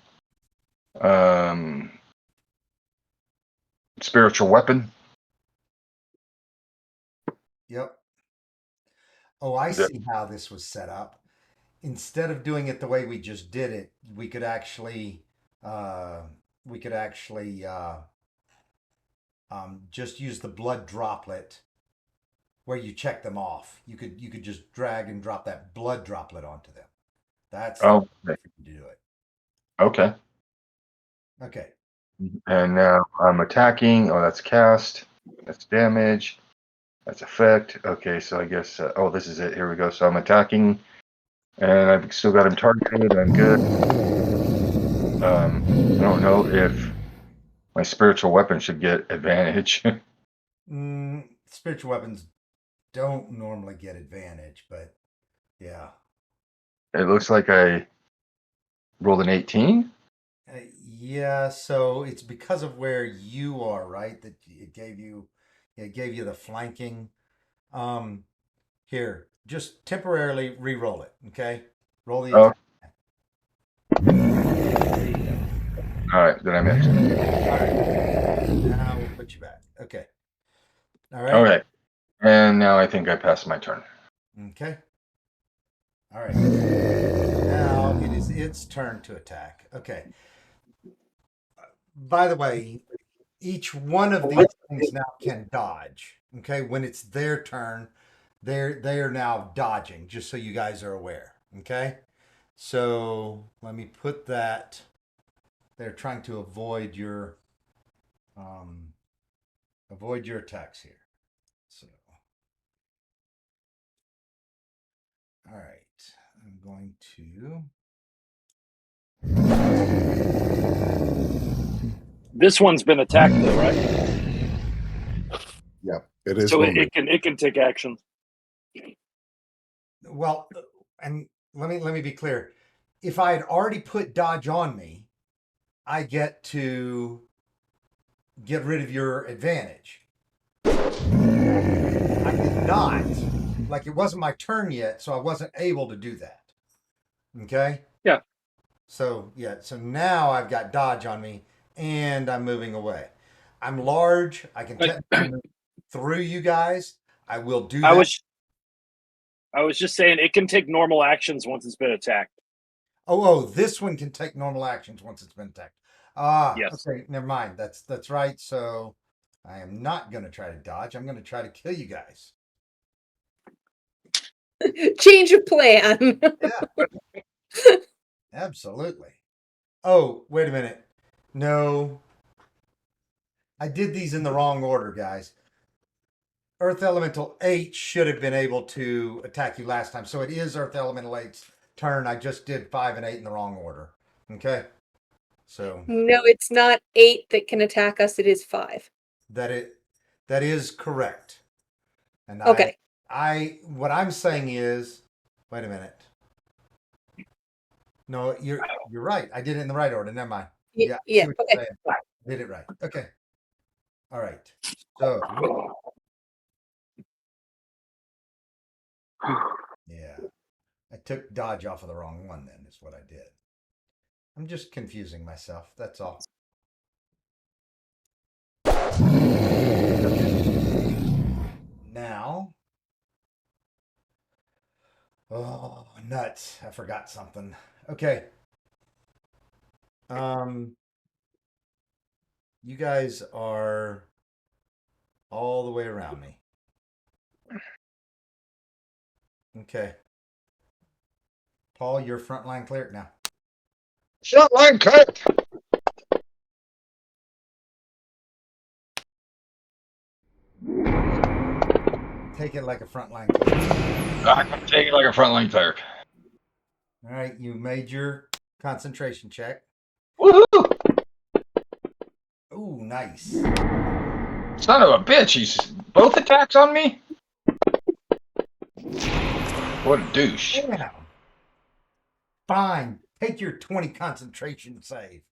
Spiritual weapon. Yep. Oh, I see how this was set up. Instead of doing it the way we just did it, we could actually just use the blood droplet where you check them off. You could just drag and drop that blood droplet onto them. That's the way to do it. Okay. Okay. And now I'm attacking. Oh, that's cast. That's damage. That's effect. Okay, so I guess. Oh, this is it. Here we go. So I'm attacking, and I've still got him targeted. I'm good. I don't know if my spiritual weapon should get advantage. Spiritual weapons don't normally get advantage, but yeah. It looks like I rolled an 18. Yeah, so it's because of where you are, right? That it gave you the flanking. Here, just temporarily re-roll it, okay? Roll the attack. All right, then I missed. All right. Now we'll put you back. Okay. All right. All right. And now I think I passed my turn. Okay. All right. Now it is its turn to attack. Okay. By the way, each one of these things now can dodge. Okay, when it's their turn, they are now dodging. Just so you guys are aware. Okay, so let me put that. They're trying to avoid your attacks here. So, all right, I'm going to. This one's been attacked though, right? Yep, it is. So it can take action. Well, and let me be clear. If I had already put dodge on me, I get to get rid of your advantage. I did not. Like it wasn't my turn yet, so I wasn't able to do that. Okay? Yeah. So now I've got dodge on me and I'm moving away. I'm large. I can technically move through you guys. I will do that. I was just saying it can take normal actions once it's been attacked. Oh, this one can take normal actions once it's been attacked. Ah, Yes. okay, never mind. That's right. So I am not going to try to dodge. I'm going to try to kill you guys. Change of plan. Yeah, absolutely. Oh, wait a minute. No, I did these in the wrong order, guys. Earth Elemental 8 should have been able to attack you last time. So it is Earth Elemental 8's turn. I just did 5 and 8 in the wrong order. Okay. So No, it's not 8 that can attack us. It is 5. that is correct. And Okay. what I'm saying is, wait a minute. No, you're right. I did it in the right order. Never mind. Yeah, I see Yeah. what Okay. you're saying. I did it right. Okay. All right. So yeah. I took dodge off of the wrong one then, is what I did. I'm just confusing myself. That's all. Now, oh, nuts. I forgot something. Okay. You guys are all the way around me. Okay. Paul, you're frontline cleric now. Shut line cut. Take it like a frontline cleric. I'm gonna take it like a frontline cleric. All right, you made your concentration check. Woohoo! Ooh, nice. Son of a bitch! He's both attacks on me. What a douche! Damn. Fine. Take your 20 concentration save.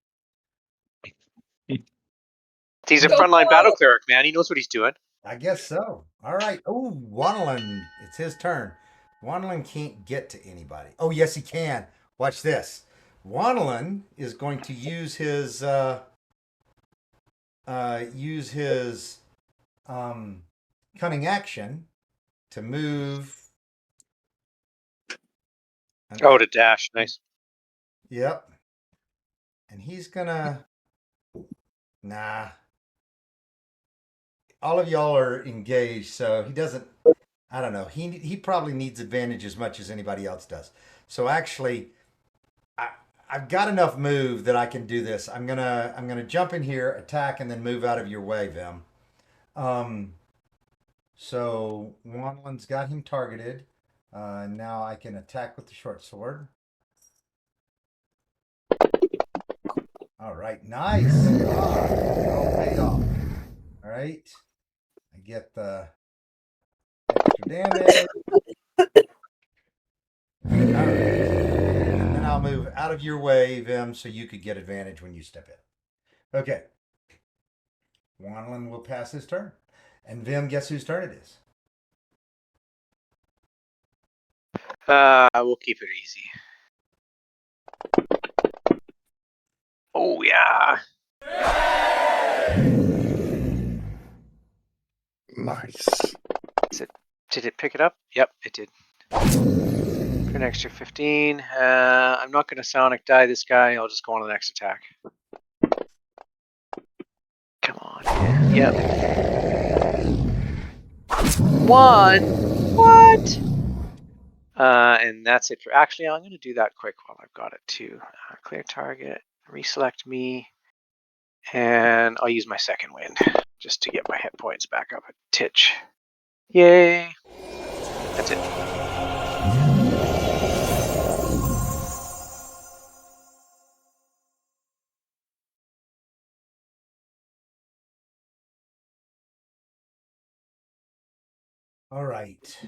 He's a Go frontline for battle it. cleric, man. He knows what he's doing. I guess so. All right. Oh, Wandelin. It's his turn. Wandelin can't get to anybody. Oh, yes, he can. Watch this. Wandelin is going to use his cunning action to move. Oh, to dash. Nice. Yep. And he's gonna. Nah. All of y'all are engaged, so he doesn't. I don't know. He probably needs advantage as much as anybody else does. So actually, I've got enough move that I can do this. I'm gonna jump in here, attack, and then move out of your way, Vim. So Wandelin's got him targeted. Now I can attack with the short sword. All right, nice. All paid off. All right, I get the extra damage. All right, and then I'll move out of your way, Vim, so you could get advantage when you step in. Okay. Wandelin will pass his turn. And Vim, guess whose turn it is? We'll keep it easy. Oh yeah. Nice. Did it pick it up? Yep, it did. For an extra 15. I'm not going to sonic die this guy. I'll just go on to the next attack. Come on. Yep. 1. What? And that's it for. Actually, I'm going to do that quick while I've got it too. Clear target. Reselect me. And I'll use my second wind just to get my hit points back up a titch. Yay. That's it. All right.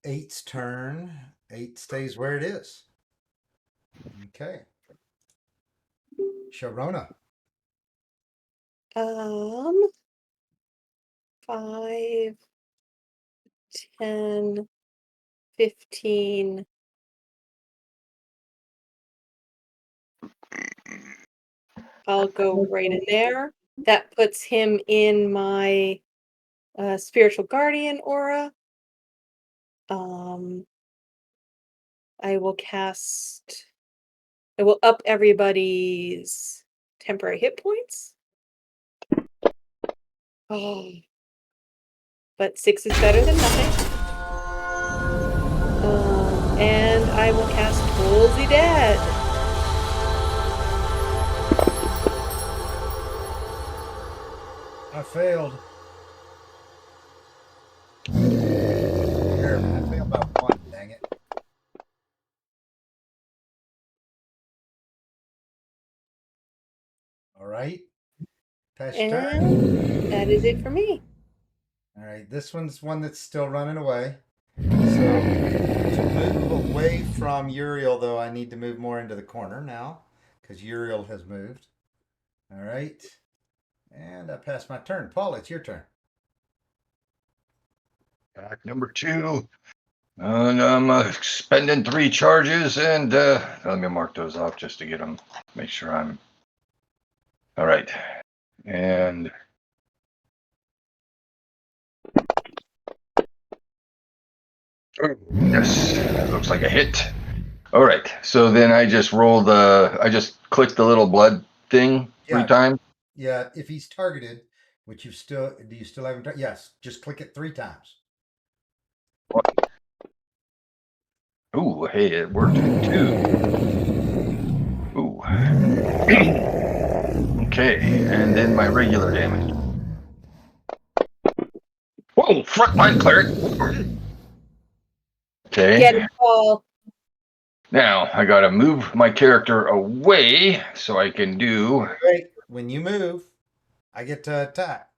8's turn. 8 stays where it is. Okay. Sharona. 5, 10, 15. I'll go right in there. That puts him in my spiritual guardian aura. I will cast It will up everybody's temporary hit points. Oh. But 6 is better than nothing. And I will cast Toll the Dead. I failed. Here, I failed by 1, dang it. All right. Pass your turn. And that is it for me. All right, this one's one that's still running away. So to move away from Uriel, though, I need to move more into the corner now because Uriel has moved. All right. And I passed my turn. Paul, it's your turn. Attack number 2. And I'm spending 3 charges, and let me mark those off just to get them, make sure I'm all right. And yes, looks like a hit. All right, so then I just rolled I just clicked the little blood thing 3 times. Yeah, if he's targeted, which do you still have him? Yes, just click it 3 times. Ooh, hey, it worked too. Ooh. Okay, and then my regular damage. Whoa, frontline cleric. Okay. Get it, Paul. Now I gotta move my character away so I can do. Wait, when you move, I get to attack.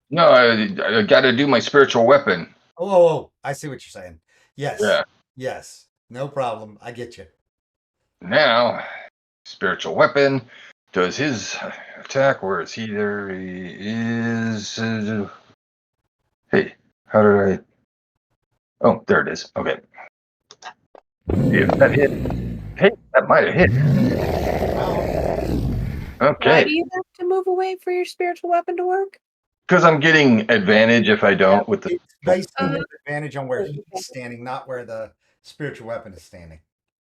No, I gotta do my spiritual weapon. Oh, I see what you're saying. Yes. Yeah. Yes. No problem. I get you. Now, spiritual weapon does his attack. Where is he? There he is. Hey, how did I? Oh, there it is. Okay. If that hit, hey, that might have hit. Why Okay. do you have to move away for your spiritual weapon to work? Because I'm getting advantage if I don't with the. It's based on the advantage on where he's standing, not where the spiritual weapon is standing.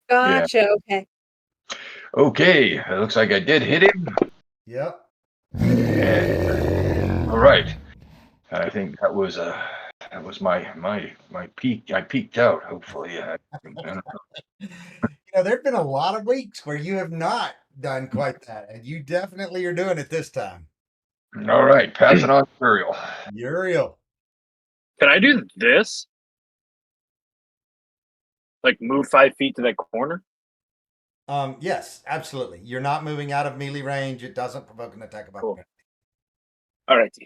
Gotcha. Okay. Okay, it looks like I did hit him. Yep. And, all right. I think that was my peak. I peaked out. Hopefully, There've been a lot of weeks where you have not done quite that, and you definitely are doing it this time. All right, pass it on to Uriel. Uriel. Can I do this? Like move 5 feet to that corner? Yes, absolutely. You're not moving out of melee range. It doesn't provoke an attack of opportunity. All right.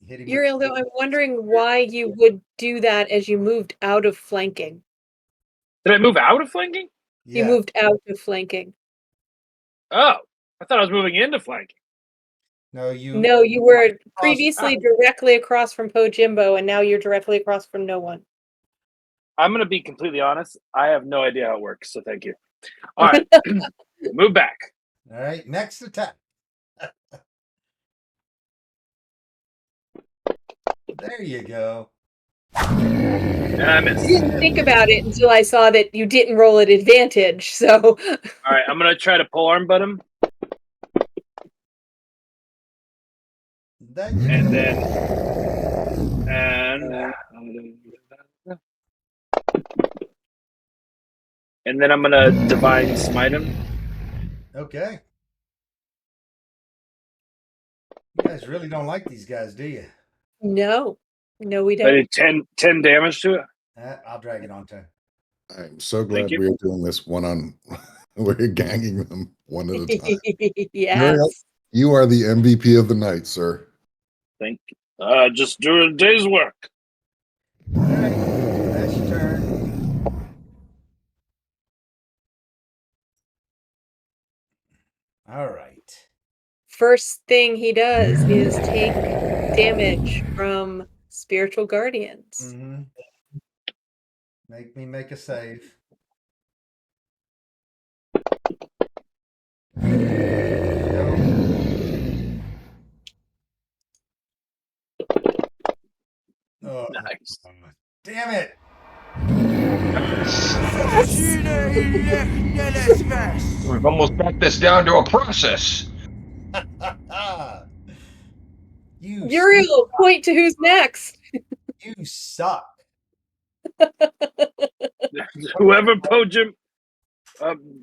Uriel, though, I'm wondering why you would do that as you moved out of flanking. Did I move out of flanking? Yeah. You moved out of flanking. Oh, I thought I was moving into flanking. No, you were previously directly across from Pojimbo, and now you're directly across from no one. I'm going to be completely honest. I have no idea how it works, so thank you. All right. Move back. All right, next attack. There you go. And I missed. I didn't think about it until I saw that you didn't roll at advantage, so... All right, I'm going to try to pull arm butt him. And then... And then I'm going to divine smite him. Okay. You guys really don't like these guys, do you? No, we I don't. did 10 damage to it. I'll drag it on to. I'm so glad we're doing this we're ganging them one at a time. Yes. Uriel, you are the MVP of the night, sir. Thank you. Just do a day's work. All right, that's your turn. All right. First thing he does is take damage from spiritual guardians. Mm-hmm. Make me make a save. Oh, Nice. damn it! We've almost got this down to a process. You Uriel, point to who's next. you suck. Whoever poached him,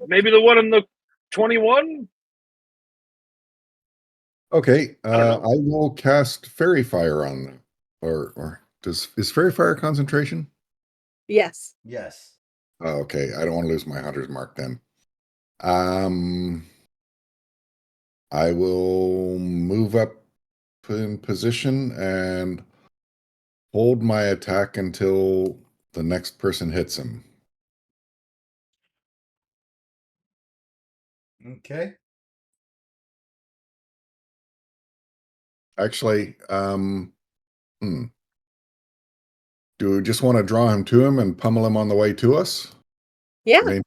maybe the one in the 21. Okay, I don't know. I will cast Fairy Fire on them. Or is Fairy Fire concentration? Yes. Yes. Oh, okay, I don't want to lose my hunter's mark then. I will move up in position and hold my attack until the next person hits him. Okay. Actually, do we just want to draw him to him and pummel him on the way to us? Yeah. I mean,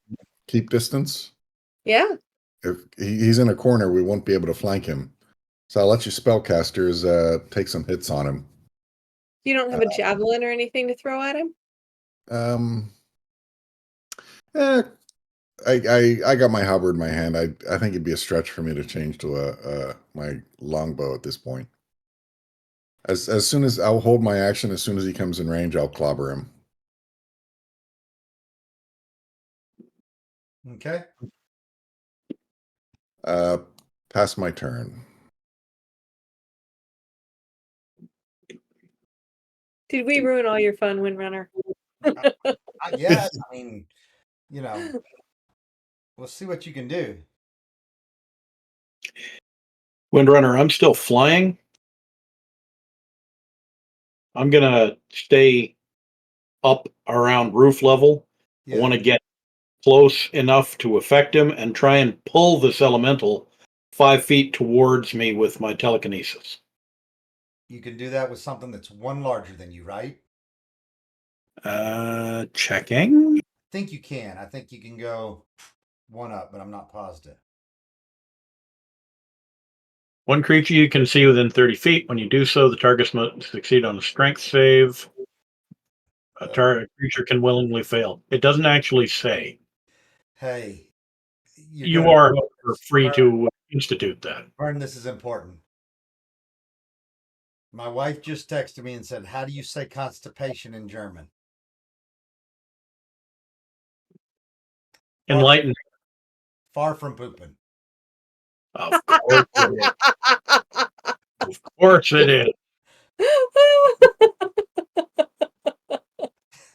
keep distance. Yeah. If he's in a corner, we won't be able to flank him. So I'll let you spellcasters take some hits on him. You don't have a javelin or anything to throw at him? I got my halberd in my hand. I think it'd be a stretch for me to change to my longbow at this point. As soon as I'll hold my action, as soon as he comes in range, I'll clobber him. Okay. Pass my turn. Did we ruin all your fun, Windrunner? Yes. I mean, we'll see what you can do. Windrunner, I'm still flying. I'm gonna stay up around roof level. I Yeah. want to get close enough to affect him and try and pull this elemental 5 feet towards me with my telekinesis. You can do that with something that's one larger than you, right? Checking. I think you can. I think you can go one up, but I'm not positive. One creature you can see within 30 feet. When you do so, the target must succeed on a strength save. A target creature can willingly fail. It doesn't actually say. Hey, You are, however, free to institute that. Vern, this is important. My wife just texted me and said, "How do you say constipation in German?" Enlighten. Far from pooping. Of course it is. Of course it is.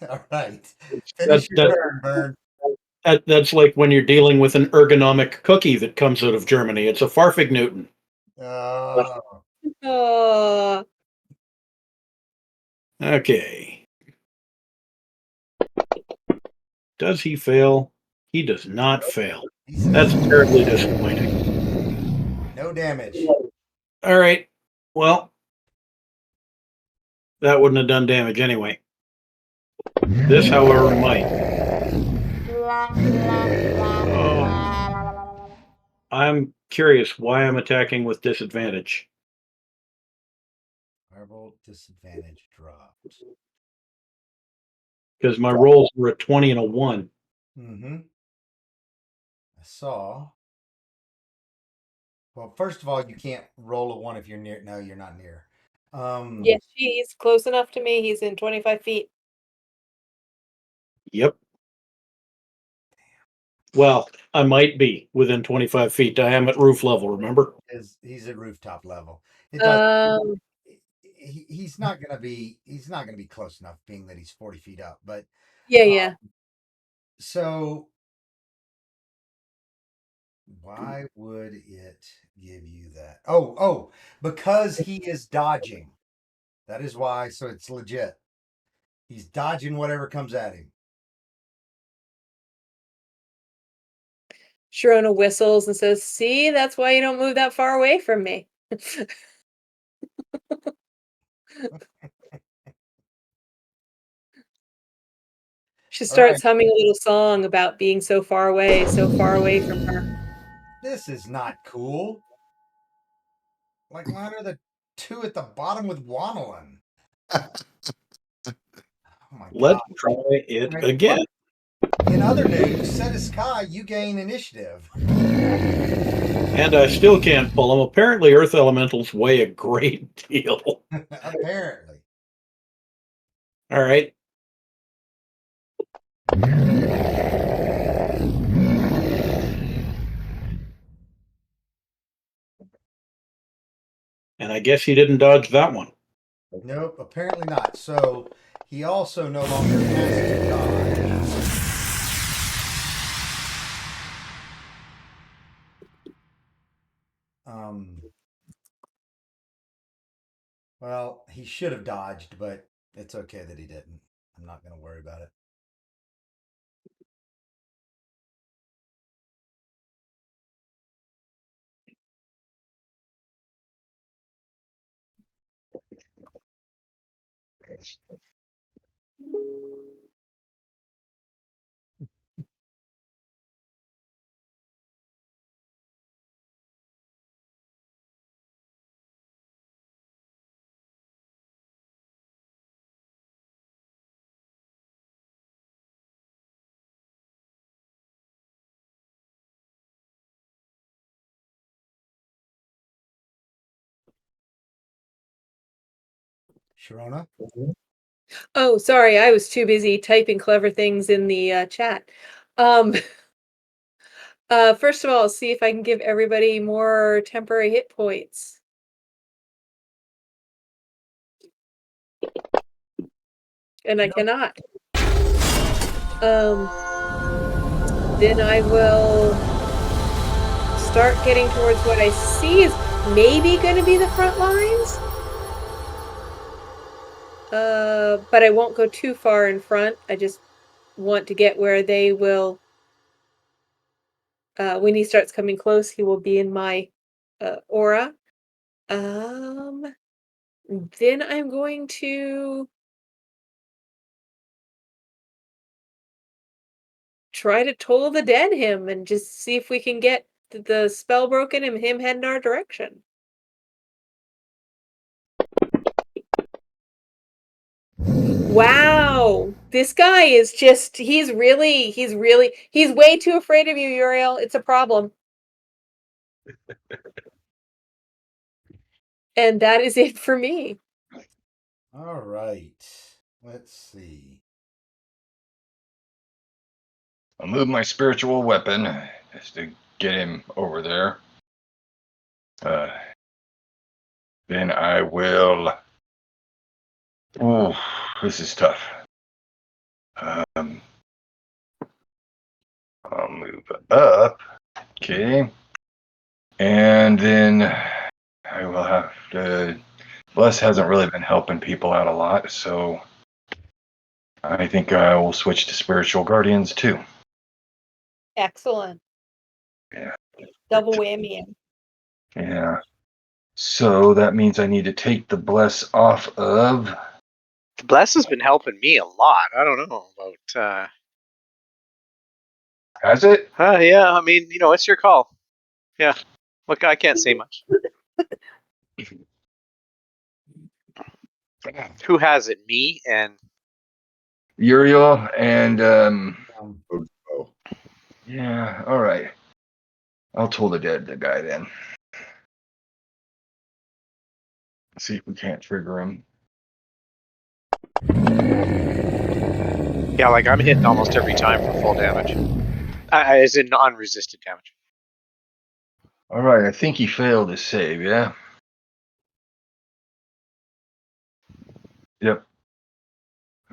All right. That, Finish your turn, Vern. that's like when you're dealing with an ergonomic cookie that comes out of Germany. It's a Farfig-Newton. Oh. Okay. Does he fail? He does not fail. That's terribly disappointing. No damage. All right. Well, that wouldn't have done damage anyway. This, however, might. Oh. I'm curious why I'm attacking with disadvantage. Firebolt disadvantage dropped. Because my rolls were a 20 and a 1. Mm-hmm. I saw. Well, first of all, you can't roll a 1 if you're near. No, you're not near. Yes, he's close enough to me. He's in 25 feet. Yep. Well, I might be within 25 feet. I am at roof level, remember? He's at rooftop level. It does. Um, He's not gonna be. He's not gonna be close enough, being that he's 40 feet up. But yeah. so why would it give you that? Oh, because he is dodging. That is why. So it's legit. He's dodging whatever comes at him. Sharona whistles and says, "See, that's why you don't move that far away from me." She starts humming a little song about being so far away from her. This is not cool. Like, mine are the two at the bottom with Wanelin. Oh my Let's god. try it Right. again. In other news, set a sky, you gain initiative. And I still can't pull them. Apparently, earth elementals weigh a great deal. Apparently. All right. And I guess he didn't dodge that one. Nope, apparently not. So he also no longer has to dodge. Well, he should have dodged, but it's okay that he didn't. I'm not going to worry about it. Sharona? Oh, sorry, I was too busy typing clever things in the chat. First of all, see if I can give everybody more temporary hit points. And I cannot. Then I will start getting towards what I see is maybe going to be the front lines. But I won't go too far in front. I just want to get where they will. When he starts coming close, he will be in my aura. Then I'm going to try to toll the dead him and just see if we can get the spell broken and him heading our direction. Wow, this guy is just, he's way too afraid of you, Uriel. It's a problem. And that is it for me. All right. Let's see. I'll move my spiritual weapon just to get him over there. Then I will. Oh, this is tough. I'll move up. Okay. And then I will have to. Bless hasn't really been helping people out a lot, so I think I will switch to spiritual guardians too. Excellent. Yeah. Double whammy. Yeah. So that means I need to take the bless off of. Bless has been helping me a lot. I don't know about. Has it? Yeah, I mean, it's your call. Yeah. Look, I can't say much. Who has it? Me and Uriel and Oh, yeah. All right. I'll toll the guy then. See if we can't trigger him. yeah, like I'm hitting almost every time for full damage, as in non-resisted damage. All right. I think he failed his save. Yeah. Yep.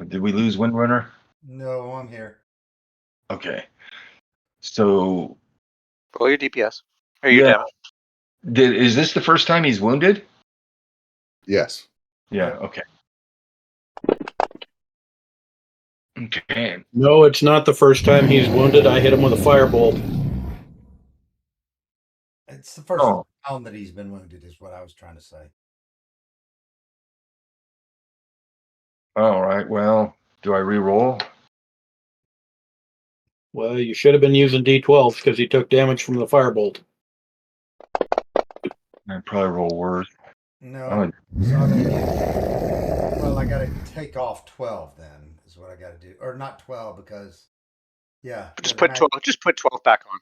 Did we lose Windrunner? No, I'm here. Okay. So Roll your DPS or your yeah. damage. Is this the first time he's wounded? yes. Yeah. Yep. Okay. Okay. No, it's not the first time he's wounded. I hit him with a firebolt. It's the first Oh. round that he's been wounded, is what I was trying to say. All right. Well, do I re-roll? Well, you should have been using D12s because he took damage from the firebolt. I'd probably roll worse. No. So well, I got to take off 12 then, is what I got to do. Or not 12 because, yeah. Just the put mag- 12. Just put 12 back on.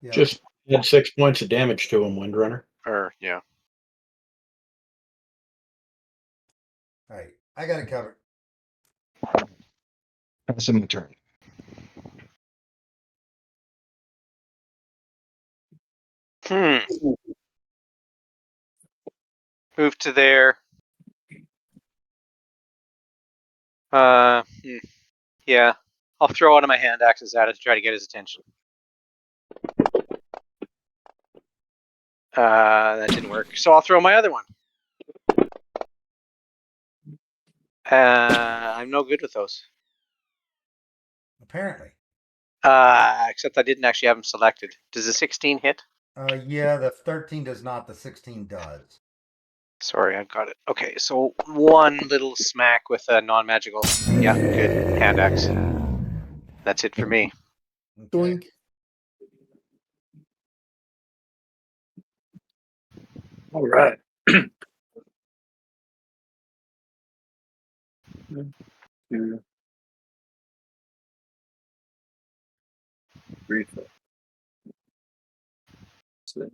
Yeah. Just add 6 points of damage to him, Windrunner. Or yeah. All right. I got it covered. Pass him the turn. Move to there. Yeah. I'll throw one of my hand axes at it to try to get his attention. That didn't work. So I'll throw my other one. I'm no good with those. Apparently. Except I didn't actually have them selected. Does the 16 hit? Yeah, the 13 does not, the 16 does. Sorry, I've got it. Okay, so one little smack with a non-magical. Yeah, good. Hand axe. That's it for me. Okay. Doink. All right. Two, three, four, six.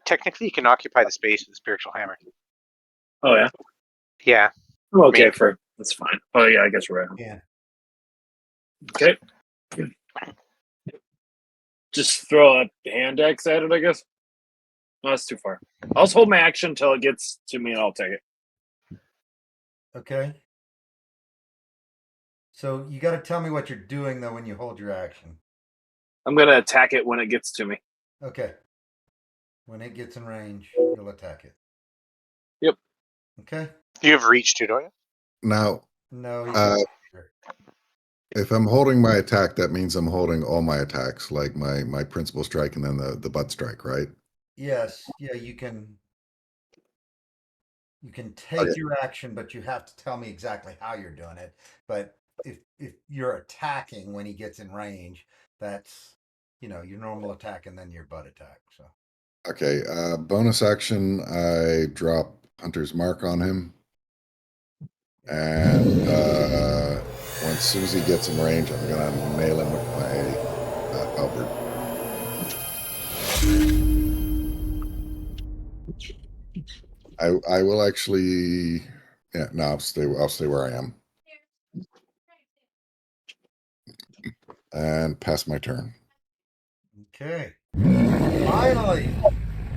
Technically, you can occupy the space with a spiritual hammer. Oh yeah. Yeah. I'm okay Maybe. for that's fine. Oh yeah, I guess we're right. Yeah. Okay. Just throw a hand axe at it, I guess. No, that's too far. I'll just hold my action until it gets to me and I'll take it. Okay. So you got to tell me what you're doing though when you hold your action. I'm gonna attack it when it gets to me. Okay. When it gets in range, you'll attack it. Yep. Okay. You have reach too, don't you? Now, No. if I'm holding my attack, that means I'm holding all my attacks, like my principal strike and then the butt strike, right? Yes. Yeah. You can take Okay. your action, but you have to tell me exactly how you're doing it. But if you're attacking when he gets in range, that's your normal attack and then your butt attack. So. Okay. Bonus action, I drop Hunter's Mark on him. And as soon as he gets in range, I'm going to nail him with my halberd. I will actually, yeah, no, I'll stay where I am. And pass my turn. Okay. Finally.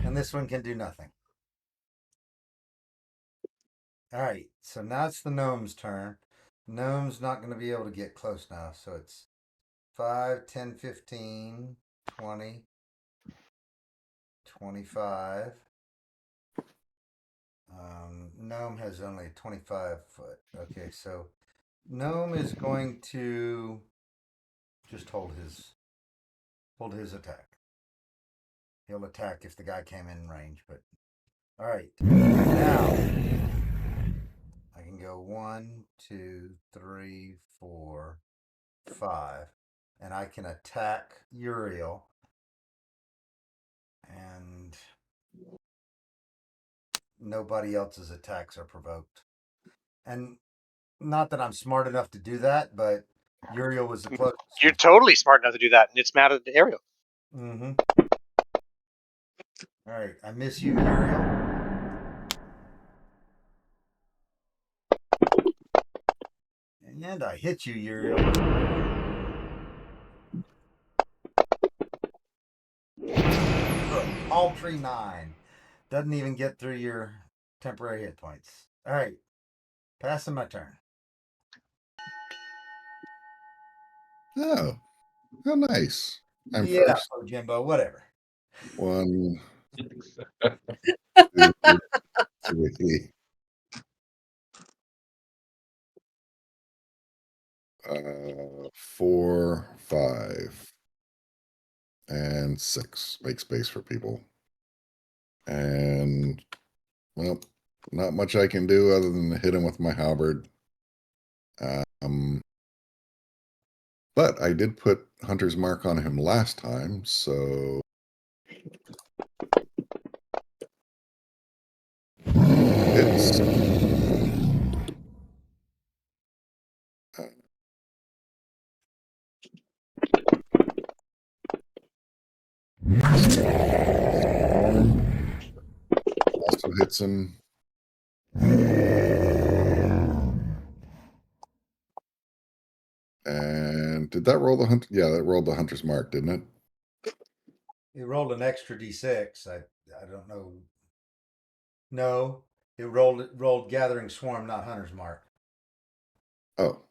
And this one can do nothing. All right. So now it's the gnome's turn. Gnome's not going to be able to get close now. So it's 5, 10, 15, 20, 25. Gnome has only 25 foot. Okay. So Gnome is going to just hold his attack. He'll attack if the guy came in range, but all right. Now I can go 1, 2, 3, 4, 5, and I can attack Uriel. And nobody else's attacks are provoked. And not that I'm smart enough to do that, but Uriel was the closest. You're totally smart enough to do that, and it's mad at the Ariel. Mm-hmm. All right, I miss you, Uriel. And I hit you, Uriel. Paltry 9. Doesn't even get through your temporary hit points. All right, passing my turn. Oh, how nice. I'm Yeah, first. oh, Jimbo, whatever. 1, 2, 3. 4, 5, and 6. Make space for people. And well, not much I can do other than hit him with my halberd. But I did put Hunter's Mark on him last time, so it's also hits him. And did that roll the hunter? Yeah, that rolled the Hunter's Mark, didn't it? It rolled an extra d6. I don't know. No, it rolled Gathering Swarm, not Hunter's Mark. Oh.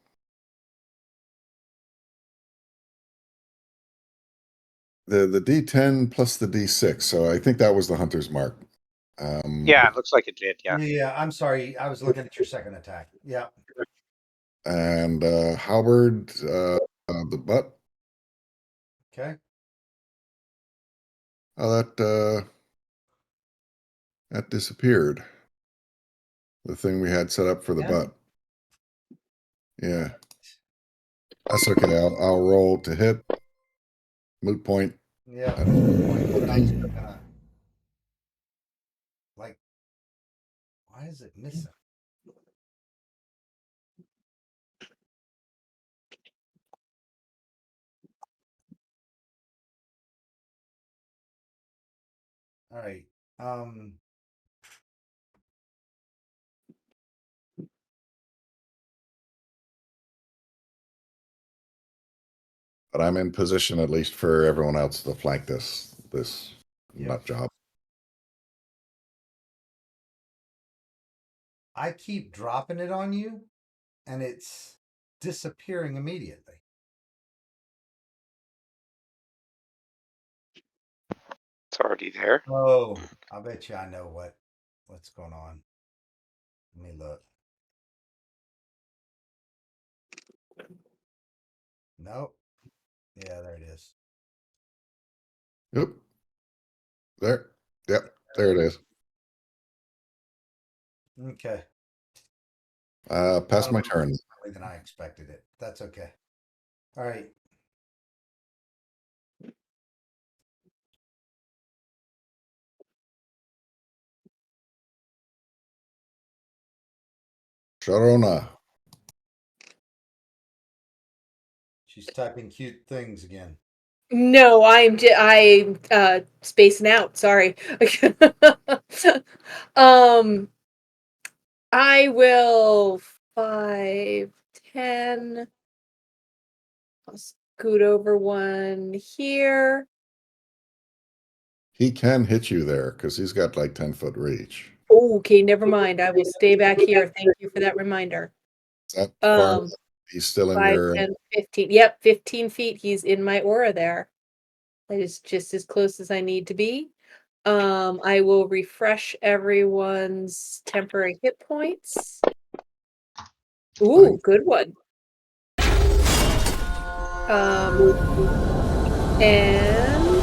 The D10 plus the D6, so I think that was the Hunter's Mark. Yeah, it looks like it did. Yeah. Yeah, I'm sorry. I was looking at your second attack. Yeah. And Howard, the butt. Okay. Oh, that disappeared. The thing we had set up for the butt. Yeah. That's okay. I'll roll to hit. Moot point. Yeah. And I'm still gonna, like, why is it missing? All right. But I'm in position at least for everyone else to flank this nut job. I keep dropping it on you, and it's disappearing immediately. It's already there. Oh, I bet you I know what's going on. Let me look. Nope. Yeah, there it is. Yep. There. Yep. There it is. Okay. Pass my turn. Differently than I expected it. That's okay. All right. Sharona. She's typing cute things again. No, I'm spacing out. Sorry. I will 5, 10. I'll scoot over one here. He can hit you there because he's got like 10-foot reach. Oh, okay, never mind. I will stay back here. Thank you for that reminder. Is that far? Um, He's still in 5, your 10, 15. Yep, 15 feet. He's in my aura there. That is just as close as I need to be. I will refresh everyone's temporary hit points. Ooh, good one. And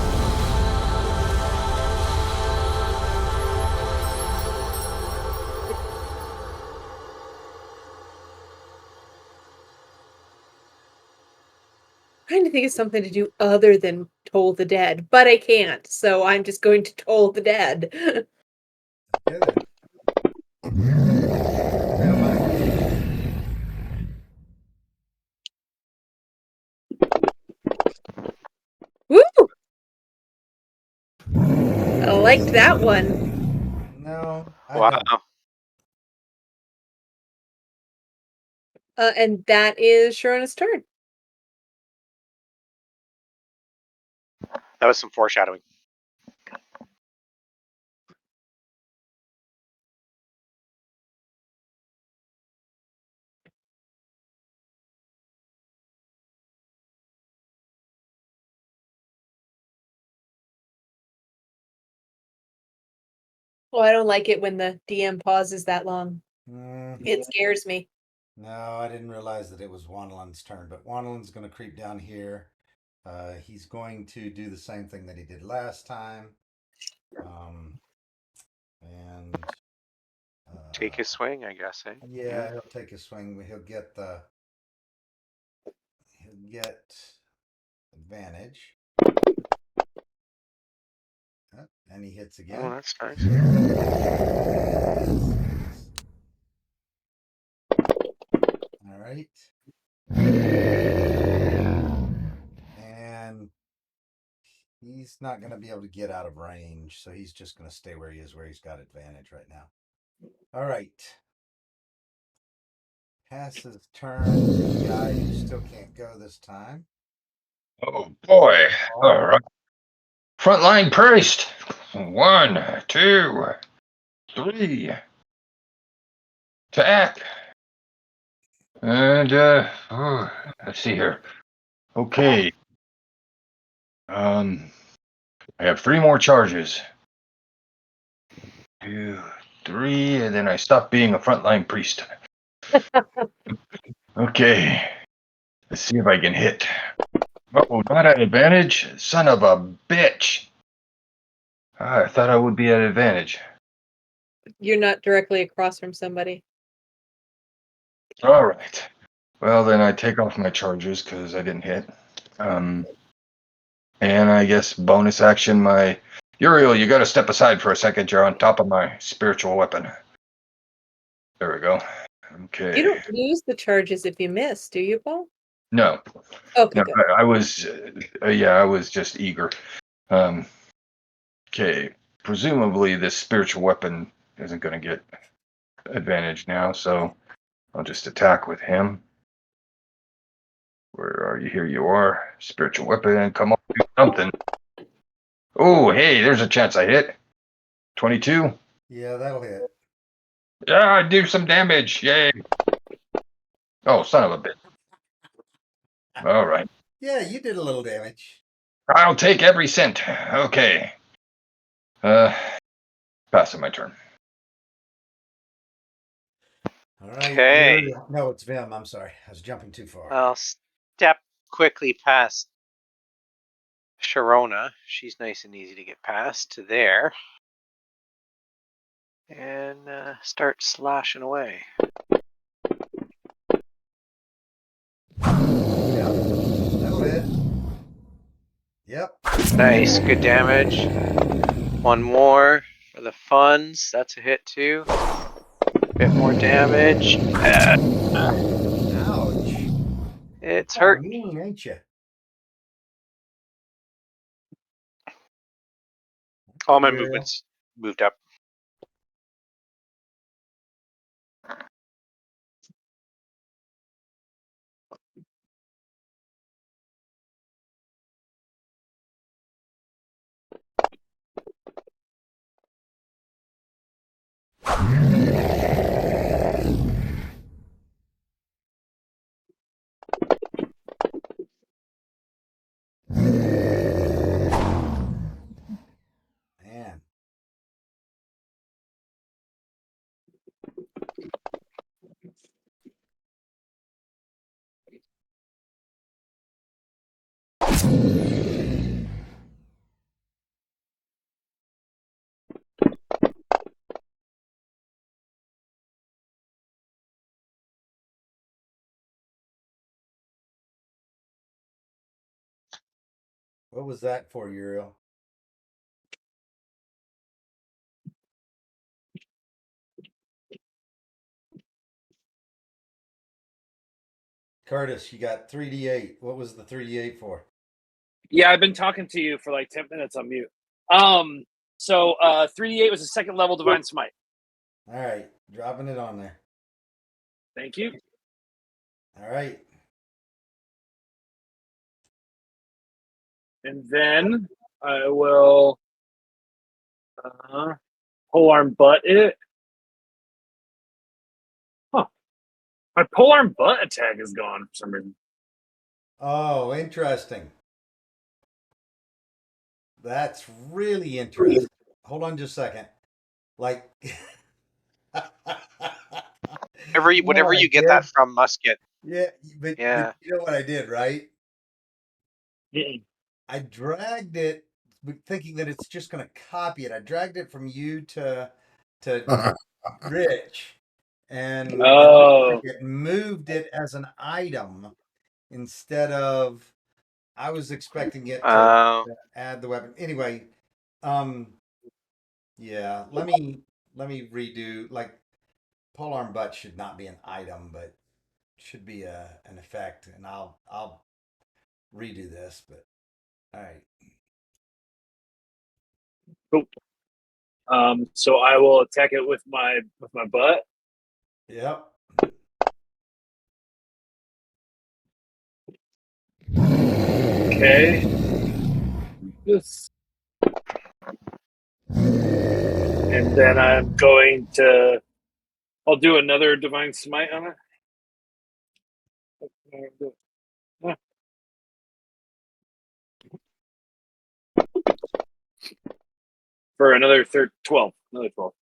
trying to think of something to do other than Toll the Dead, but I can't, so I'm just going to Toll the Dead. Okay then. Woo! I liked that one. No, I Wow. don't. And that is Sharona's turn. That was some foreshadowing. Oh, I don't like it when the DM pauses that long. It scares me. No, I didn't realize that it was Wandelin's turn, but Wandelin's going to creep down here. He's going to do the same thing that he did last time. And Take his swing, I guess. Eh? yeah, he'll take a swing. He'll get the. get advantage. And he hits again. Oh, that's nice. All right. And he's not going to be able to get out of range, so he's just going to stay where he is, where he's got advantage right now. All right. Passes turn to the guy who still can't go this time. Oh boy! All right. Frontline priest. 1, 2, 3. Attack. And let's see here. Okay. I have 3 more charges. 2, 3, and then I stop being a frontline priest. Okay. Let's see if I can hit. Oh, not at advantage? Son of a bitch. I thought I would be at advantage. You're not directly across from somebody. All right. Well, then I take off my charges because I didn't hit. And I guess bonus action, my Uriel, you got to step aside for a second. You're on top of my spiritual weapon. There we go. Okay. You don't lose the charges if you miss, do you, Paul? No. Okay, No, good. I was, I was just eager. Okay. Presumably, this spiritual weapon isn't going to get advantage now, so I'll just attack with him. Where are you? Here you are. Spiritual weapon. Come on, do something. Oh, hey, there's a chance I hit. 22. Yeah, that'll hit. Yeah, I do some damage. Yay. Oh, son of a bitch. All right. Yeah, you did a little damage. I'll take every cent. Okay. Passing my turn. All right. Okay. No, it's Vim. I'm sorry. I was jumping too far. I'll step quickly past Sharona. She's nice and easy to get past to there. And start slashing away. Yeah, that'll hit. Yep. Nice, good damage. One more for the funds. That's a hit too. Bit more damage. Ouch. It's hurt. Mean, ain't you? All my movements moved up. Man. What was that for, Uriel? Curtis, you got 3d8. What was the 3d8 for? Yeah, I've been talking to you for like 10 minutes on mute. So 3d8 was a second level divine smite. All right, dropping it on there. Thank you. All right. And then I will polearm butt it. Huh. My polearm butt attack is gone for some reason. Oh, interesting. That's really interesting. Hold on just a second. Like Whatever you get that from must get. Yeah, but Yeah. you know what I did, right? Mm-mm. I dragged it thinking that it's just going to copy it. I dragged it from you to Rich, and Oh. it moved it as an item, instead of, I was expecting it to add the weapon. Anyway, yeah, let me redo, like, polearm butt should not be an item, but should be an effect, and I'll redo this, but all right. Cool. So I will attack it with my butt. Yep. Okay. This. And then I'm going to. I'll do another divine smite on it. For another 12. Another 12.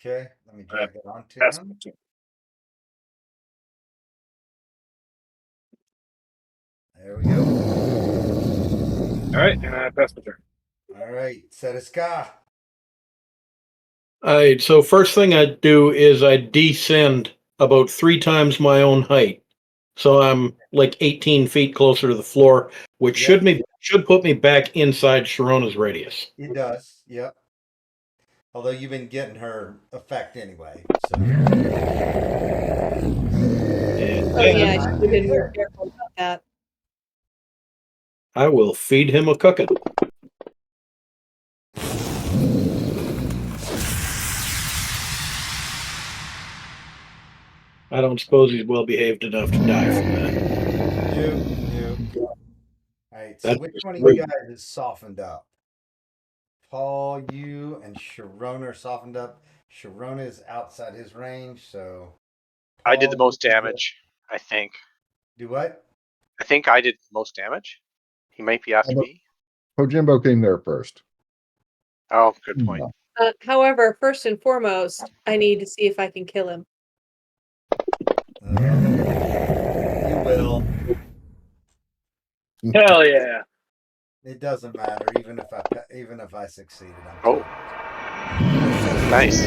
Okay, let me drag it onto Pass him. my turn. There we go. All right, and I pass my turn. All right, set a ska. All right, so first thing I do is I descend about 3 times my own height. So I'm like 18 feet closer to the floor, which should put me back inside Sharona's radius. It does, yep. Although you've been getting her effect anyway. So. And Oh yeah, I should have been more careful about that. I will feed him a cooking. I don't suppose he's well behaved enough to die from that. All right, so That's which one of rude. you guys is softened up? Paul, you and Sharona are softened up. Sharona is outside his range, so I did the Paul, most damage, I think. do what? I think I did the most damage. He might be after me. Pojimbo came there first. Oh, good point. However, first and foremost, I need to see if I can kill him. You will. Hell yeah! It doesn't matter, even if I succeeded. Oh, nice.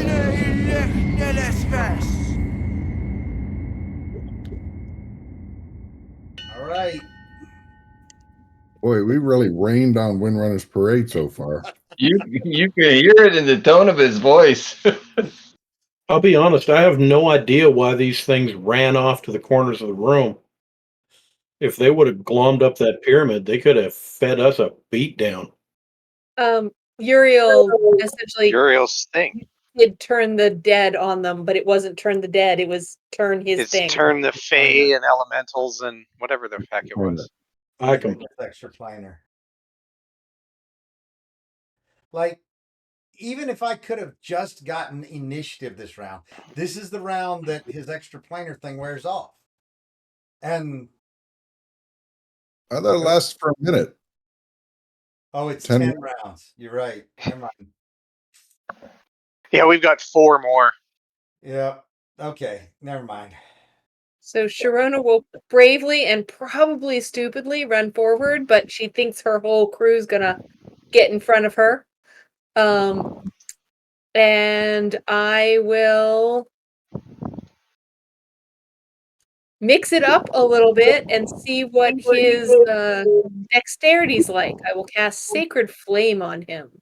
All right. Boy, we really rained on Windrunner's parade so far. You can hear it in the tone of his voice. I'll be honest, I have no idea why these things ran off to the corners of the room. If they would have glommed up that pyramid, they could have fed us a beatdown. Uriel essentially Uriel's thing. did turn the dead on them, but it wasn't turn the dead, it was turn his It's thing. turn the Fae and elementals and whatever the heck it was. I can. Extra planar. Like, even if I could have just gotten initiative this round, this is the round that his extra planar thing wears off. And I thought it lasts for a minute. oh, it's 10 rounds. You're right. Never mind. Yeah, we've got 4 more. Yeah. Okay. Never mind. So Sharona will bravely and probably stupidly run forward, but she thinks her whole crew's gonna get in front of her. And I will mix it up a little bit and see what his dexterity's like. I will cast Sacred Flame on him.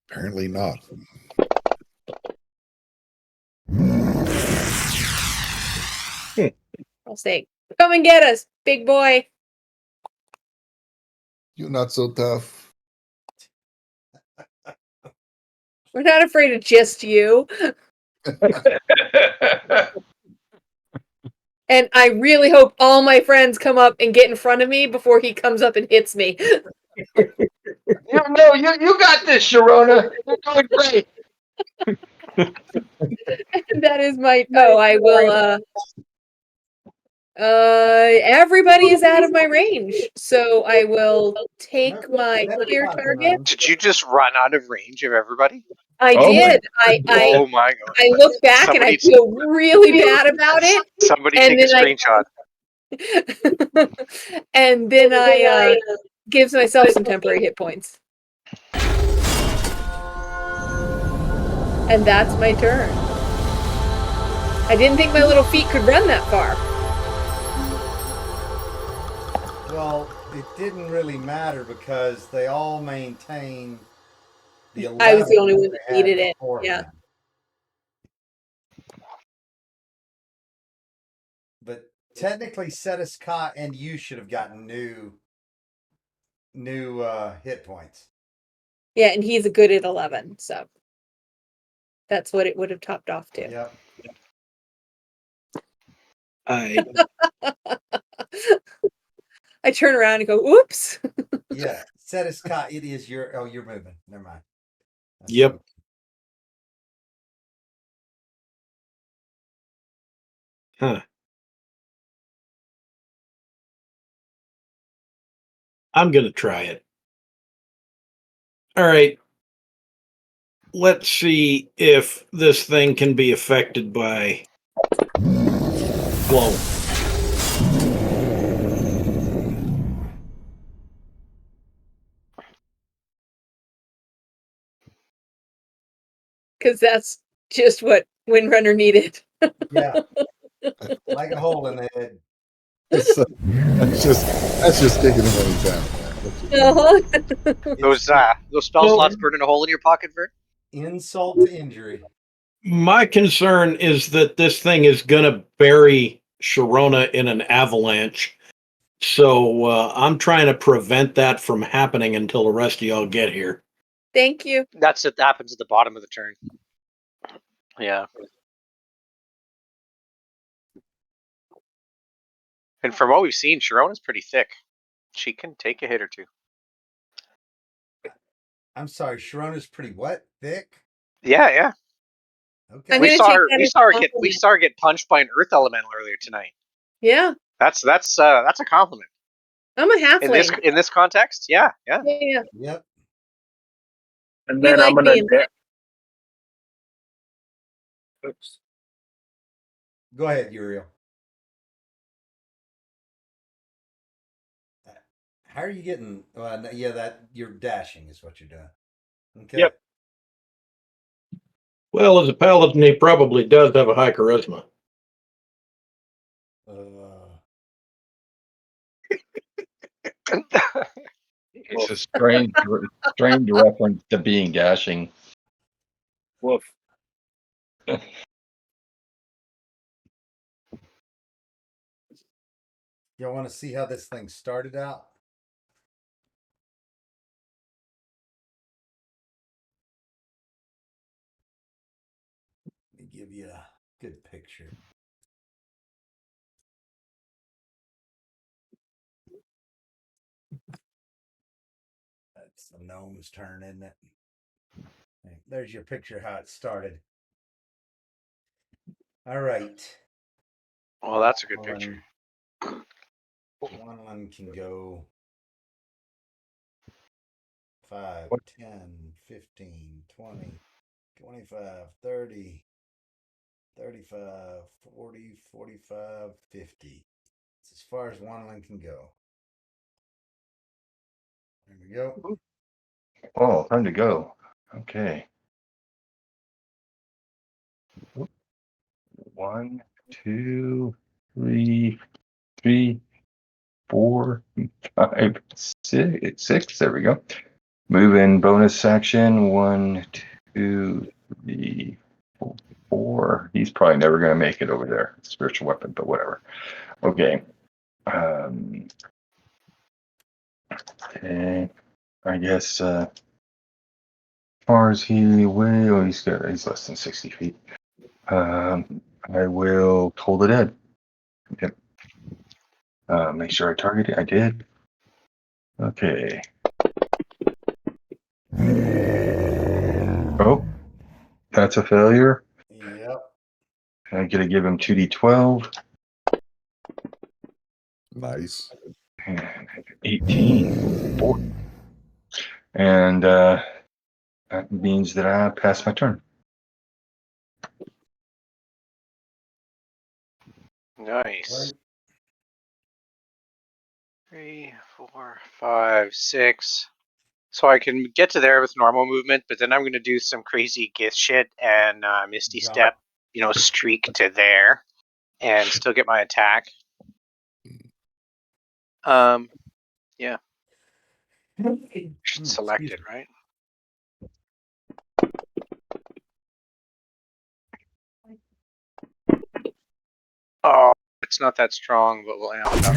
Apparently not. I'll say, come and get us, big boy. You're not so tough. We're not afraid of just you. And I really hope all my friends come up and get in front of me before he comes up and hits me. No, you got this, Sharona. You're doing great. That is my. Oh, I will. Everybody is out of my range, so I will take my clear target. Did you just run out of range of everybody? I did. Oh my god! I look back and I feel really bad about it. Somebody and take a then screenshot. And then I gives myself some temporary hit points. And that's my turn. I didn't think my little feet could run that far. Well, it didn't really matter because they all maintain the 11 I was the only one that they had needed it. beforehand. Yeah. But technically, Setescott and you should have gotten new hit points. Yeah, and he's a good at 11, so that's what it would have topped off to. Yep. I I turn around and go, oops. Yeah. Setescott, it is your. Oh, you're moving. Never mind. That's Yep. fine. Huh. I'm gonna try it. All right. Let's see if this thing can be affected by flow. Because that's just what Windrunner needed. Yeah. Like a hole in the head. That's just kicking him when he's down. Uh-huh. Those spell Well- slots burning a hole in your pocket, Vern? Insult to injury. My concern is that this thing is gonna bury Sharona in an avalanche. So I'm trying to prevent that from happening until the rest of y'all get here. Thank you. That's it. Happens at the bottom of the turn. Yeah. And from what we've seen, Sharona's pretty thick. She can take a hit or two. I'm sorry, Sharona's pretty what? Thick? Yeah, yeah. Okay. I'm We gonna saw take her. that We as saw a her get. We compliment. saw her get punched by an earth elemental earlier tonight. Yeah, That's a compliment I'm a halfling. in this context. Yeah, yeah. Yeah. Yep. And We then I'm like gonna. being- Oops. Go ahead, Uriel. How are you getting? Yeah, that you're dashing is what you're doing. Okay. Yep. Well, as a paladin, he probably does have a high charisma. It's a strange reference to being dashing. Woof. Y'all want to see how this thing started out? Let me give you a good picture. That's the gnome's turn, isn't it? There's your picture how it started. All right. Well, that's a good picture. One can go 5, 10, 15, 20, 25, 30, 35, 40, 45, 50. It's as far as one can go. There we go. Oh, time to go. Okay. 1, 2, 3, 4, 5, 6. There we go. Move in bonus action. 1, 2, 3, 4. He's probably never going to make it over there. Spiritual weapon, but whatever. Okay. Okay. I guess as far as he will, he's less than 60 feet. I will Toll the Dead. Yep. Make sure I target it. I did. Okay. Oh, that's a failure. Yep. I gotta give him 2d12. Nice. And 18. 4. And that means that I pass my turn. Nice. 3, 4, 5, 6. So I can get to there with normal movement, but then I'm going to do some crazy gith shit and Misty Jump. Step, streak to there and still get my attack. Yeah. Should select it, right? Oh, it's not that strong, but we'll amp it up.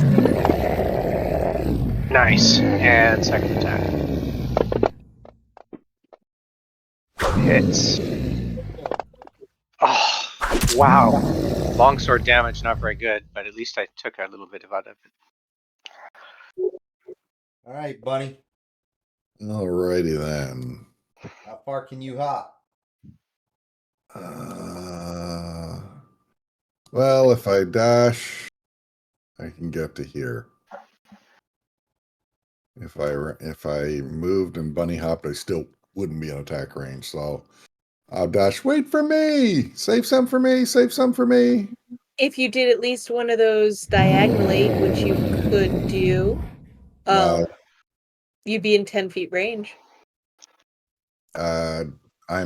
Nice. And second attack. Hits. Oh, wow. Longsword damage, not very good, but at least I took a little bit out of it. All right, Bunny. Alrighty then. How far can you hop? Well, if I dash, I can get to here. If I moved and bunny hopped, I still wouldn't be in attack range. So I'll dash. Wait for me. Save some for me. Save some for me. If you did at least one of those diagonally, which you could do, No. you'd be in 10 feet range. I'm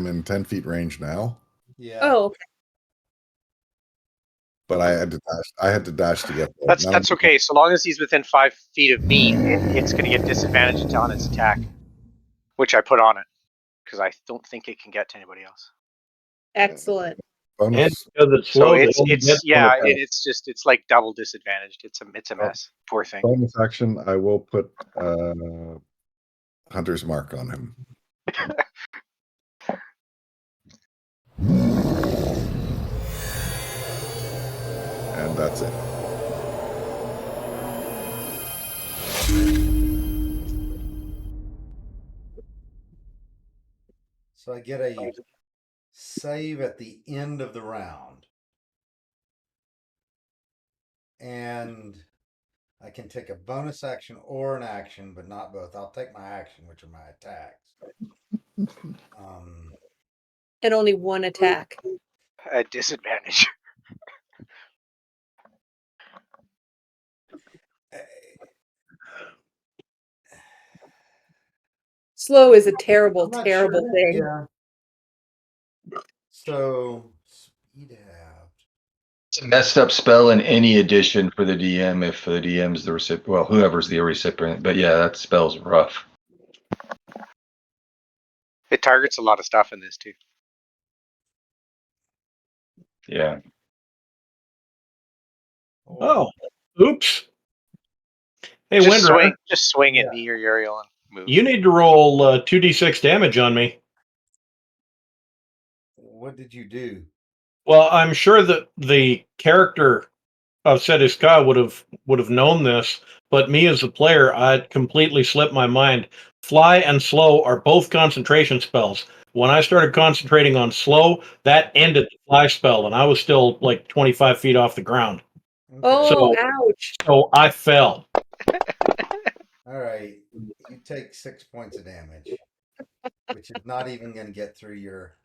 in 10 feet range now, Yeah. Oh, okay. but I had to dash. I had to dash to get there. That's okay. So long as he's within 5 feet of me, it's going to get disadvantage on its attack, which I put on it because I don't think it can get to anybody else. Excellent. And Bonus. because it's So slow, they it's only it's get yeah, one attack. it's like double disadvantaged. It's a mess. Poor thing. Bonus action. I will put Hunter's Mark on him. And that's it. So I get a save at the end of the round. And I can take a bonus action or an action, but not both. I'll take my action, which are my attacks. And only one attack. At disadvantage. Slow is a terrible, I'm not terrible sure. thing. Yeah. So speed halved. It's a messed up spell in any edition for the DM if the DM's the recipient. Well, whoever's the recipient. But yeah, that spell's rough. It targets a lot of stuff in this too. Yeah. Oh, oops. Hey, Just Windrunner, swing Yeah. at me or Uriel and move. you need to roll 2d6 damage on me. What did you do? Well, I'm sure that the character of Sediska would have known this, but me as a player, I'd completely slipped my mind. Fly and slow are both concentration spells. When I started concentrating on slow, that ended the fly spell, and I was still like 25 feet off the ground. Okay. Oh, So- ouch. So I fell. All right. You take 6 points of damage, which is not even going to get through your.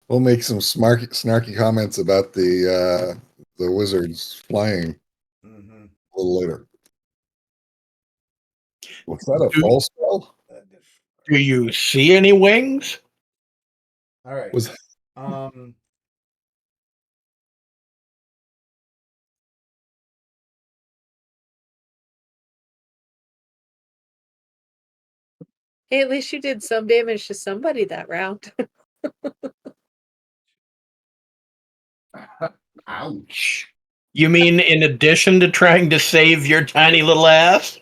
We'll make some snarky comments about the wizards flying Mm-hmm. a little later. Was that a full spell? Do you see any wings? All right. Was Hey, at least you did some damage to somebody that round. ouch. You mean in addition to trying to save your tiny little ass?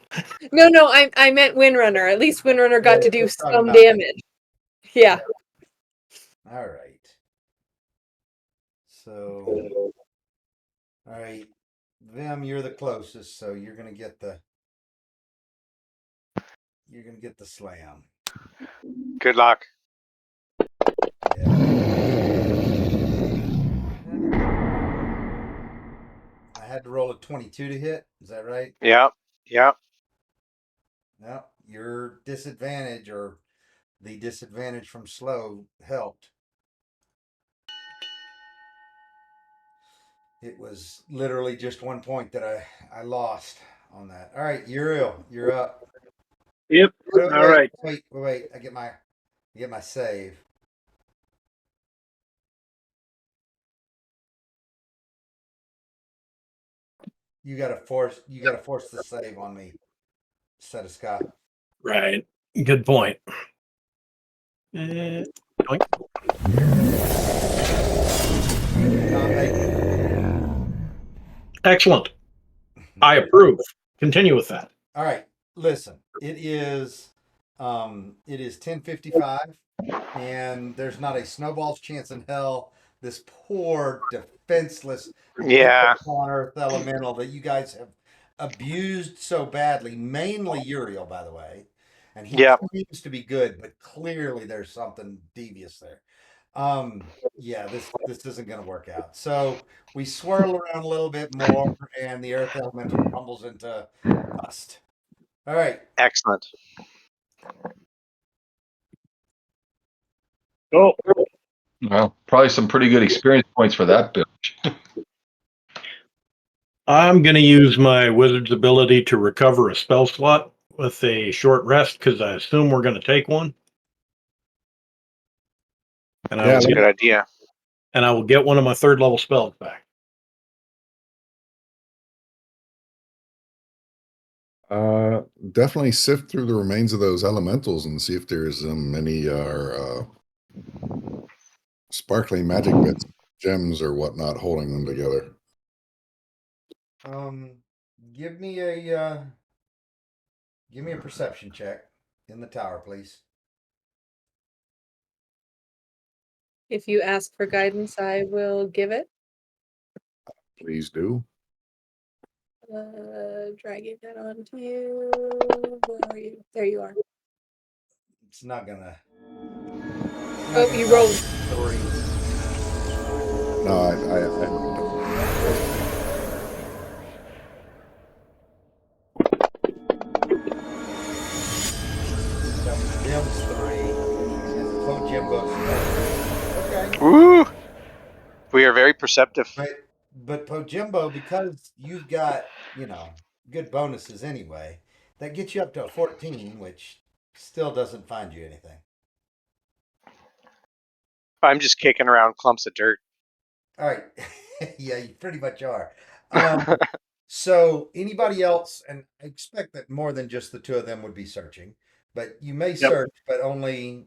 No, I meant Windrunner. At least Windrunner got to do let's talk some about it. damage. Yeah. All right. So, all right, Vim, you're the closest, so you're gonna get the slam. Good luck. Yeah. I had to roll a 22 to hit. Is that right? Yeah. No, your disadvantage or the disadvantage from slow helped. It was literally just 1 point that I lost on that. All right, Uriel, you're up. Yep. Wait, All right. wait. I get my save. You gotta force the save on me, Sedeska. Right. Good point. Doink. Excellent. I approve. Continue with that. All right, listen. It is 10:55, and there's not a snowball's chance in hell this poor defenseless Yeah. on Earth elemental that you guys have abused so badly, mainly Uriel, by the way. And he Yeah. claims to be good, but clearly there's something devious there. Yeah, this isn't going to work out. So we swirl around a little bit more, and the Earth elemental crumbles into dust. All right. Excellent. Go. Well, probably some pretty good experience points for that build. I'm going to use my wizard's ability to recover a spell slot with a short rest because I assume we're going to take one. And I, Yeah, will That's a get, good idea. and I will get one of my third level spells back. Definitely sift through the remains of those elementals and see if there's any sparkling magic bits, gems or whatnot holding them together. Give me a perception check in the tower, please. If you ask for guidance, I will give it. Please do. Dragging that onto you. Where are you? There you are. It's not gonna. Oh, you rolled. 3. No, I That was Jim's 3 and Pojimbo's 4. Okay. Woo! We are very perceptive. But Pojimbo, because you've got, good bonuses anyway, that gets you up to a 14, which still doesn't find you anything. I'm just kicking around clumps of dirt. All right. Yeah, you pretty much are. So anybody else, and I expect that more than just the two of them would be searching, but you may search, but only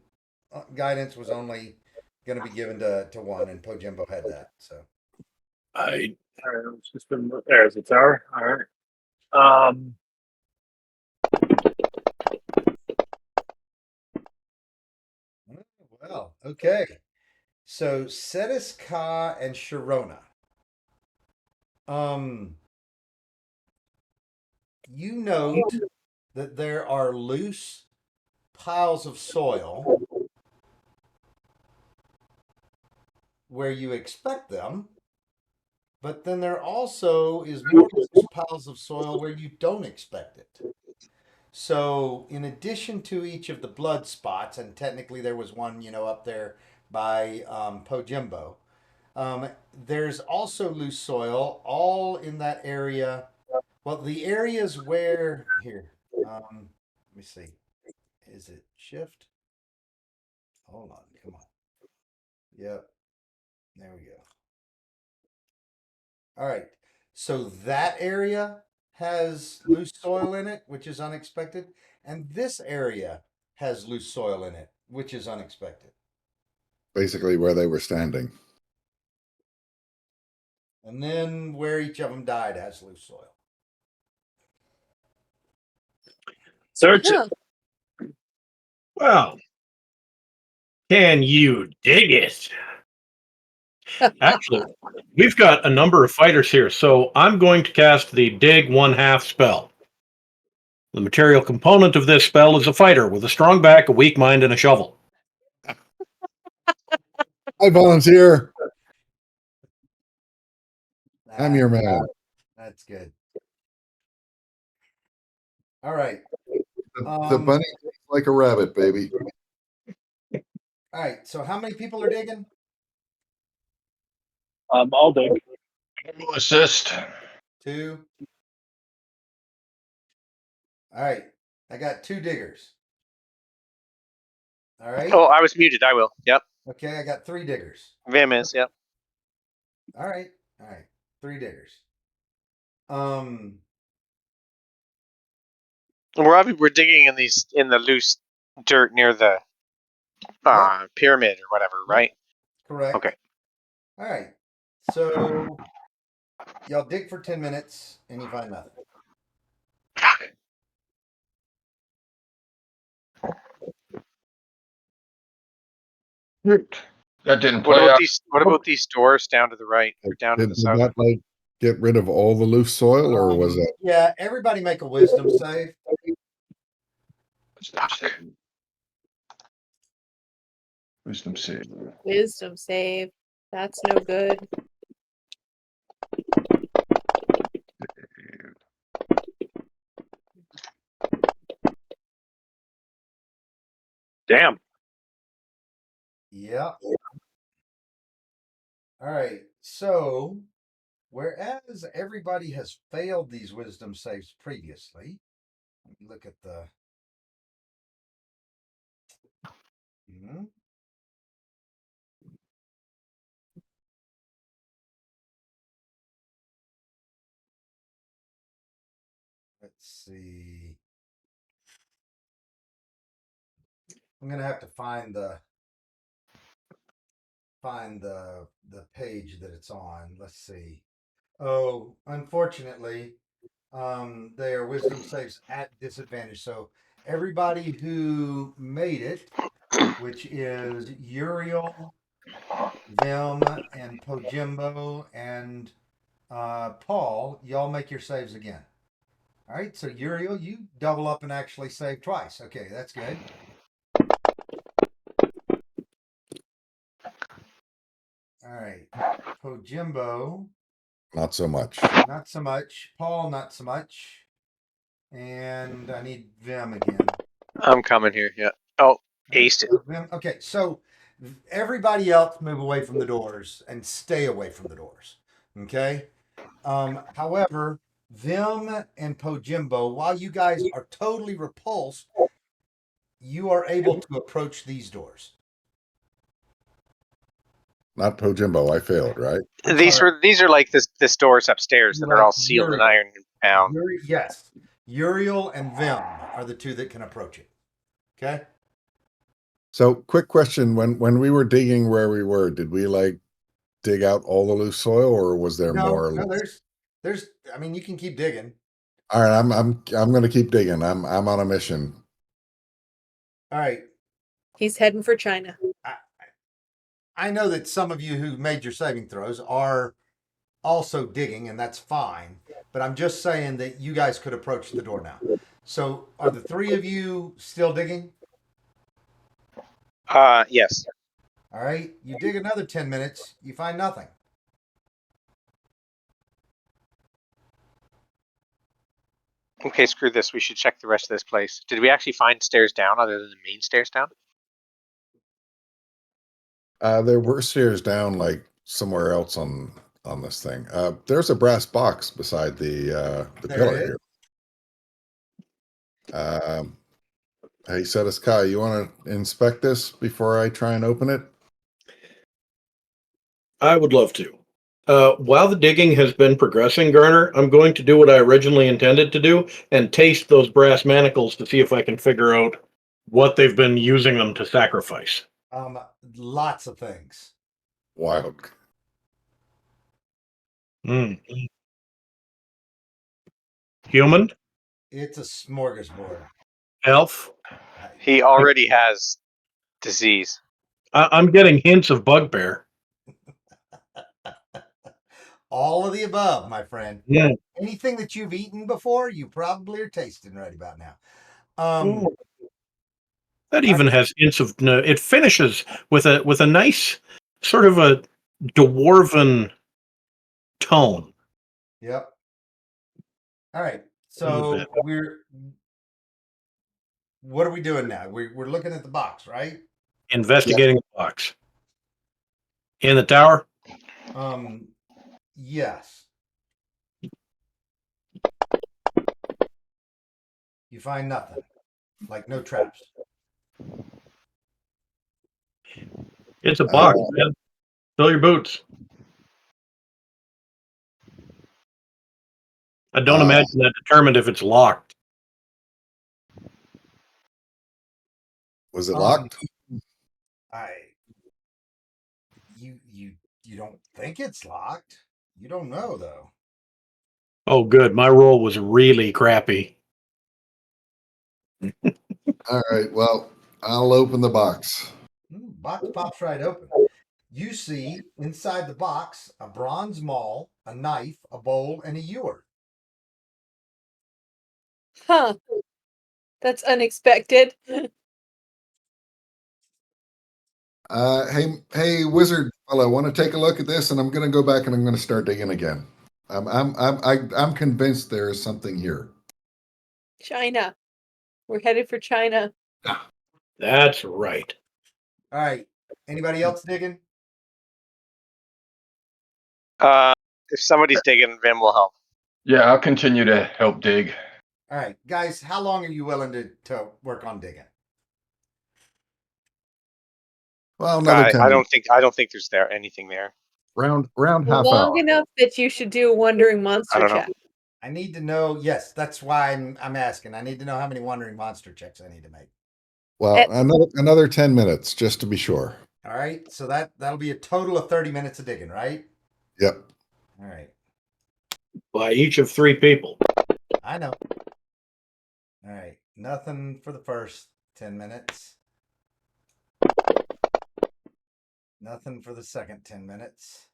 guidance was only going to be given to one, and Pojimbo had that. So All right. It's just been, there's the tower. All right. well, okay. So Cetis Ka and Sharona. You note that there are loose piles of soil where you expect them, but then there also is more loose piles of soil where you don't expect it. So, in addition to each of the blood spots, and technically there was one, up there by Pojimbo, there's also loose soil all in that area. Well, the areas where here, let me see. Is it shift? Hold on, come on. Yep, there we go. All right, so that area has loose soil in it, which is unexpected, and this area has loose soil in it, which is unexpected. basically where they were standing. And then where each of them died has loose soil. Search Huh. it. Well, can you dig it? Actually, we've got a number of fighters here, so I'm going to cast the dig 1/2 spell. The material component of this spell is a fighter with a strong back, a weak mind, and a shovel. I volunteer. I'm your Ah, man. That's good. All right. The bunny takes like a rabbit, baby. All right. So how many people are digging? I'll dig. Assist. 2. All right. I got 2 diggers. All right. Oh, I was muted. I will. Yep. Okay, I got 3 diggers. Vim is. Yep. All right. 3 diggers. We're digging in the loose dirt near the pyramid or whatever, right? Correct. Okay. All right. So y'all dig for 10 minutes and you find nothing. Fuck. That didn't What play about out. these? What about these doors down to the right or down to Did, the did south? that like get rid of all the loose soil, or was that? Yeah, everybody make a wisdom save. Fuck. Wisdom save. Wisdom save. That's no good. Damn. Yeah. All right. So, whereas everybody has failed these wisdom saves previously, let me look at the. Let's see. I'm gonna have to find the page that it's on. Let's see. Oh, unfortunately, they are wisdom saves at disadvantage. So everybody who made it, which is Uriel, Vim, and Pojimbo, and Paul, y'all make your saves again. All right, so Uriel, you double up and actually save twice. Okay, that's good. All right, Pojimbo, Not so much. not so much. Paul, not so much. And I need Vim again. I'm coming here. Yeah. Oh, aced it. Vim. Okay, so everybody else move away from the doors and stay away from the doors. Okay. However, Vim and Pojimbo, while you guys are totally repulsed, you are able to approach these doors. Not Pojimbo. I failed, right? These are like this doors upstairs that are all sealed and iron bound. Yes. Uriel and Vim are the 2 that can approach it. Okay. So, quick question: when we were digging where we were, did we like dig out all the loose soil, or was there more? No, there's I mean, you can keep digging. All right, I'm going to keep digging. I'm on a mission. All right. He's heading for China. I know that some of you who made your saving throws are also digging, and that's fine. But I'm just saying that you guys could approach the door now. So, are the 3 of you still digging? Yes. All right. You dig another 10 minutes, you find nothing. Okay, screw this. We should check the rest of this place. Did we actually find stairs down other than the main stairs down? There were stairs down like somewhere else on this thing. There's a brass box beside the There pillar it is. here. Hey, Sky, you want to inspect this before I try and open it? I would love to. While the digging has been progressing, Garner, I'm going to do what I originally intended to do and taste those brass manacles to see if I can figure out what they've been using them to sacrifice. Lots of things. Wild. Mm. Human? It's a smorgasbord. Elf? He already has disease. I'm getting hints of bugbear. All of the above, my friend. Yeah. Anything that you've eaten before, you probably are tasting right about now. That even has hints of. No, it finishes with a nice sort of a dwarven tone. Yep. All right. So what are we doing now? We're looking at the box, right? Investigating the box. In the tower? Yes. You find nothing. Like no traps. It's a box, man. Fill your boots. I don't imagine that determined if it's locked. Was it locked? You don't think it's locked. You don't know though. Oh, good. My roll was really crappy. All right. Well, I'll open the box. Box pops right open. You see inside the box a bronze maul, a knife, a bowl, and a ewer. Huh. That's unexpected. Hey, wizard fellow, want to take a look at this? And I'm going to go back and I'm going to start digging again. I'm convinced there is something here. China. We're headed for China. That's right. All right. Anybody else digging? If somebody's digging, Vim will help. Yeah, I'll continue to help dig. All right, guys. How long are you willing to work on digging? Well, another 10 I minutes. don't think there's anything there. Round half Long hour. enough that you should do a wandering monster I don't know. check. I need to know. Yes, that's why I'm asking. I need to know how many wandering monster checks I need to make. Well, another 10 minutes just to be sure. All right. So that'll be a total of 30 minutes of digging, right? Yep. All right. By each of 3 people. I know. All right. Nothing for the first 10 minutes. Nothing for the second 10 minutes.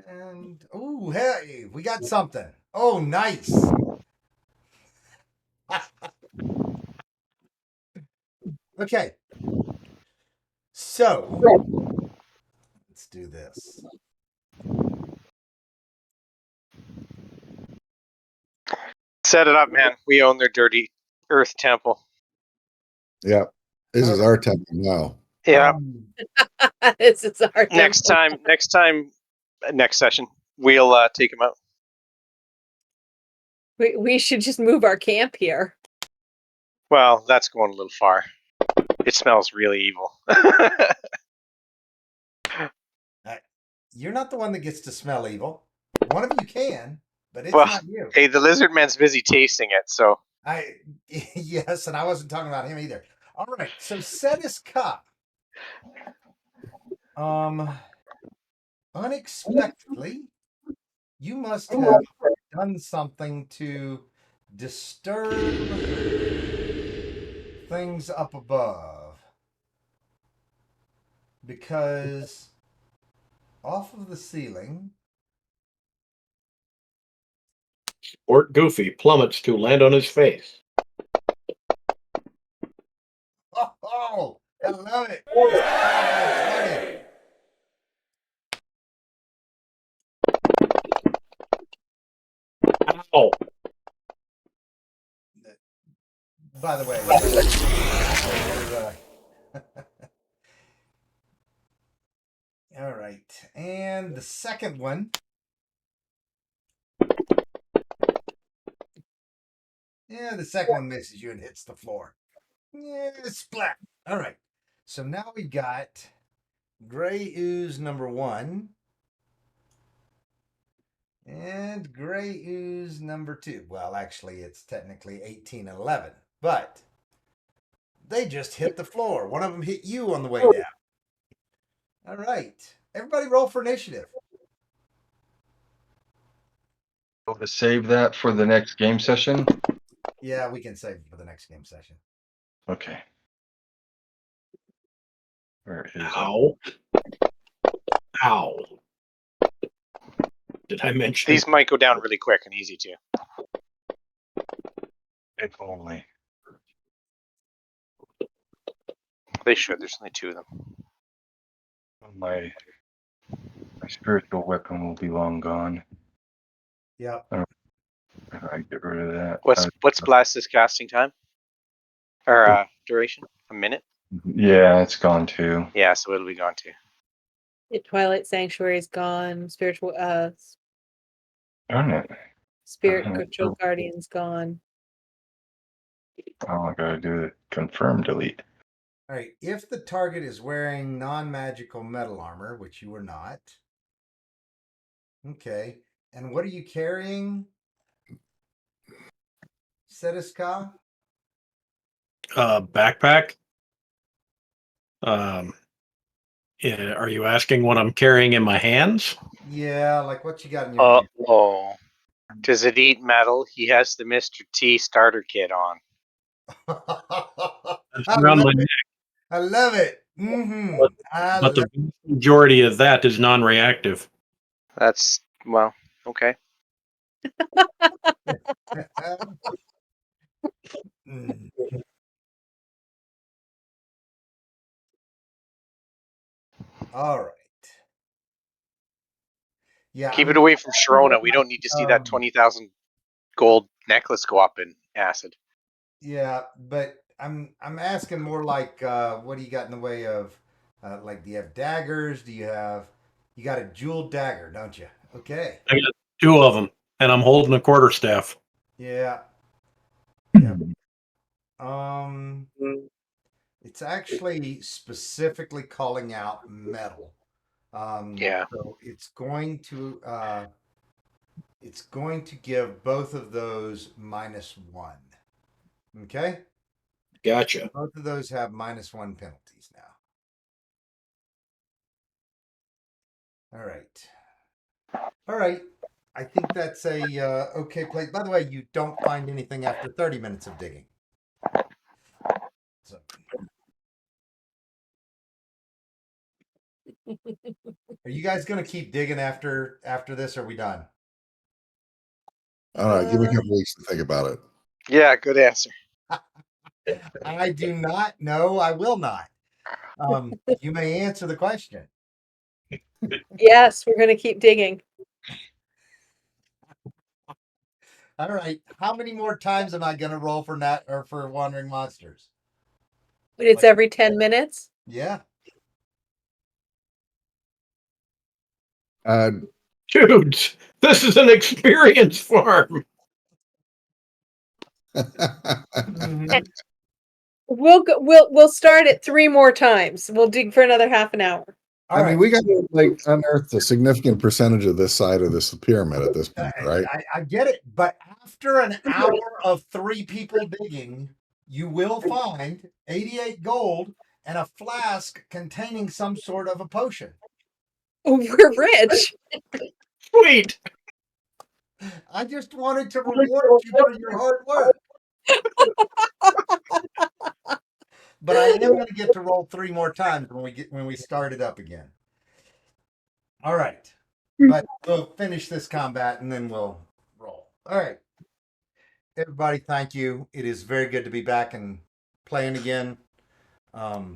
And, oh, hey, we got something. Oh, nice. Okay. So, let's do this. Set it up, man. We own their dirty earth temple. Yeah. This is our temple now. Yeah. This is our Next session, we'll take them out. We should just move our camp here. Well, that's going a little far. It smells really evil. You're not the one that gets to smell evil. One of you can, but it's Well, not you. hey, the lizard man's busy tasting it, so Yes, and I wasn't talking about him either. All right, so set his cup. Unexpectedly, you must have done something to disturb things up above, because off of the ceiling, Sport Goofy plummets to land on his face. oh, I love it. It's 20. Ow. By the way, all right, and the second one. Yeah, the second one misses you and hits the floor. Yeah, splat. All right. So now we got Gray Ooze number 1 and Gray Ooze number 2. Well, actually, it's technically 18 and 11, but they just hit the floor. One of them hit you on the way down. All right. Everybody roll for initiative. To save that for the next game session. Yeah, we can save it for the next game session. Okay. Where is it? Ow. Ow. Did I mention? these might go down really quick and easy too. If only. They should. There's only 2 of them. My spiritual weapon will be long gone. Yep. If I get rid of that. What's Blast's casting time? Or duration? A minute? Yeah, it's gone too. Yeah, so it'll be gone too. The Twilight Sanctuary is gone. Spiritual Darn it. Spirit Uh-huh. Control Guardian's gone. Oh, I gotta do the confirm delete. All right. If the target is wearing non-magical metal armor, which you are not. Okay. And what are you carrying? Setiska? Backpack. Yeah, are you asking what I'm carrying in my hands? Yeah, like what you got in your hand? Oh. Does it eat metal? He has the Mr. T starter kit on. It's I around love my it. neck, I love it. Mm-hmm. but, I but love the majority of that is non-reactive. That's, well, okay. it. Mm. All right. Yeah, Keep I'm it away from more Sharona. We don't need to see that like, 20,000 gold necklace go up in acid. yeah, but I'm asking more like what do you got in the way of like do you have daggers? Do you have you got a jeweled dagger, don't you? Okay. I got two of them, and I'm holding a quarterstaff. Yeah. Yeah. Um it's actually specifically calling out metal. Yeah. So it's going to give both of those -1. Okay? Gotcha. Both of those have -1 penalties now. All right. All right. I think that's a okay play. By the way, you don't find anything after 30 minutes of digging. So, are you guys going to keep digging after this? Or are we done? All right, give me a couple weeks to think about it. Yeah, good answer. I do not know. I will not. You may answer the question. Yes, we're going to keep digging. All right. How many more times am I going to roll for Nat or for Wandering Monsters? But it's every 10 minutes. Yeah. Dudes, this is an experience farm. Mhm. We'll start it 3 more times. We'll dig for another half an hour. All I right. mean, we got to like unearth a significant percentage of this side of this pyramid at this point, right? I get it, but after an hour of 3 people digging, you will find 88 gold and a flask containing some sort of a potion. Oh, we're rich. Sweet. I just wanted to reward you for your hard work. But I am going to get to roll 3 more times when we start it up again. All right. But we'll finish this combat and then we'll roll. All right. Everybody, thank you. It is very good to be back and playing again. I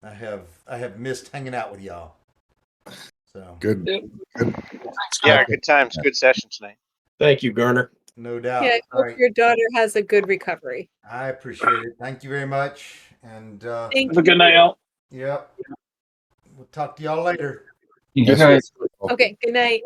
have missed hanging out with y'all. So Good. Yeah, good times. Good session tonight. Thank you, Garner. no doubt. Yeah, I All hope right. your daughter has a good recovery. I appreciate it. Thank you very much. And Thank Have a good you. night, y'all. yep. We'll talk to y'all later. Good Yes. night. Okay, good night.